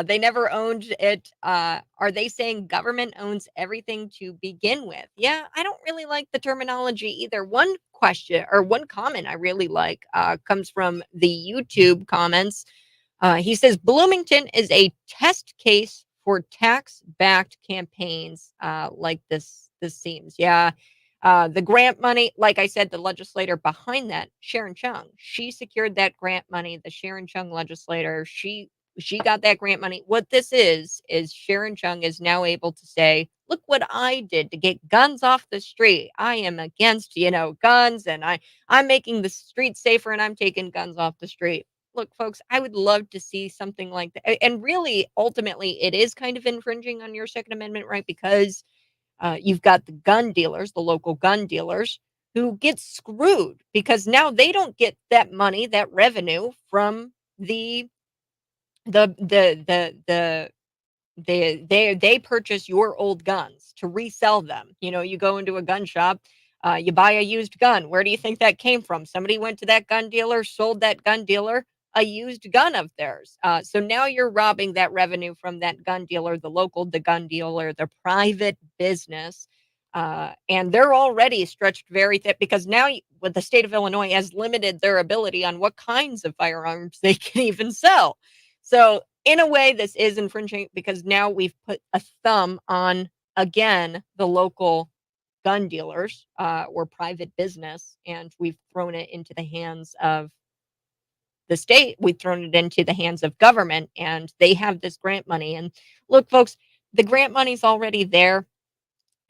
They never owned it. Are they saying government owns everything to begin with? Yeah, I don't really like the terminology either. One question or one comment I really like comes from the YouTube comments. He says Bloomington is a test case for tax-backed campaigns like this seems. Yeah. The grant money, like I said, the legislator behind that, Sharon Chung, she secured that grant money. The Sharon Chung legislator, she got that grant money. What this is Sharon Chung is now able to say, look what I did to get guns off the street. I am against, guns, and I'm making the streets safer, and I'm taking guns off the street. Look, folks, I would love to see something like that. And really, ultimately, it is kind of infringing on your Second Amendment right because you've got the gun dealers, the local gun dealers, who get screwed because now they don't get that money, that revenue from the they purchase your old guns to resell them. You go into a gun shop, you buy a used gun. Where do you think that came from? Somebody went to that gun dealer, sold that gun dealer a used gun of theirs. So now you're robbing that revenue from that gun dealer, the gun dealer, the private business. And they're already stretched very thin because now with the state of Illinois has limited their ability on what kinds of firearms they can even sell. So in a way, this is infringing because now we've put a thumb on, again, the local gun dealers or private business, and we've thrown it into the hands of the state. We've thrown it into the hands of government, and they have this grant money. And look, folks, the grant money's already there.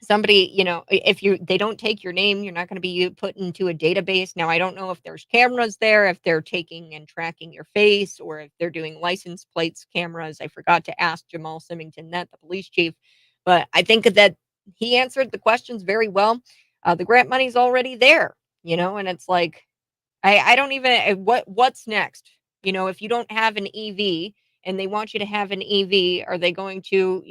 Somebody, if they don't take your name, you're not going to be put into a database. Now, I don't know if there's cameras there, if they're taking and tracking your face, or if they're doing license plates cameras. I forgot to ask Jamal Symington that, the police chief, but I think that he answered the questions very well. The grant money's already there, and it's like, I don't even what's next? If you don't have an EV and they want you to have an EV, are they going to,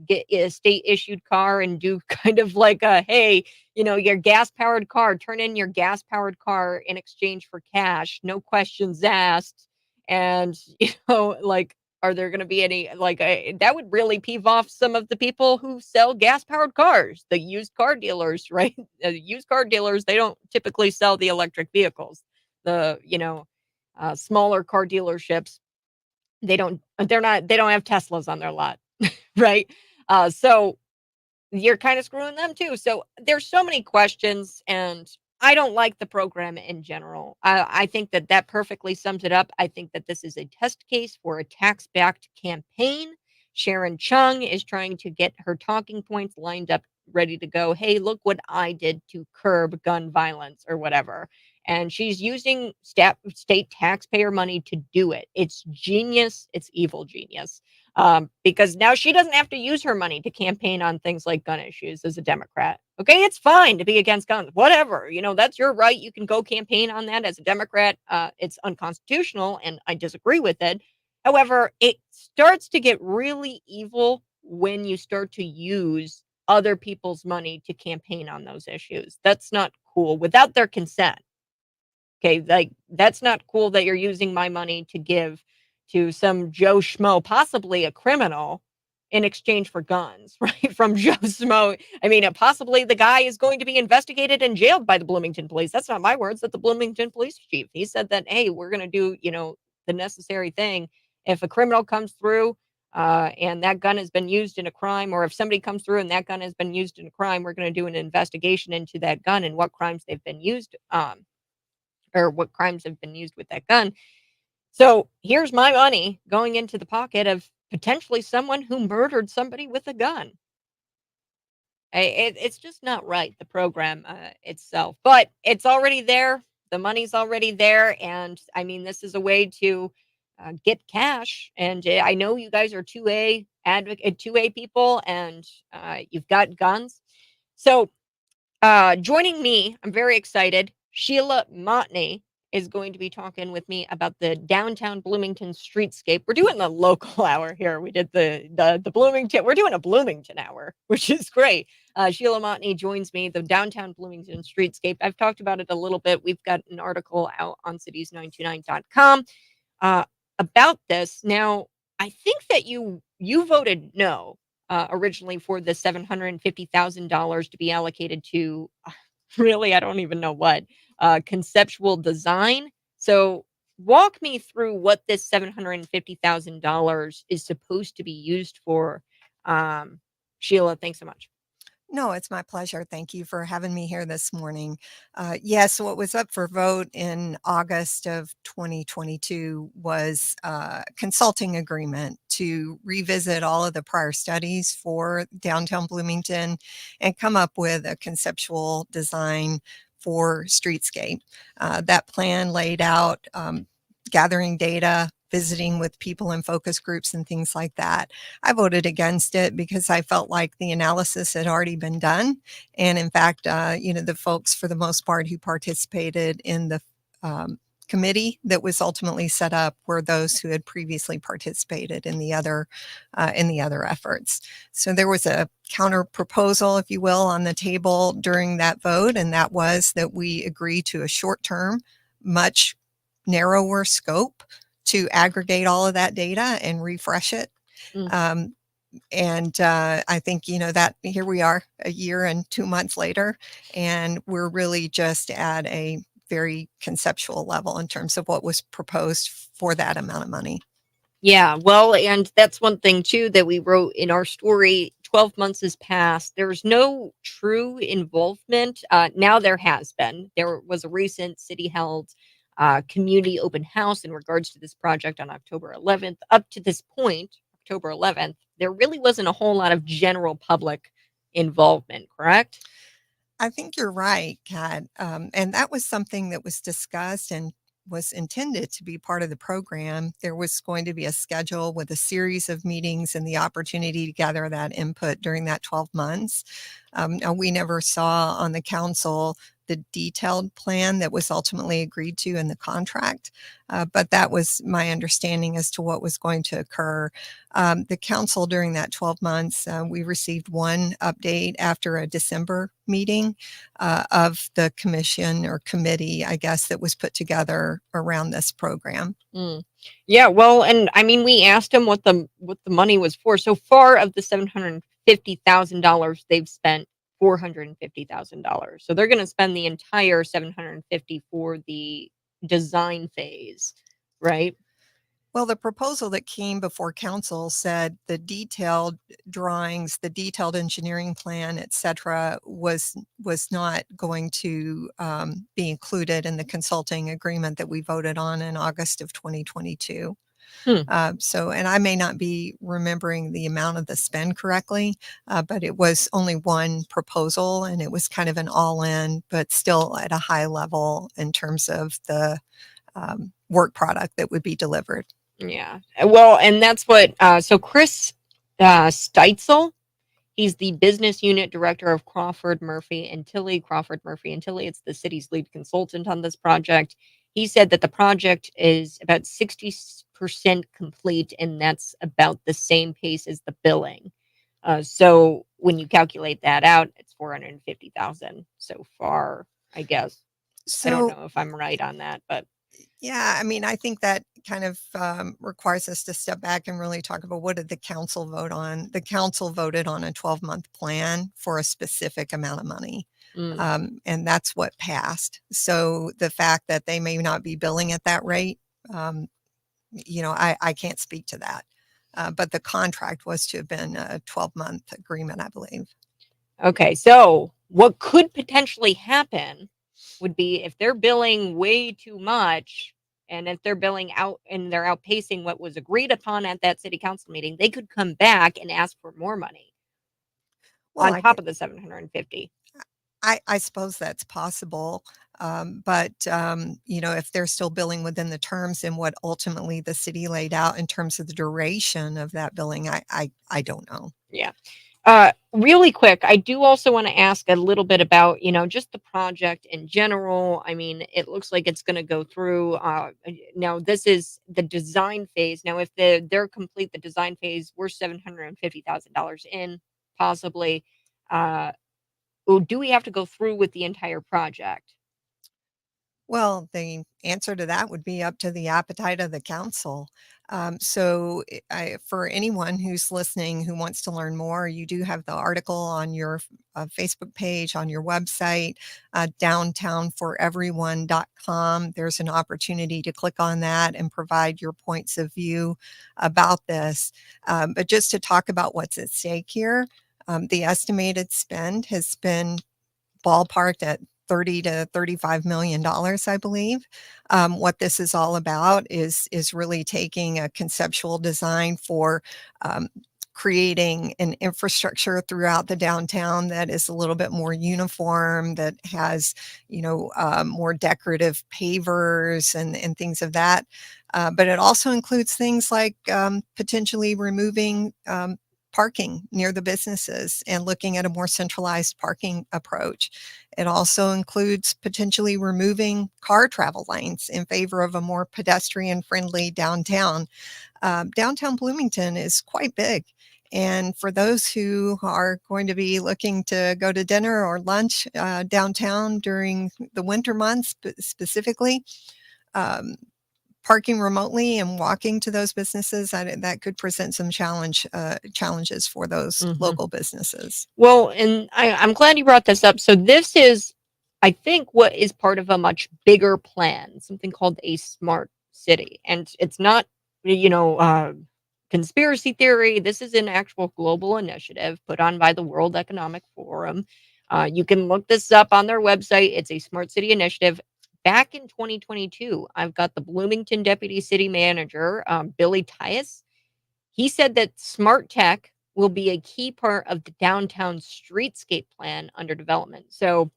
get a state issued car and do kind of like a, hey, your gas powered car, turn in your gas powered car in exchange for cash, no questions asked. And, like, are there going to be any like that would really peeve off some of the people who sell gas powered cars, the used car dealers, right? Used car dealers, they don't typically sell the electric vehicles. The, smaller car dealerships, they don't have Teslas on their lot, right? So you're kind of screwing them too. So there's so many questions, and I don't like the program in general. I think that perfectly sums it up. I think that this is a test case for a tax-backed campaign. Sharon Chung is trying to get her talking points lined up, ready to go. Hey, look what I did to curb gun violence or whatever. And she's using state taxpayer money to do it. It's genius. It's evil genius. Because now she doesn't have to use her money to campaign on things like gun issues as a Democrat. Okay, it's fine to be against guns, whatever. That's your right. You can go campaign on that as a Democrat. It's unconstitutional, and I disagree with it. However, it starts to get really evil when you start to use other people's money to campaign on those issues. That's not cool without their consent. Okay, like that's not cool that you're using my money to give to some Joe Schmo, possibly a criminal, in exchange for guns, right? From Joe Schmo. I mean, possibly the guy is going to be investigated and jailed by the Bloomington police. That's not my words. That's the Bloomington police chief. He said that, hey, we're going to do, the necessary thing. If a criminal comes through and that gun has been used in a crime, or if somebody comes through and that gun has been used in a crime, we're going to do an investigation into that gun and what crimes they've been used or what crimes have been used with that gun. So here's my money going into the pocket of potentially someone who murdered somebody with a gun. It's just not right, the program itself, but it's already there. The money's already there. And I mean, this is a way to get cash. And I know you guys are 2A advocate, 2A people, and you've got guns. So joining me, I'm very excited. Sheila Montney is going to be talking with me about the downtown Bloomington streetscape. We're doing the local hour here. We did the Bloomington. We're doing a Bloomington hour, which is great. Sheila Montney joins me, the downtown Bloomington streetscape. I've talked about it a little bit. We've got an article out on cities929.com about this. Now, I think that you voted no originally for the $750,000 to be allocated to really, I don't even know what, conceptual design. So walk me through what this $750,000 is supposed to be used for. Sheila, thanks so much. No, it's my pleasure. Thank you for having me here this morning. Yes, what was up for vote in August of 2022 was a consulting agreement to revisit all of the prior studies for downtown Bloomington and come up with a conceptual design for streetscape. That plan laid out gathering data, visiting with people in focus groups and things like that. I voted against it because I felt like the analysis had already been done. And in fact, the folks for the most part who participated in the committee that was ultimately set up were those who had previously participated in the other efforts. So there was a counter proposal, if you will, on the table during that vote, and that was that we agree to a short-term, much narrower scope to aggregate all of that data and refresh it. I think, that here we are a year and 2 months later, and we're really just at a very conceptual level in terms of what was proposed for that amount of money. Yeah, well, and that's one thing too that we wrote in our story. 12 months has passed. There's no true involvement. Now there has been. There was a recent city held community open house in regards to this project on October 11th. Up to this point, October 11th, there really wasn't a whole lot of general public involvement, correct? I think you're right, Kat. And that was something that was discussed and was intended to be part of the program. There was going to be a schedule with a series of meetings and the opportunity to gather that input during that 12 months. We never saw on the council the detailed plan that was ultimately agreed to in the contract, but that was my understanding as to what was going to occur. The council during that 12 months, we received one update after a December meeting of the commission or committee, I guess, that was put together around this program. Yeah, well, and I mean, we asked them what the money was for. So far, of the $750,000, they've spent $450,000. So they're going to spend the entire $750 for the design phase, right? Well, the proposal that came before council said the detailed drawings, the detailed engineering plan, et cetera, was not going to be included in the consulting agreement that we voted on in August of 2022. And I may not be remembering the amount of the spend correctly, but it was only one proposal and it was kind of an all-in, but still at a high level in terms of the work product that would be delivered. Yeah. Well, and that's what, so Chris Steitzel, he's the business unit director of Crawford Murphy and Tilley. Crawford Murphy and Tilley, it's the city's lead consultant on this project. He said that the project is about 60% complete, and that's about the same pace as the billing. So when you calculate that out, it's $450,000 so far, I guess. I don't know if I'm right on that, but. Yeah, I mean, I think that kind of requires us to step back and really talk about what did the council vote on. The council voted on a 12-month plan for a specific amount of money. And that's what passed. So the fact that they may not be billing at that rate, I can't speak to that. But the contract was to have been a 12-month agreement, I believe. Okay, so what could potentially happen would be if they're billing way too much, and if they're billing out and they're outpacing what was agreed upon at that city council meeting, they could come back and ask for more money on top of the 750. I suppose that's possible. But if they're still billing within the terms and what ultimately the city laid out in terms of the duration of that billing, I don't know. Yeah. Really quick, I do also want to ask a little bit about, just the project in general. I mean, it looks like it's going to go through. Now, this is the design phase. Now, if they're complete the design phase, we're $750,000 in, possibly. Uh, do we have to go through with the entire project? Well, the answer to that would be up to the appetite of the council. For anyone who's listening who wants to learn more, you do have the article on your Facebook page, on your website, downtownforeveryone.com. There's an opportunity to click on that and provide your points of view about this. But just to talk about what's at stake here, the estimated spend has been ballparked at 30 to 35 million dollars, I believe. What this is all about is really taking a conceptual design for creating an infrastructure throughout the downtown that is a little bit more uniform, that has more decorative pavers and things of that. But it also includes things like potentially removing parking near the businesses and looking at a more centralized parking approach. It also includes potentially removing car travel lanes in favor of a more pedestrian friendly downtown. Downtown Bloomington is quite big. And for those who are going to be looking to go to dinner or lunch downtown during the winter months specifically, parking remotely and walking to those businesses, that could present some challenges for those Mhm. local businesses. Well, and I'm glad you brought this up. So this is, I think, what is part of a much bigger plan, something called a smart city. And it's not, you know, uh, conspiracy theory. This is an actual global initiative put on by the World Economic Forum. You can look this up on their website. It's a smart city initiative. Back in 2022, I've got the Bloomington Deputy City Manager, Billy Tias. He said that smart tech will be a key part of the downtown streetscape plan under development. So,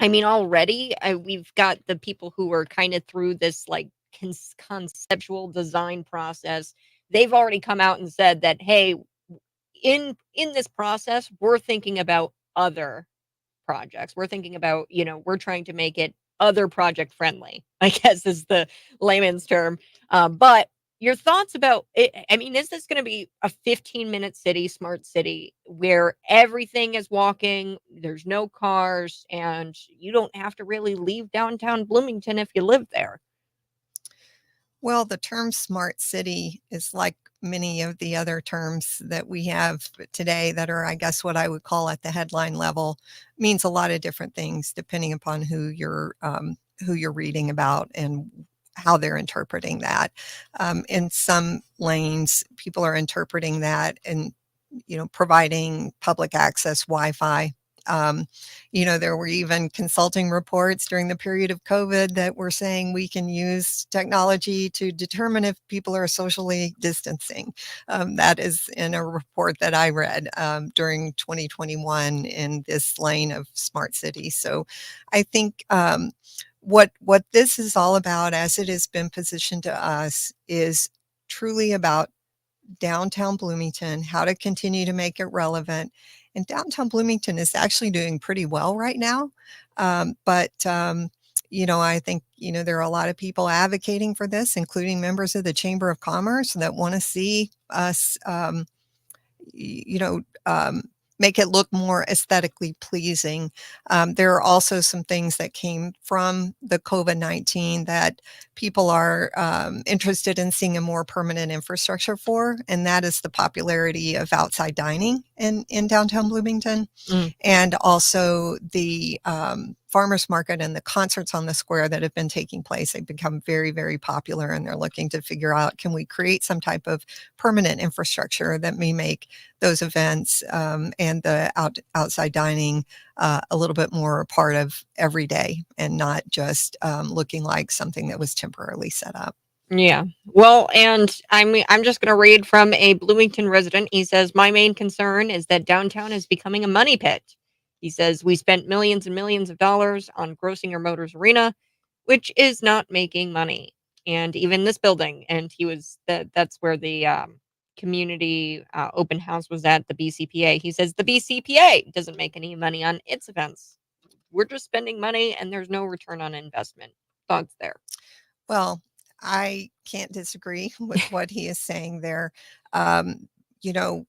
I mean, already we've got the people who are kind of through this like conceptual design process. They've already come out and said that, hey, in this process, we're thinking about other projects. We're thinking about, we're trying to make it other project friendly, I guess is the layman's term. But your thoughts about it, I mean, is this going to be a 15-minute city, smart city, where everything is walking, there's no cars, and you don't have to really leave downtown Bloomington if you live there? Well, the term smart city is like many of the other terms that we have today that are, I guess, what I would call at the headline level, means a lot of different things depending upon who you're reading about and how they're interpreting that. In some lanes, people are interpreting that and providing public access Wi-Fi. Um, there were even consulting reports during the period of COVID that were saying we can use technology to determine if people are socially distancing. That is in a report that I read during 2021 in this lane of smart cities. So I think what this is all about, as it has been positioned to us, is truly about downtown Bloomington, how to continue to make it relevant. And downtown Bloomington is actually doing pretty well right now. I think, there are a lot of people advocating for this, including members of the Chamber of Commerce that want to see us, you know, um, make it look more aesthetically pleasing. There are also some things that came from the COVID-19 that people are interested in seeing a more permanent infrastructure for, and that is the popularity of outside dining in downtown Bloomington, Mm. and also the farmers market and the concerts on the square that have been taking place. They've become very, very popular, and they're looking to figure out, can we create some type of permanent infrastructure that may make those events and the outside dining a little bit more a part of every day and not just looking like something that was temporarily set up. Yeah. Well, and I'm just going to read from a Bloomington resident. He says, "My main concern is that downtown is becoming a money pit." He says, "We spent millions and millions of dollars on Grossinger Motors Arena, which is not making money. And even this building," and he was that's where the community open house was at the BCPA. He says the BCPA doesn't make any money on its events. We're just spending money and there's no return on investment. Thoughts there? Well, I can't disagree with what he is saying there. Um, you know,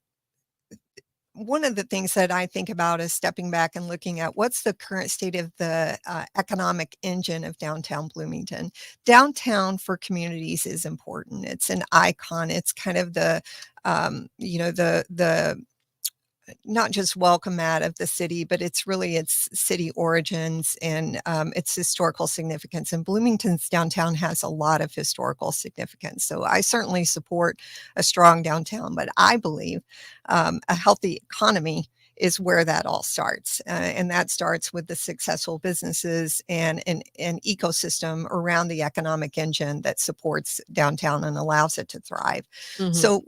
one of the things that I think about is stepping back and looking at what's the current state of the economic engine of downtown Bloomington. Downtown for communities is important. It's an icon. It's kind of the the not just welcome mat of the city, but it's really its city origins and its historical significance. And Bloomington's downtown has a lot of historical significance. So I certainly support a strong downtown, but I believe a healthy economy is where that all starts. And that starts with the successful businesses and an ecosystem around the economic engine that supports downtown and allows it to thrive. Mm-hmm. So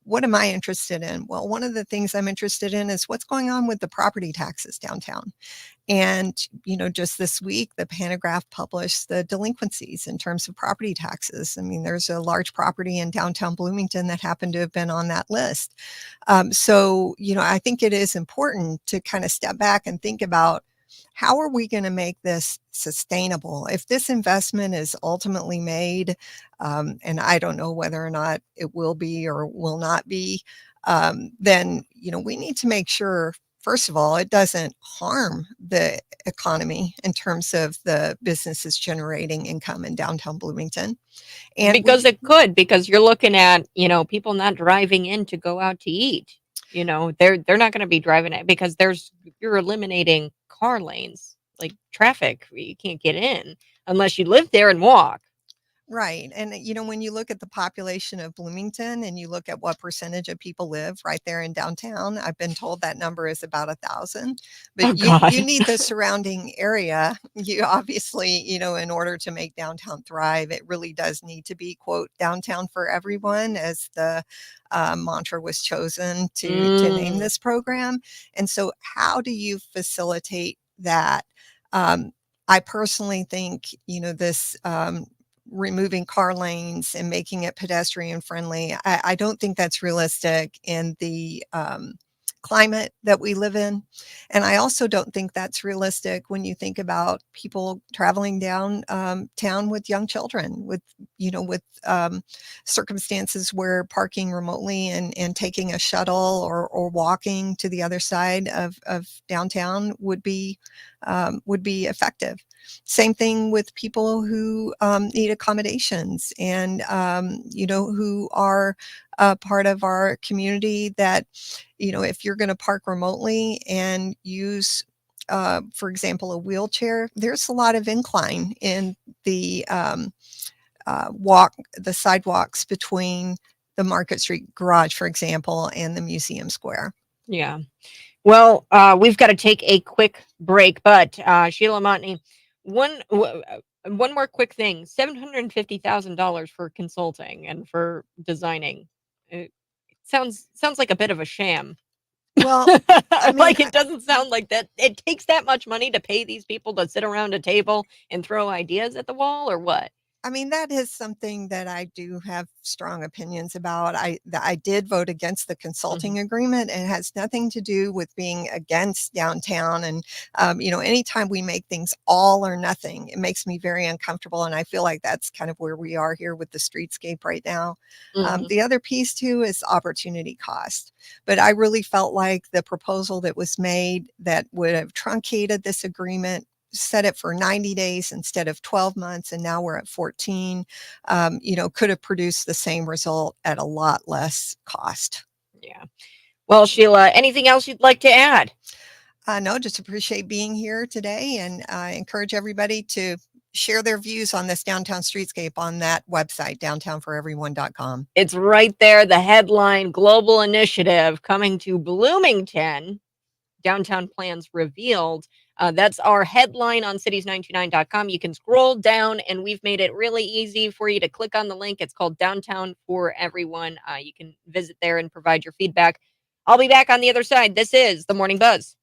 what am I interested in? Well, one of the things I'm interested in is what's going on with the property taxes downtown. And, just this week, the Panagraph published the delinquencies in terms of property taxes. I mean, there's a large property in downtown Bloomington that happened to have been on that list. So, I think it is important to kind of step back and think about how are we going to make this sustainable? If this investment is ultimately made, and I don't know whether or not it will be or will not be, then, we need to make sure, first of all, it doesn't harm the economy in terms of the businesses generating income in downtown Bloomington. And because it could, because you're looking at, people not driving in to go out to eat. They're not going to be driving it because you're eliminating car lanes, like traffic. You can't get in unless you live there and walk. Right. And, when you look at the population of Bloomington and you look at what percentage of people live right there in downtown, I've been told that number is about 1,000. But you need the surrounding area. You obviously, in order to make downtown thrive, it really does need to be, quote, downtown for everyone, as the mantra was chosen to name this program. And so how do you facilitate that? I personally think, this removing car lanes and making it pedestrian friendly. I don't think that's realistic in the climate that we live in. And I also don't think that's realistic when you think about people traveling down town with young children, with circumstances where parking remotely and taking a shuttle or walking to the other side of downtown would be effective. Same thing with people who need accommodations and, who are part of our community that, if you're going to park remotely and use, for example, a wheelchair, there's a lot of incline in the the sidewalks between the Market Street Garage, for example, and the Museum Square. Yeah. Well, we've got to take a quick break, but Sheila Montney, one more quick thing: $750,000 for consulting and for designing. It sounds like a bit of a sham. Well, I mean, like it doesn't sound like that. It takes that much money to pay these people to sit around a table and throw ideas at the wall, or what? I mean, that is something that I do have strong opinions about. I did vote against the consulting agreement. And it has nothing to do with being against downtown. And, anytime we make things all or nothing, it makes me very uncomfortable. And I feel like that's kind of where we are here with the streetscape right now. The other piece, too, is opportunity cost. But I really felt like the proposal that was made that would have truncated this agreement, set it for 90 days instead of 12 months, and now we're at 14, could have produced the same result at a lot less cost. Yeah. Well, Sheila, anything else you'd like to add? No, just appreciate being here today, and I encourage everybody to share their views on this downtown streetscape on that website, downtownforeveryone.com. It's right there, the headline: Global Initiative coming to Bloomington. Downtown plans revealed. That's our headline on cities929.com. You can scroll down, and we've made it really easy for you to click on the link. It's called Downtown for Everyone. You can visit there and provide your feedback. I'll be back on the other side. This is The Morning Buzz.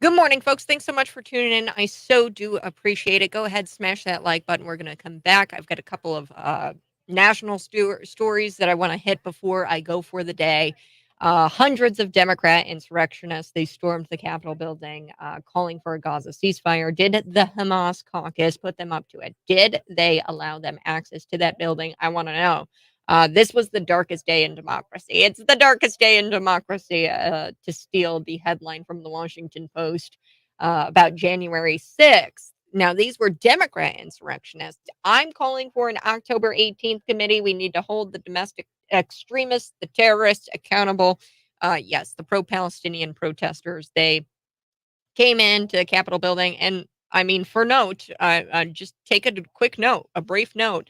Good morning, folks. Thanks so much for tuning in. I so do appreciate it. Go ahead, smash that like button. We're going to come back. I've got a couple of national stories that I want to hit before I go for the day. Hundreds of Democrat insurrectionists, they stormed the Capitol building calling for a Gaza ceasefire. Did the Hamas caucus put them up to it? Did they allow them access to that building? I want to know. This was the darkest day in democracy. It's the darkest day in democracy, to steal the headline from the Washington Post about January 6th. Now, these were Democrat insurrectionists. I'm calling for an October 18th committee. We need to hold the domestic extremists, the terrorists accountable. Yes, the pro-Palestinian protesters, they came into the Capitol building. And I mean, for note, just take a quick note, a brief note.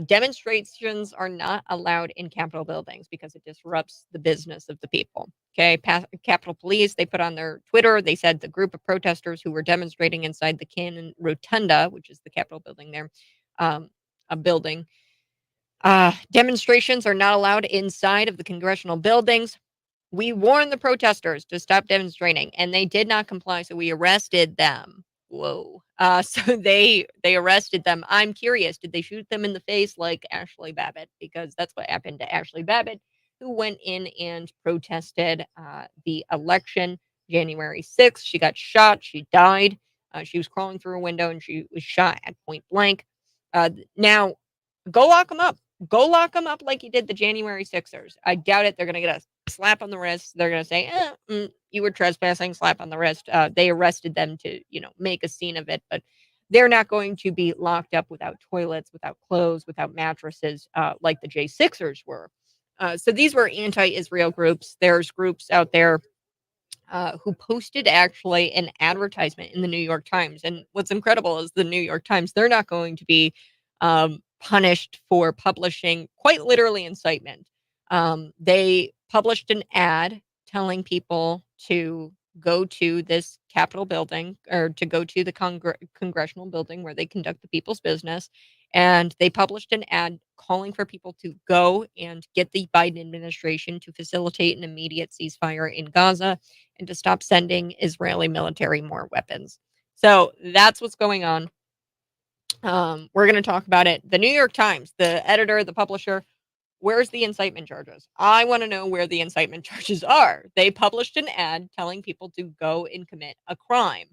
Demonstrations are not allowed in Capitol buildings because it disrupts the business of the people. Okay. Capitol Police, they put on their Twitter, they said the group of protesters who were demonstrating inside the Cannon Rotunda, which is the Capitol building there, a building. Demonstrations are not allowed inside of the congressional buildings. We warned the protesters to stop demonstrating, and they did not comply, so we arrested them. Whoa. So they arrested them. I'm curious, did they shoot them in the face like Ashley Babbitt? Because that's what happened to Ashley Babbitt, who went in and protested the election January 6th. She got shot. She died. She was crawling through a window, and she was shot at point blank. Now, go lock them up. Go lock them up like you did the January 6ers. I doubt it. They're going to get a slap on the wrist. They're going to say, you were trespassing, slap on the wrist. They arrested them to, make a scene of it, but they're not going to be locked up without toilets, without clothes, without mattresses, like the J6ers were. So these were anti-Israel groups. There's groups out there who posted actually an advertisement in the New York Times. And what's incredible is the New York Times, they're not going to be punished for publishing quite literally incitement. They published an ad telling people to go to this Capitol building or to go to the congressional building where they conduct the people's business. And they published an ad calling for people to go and get the Biden administration to facilitate an immediate ceasefire in Gaza and to stop sending Israeli military more weapons. So that's what's going on. We're going to talk about it. The New York Times, the editor, the publisher, where's the incitement charges? I want to know where the incitement charges are. They published an ad telling people to go and commit a crime.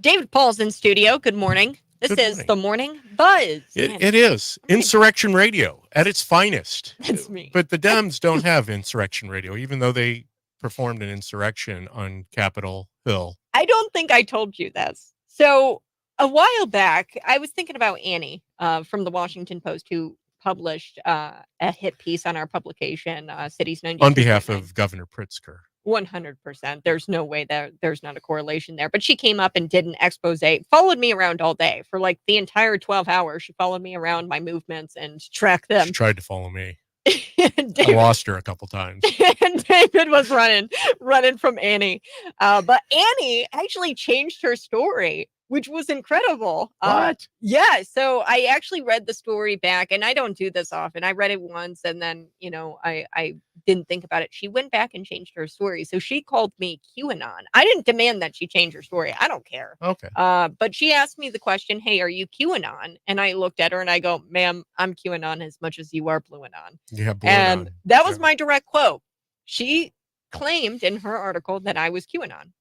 David Paul's in studio. Good morning. This is the Morning Buzz. It is Insurrection Radio at its finest. That's me. But the Dems don't have Insurrection Radio, even though they performed an insurrection on Capitol Hill. I don't think I told you this. So a while back, I was thinking about Annie from the Washington Post, who published a hit piece on our publication, Cities 92. On behalf of Governor Pritzker. 100%. There's no way that there's not a correlation there. But she came up and did an expose, followed me around all day for like the entire 12 hours. She followed me around my movements and tracked them. She tried to follow me. I lost her a couple times. And David was running from Annie. But Annie actually changed her story, which was incredible. What? Yeah. So I actually read the story back, and I don't do this often. I read it once, and then, I didn't think about it. She went back and changed her story. So she called me QAnon. I didn't demand that she change her story. I don't care. Okay. But she asked me the question, hey, are you QAnon? And I looked at her and I go, ma'am, I'm QAnon as much as you are Blueanon. Yeah, and that was my direct quote. She claimed in her article that I was QAnon.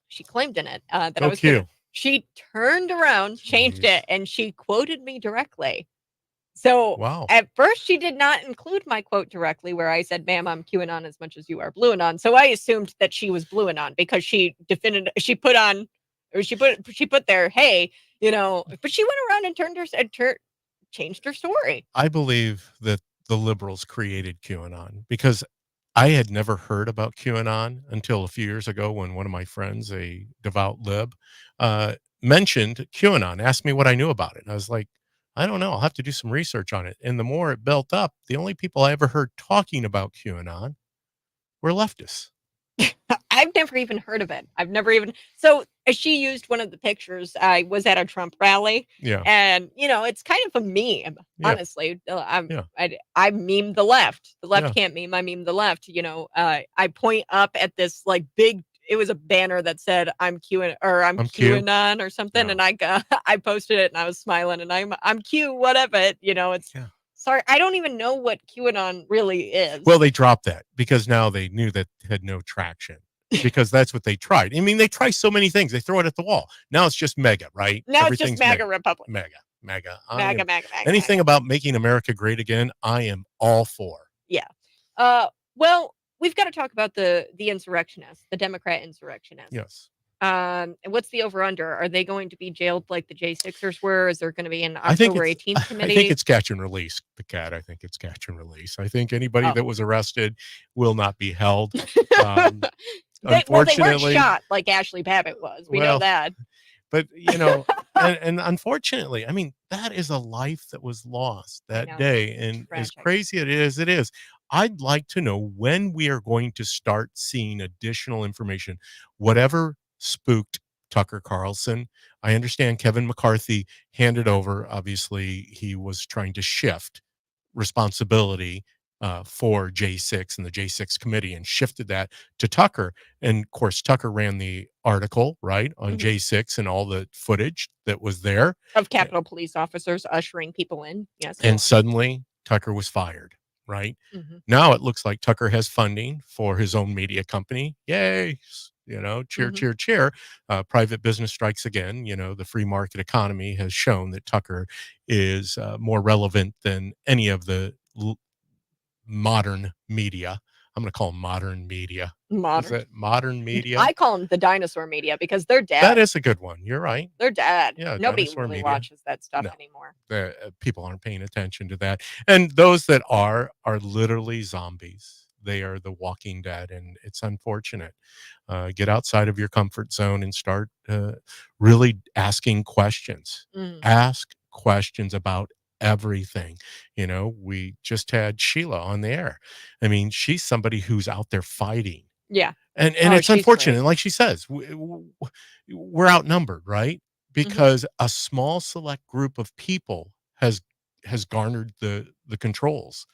She claimed in it that I was QAnon. She turned around, changed it, and she quoted me directly. So At first, she did not include my quote directly where I said, ma'am, I'm QAnon as much as you are Blueanon. So I assumed that she was Blueanon because she put there, hey, but she went around and changed her story. I believe that the liberals created QAnon because I had never heard about QAnon until a few years ago when one of my friends, a devout lib, mentioned QAnon, asked me what I knew about it. And I was like, I don't know. I'll have to do some research on it. And the more it built up, the only people I ever heard talking about QAnon were leftists. I've never even heard of it. I've never even. So she used one of the pictures. I was at a Trump rally, Yeah. and it's kind of a meme. Yeah. Honestly, Yeah. I meme the left. The left Yeah. can't meme. I meme the left. I point up at this like big. It was a banner that said "I'm Q" or "I'm I'm Q. QAnon" or something, Yeah. and I posted it and I was smiling and I'm Q. Whatever. It's. Yeah. Sorry, I don't even know what QAnon really is. Well, they dropped that because now they knew that it had no traction because that's what they tried. I mean, they try so many things. They throw it at the wall. Now it's just mega, right? Now Everything's it's just MAGA Republic. mega. MAGA. Anything about making America great again, I am all for. Yeah. Well, we've got to talk about the insurrectionists, the Democrat insurrectionists. Yes. And what's the over under? Are they going to be jailed like the J6ers were? Is there going to be an October 18th committee? I think it's catch and release, the cat. I think it's catch and release. I think anybody that was arrested will not be held. They weren't Unfortunately, shot like Ashley Babbitt was. We know that. But and unfortunately, I mean, that is a life that was lost that day. And as crazy as it is, I'd like to know when we are going to start seeing additional information, whatever spooked Tucker Carlson. I understand Kevin McCarthy handed over. Obviously, he was trying to shift responsibility for J6 and the J6 committee and shifted that to Tucker. And of course, Tucker ran the article, right, on J6 and all the footage that was there of Capitol Police officers ushering people in. Yes. And suddenly Tucker was fired, right? Now it looks like Tucker has funding for his own media company. Yay. Cheer, cheer, cheer. Private business strikes again. The free market economy has shown that Tucker is more relevant than any of the modern media. I'm going to call them modern media. Is that modern media? I call them the dinosaur media because they're dead. That is a good one. You're right. They're dead. Yeah, nobody really watches that stuff anymore. People aren't paying attention to that. And those that are literally zombies. They are the Walking Dead, and it's unfortunate. Get outside of your comfort zone and start really asking questions. Ask questions about everything. We just had Sheila on the air. I mean, she's somebody who's out there fighting. Yeah. And it's unfortunate. Great. And like she says, we're outnumbered, right? Because a small select group of people has garnered the controls.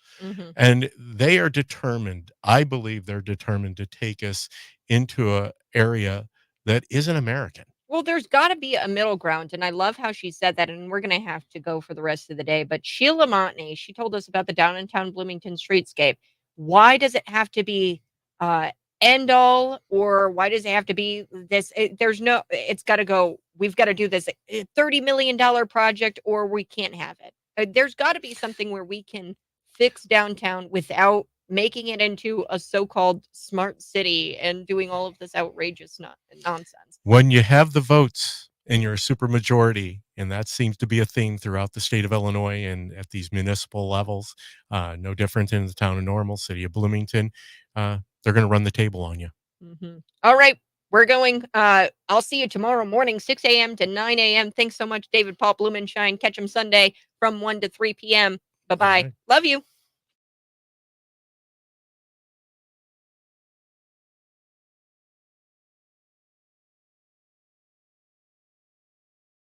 And they are determined, I believe they're determined to take us into an area that isn't American. Well, there's got to be a middle ground. And I love how she said that. And we're going to have to go for the rest of the day. But Sheila Montney, she told us about the downtown Bloomington streetscape. Why does it have to be end all, or why does it have to be this? It's got to go. We've got to do this $30 million project, or we can't have it. There's got to be something where we can fix downtown without making it into a so-called smart city and doing all of this outrageous nonsense. When you have the votes and you're a supermajority, and that seems to be a theme throughout the state of Illinois and at these municipal levels, no different in the town of Normal, city of Bloomington, they're going to run the table on you. All right. We're going. I'll see you tomorrow morning, 6 a.m. to 9 a.m. Thanks so much, David Paul Blumenshine. Catch him Sunday from 1 to 3 p.m. Bye-bye. Love you.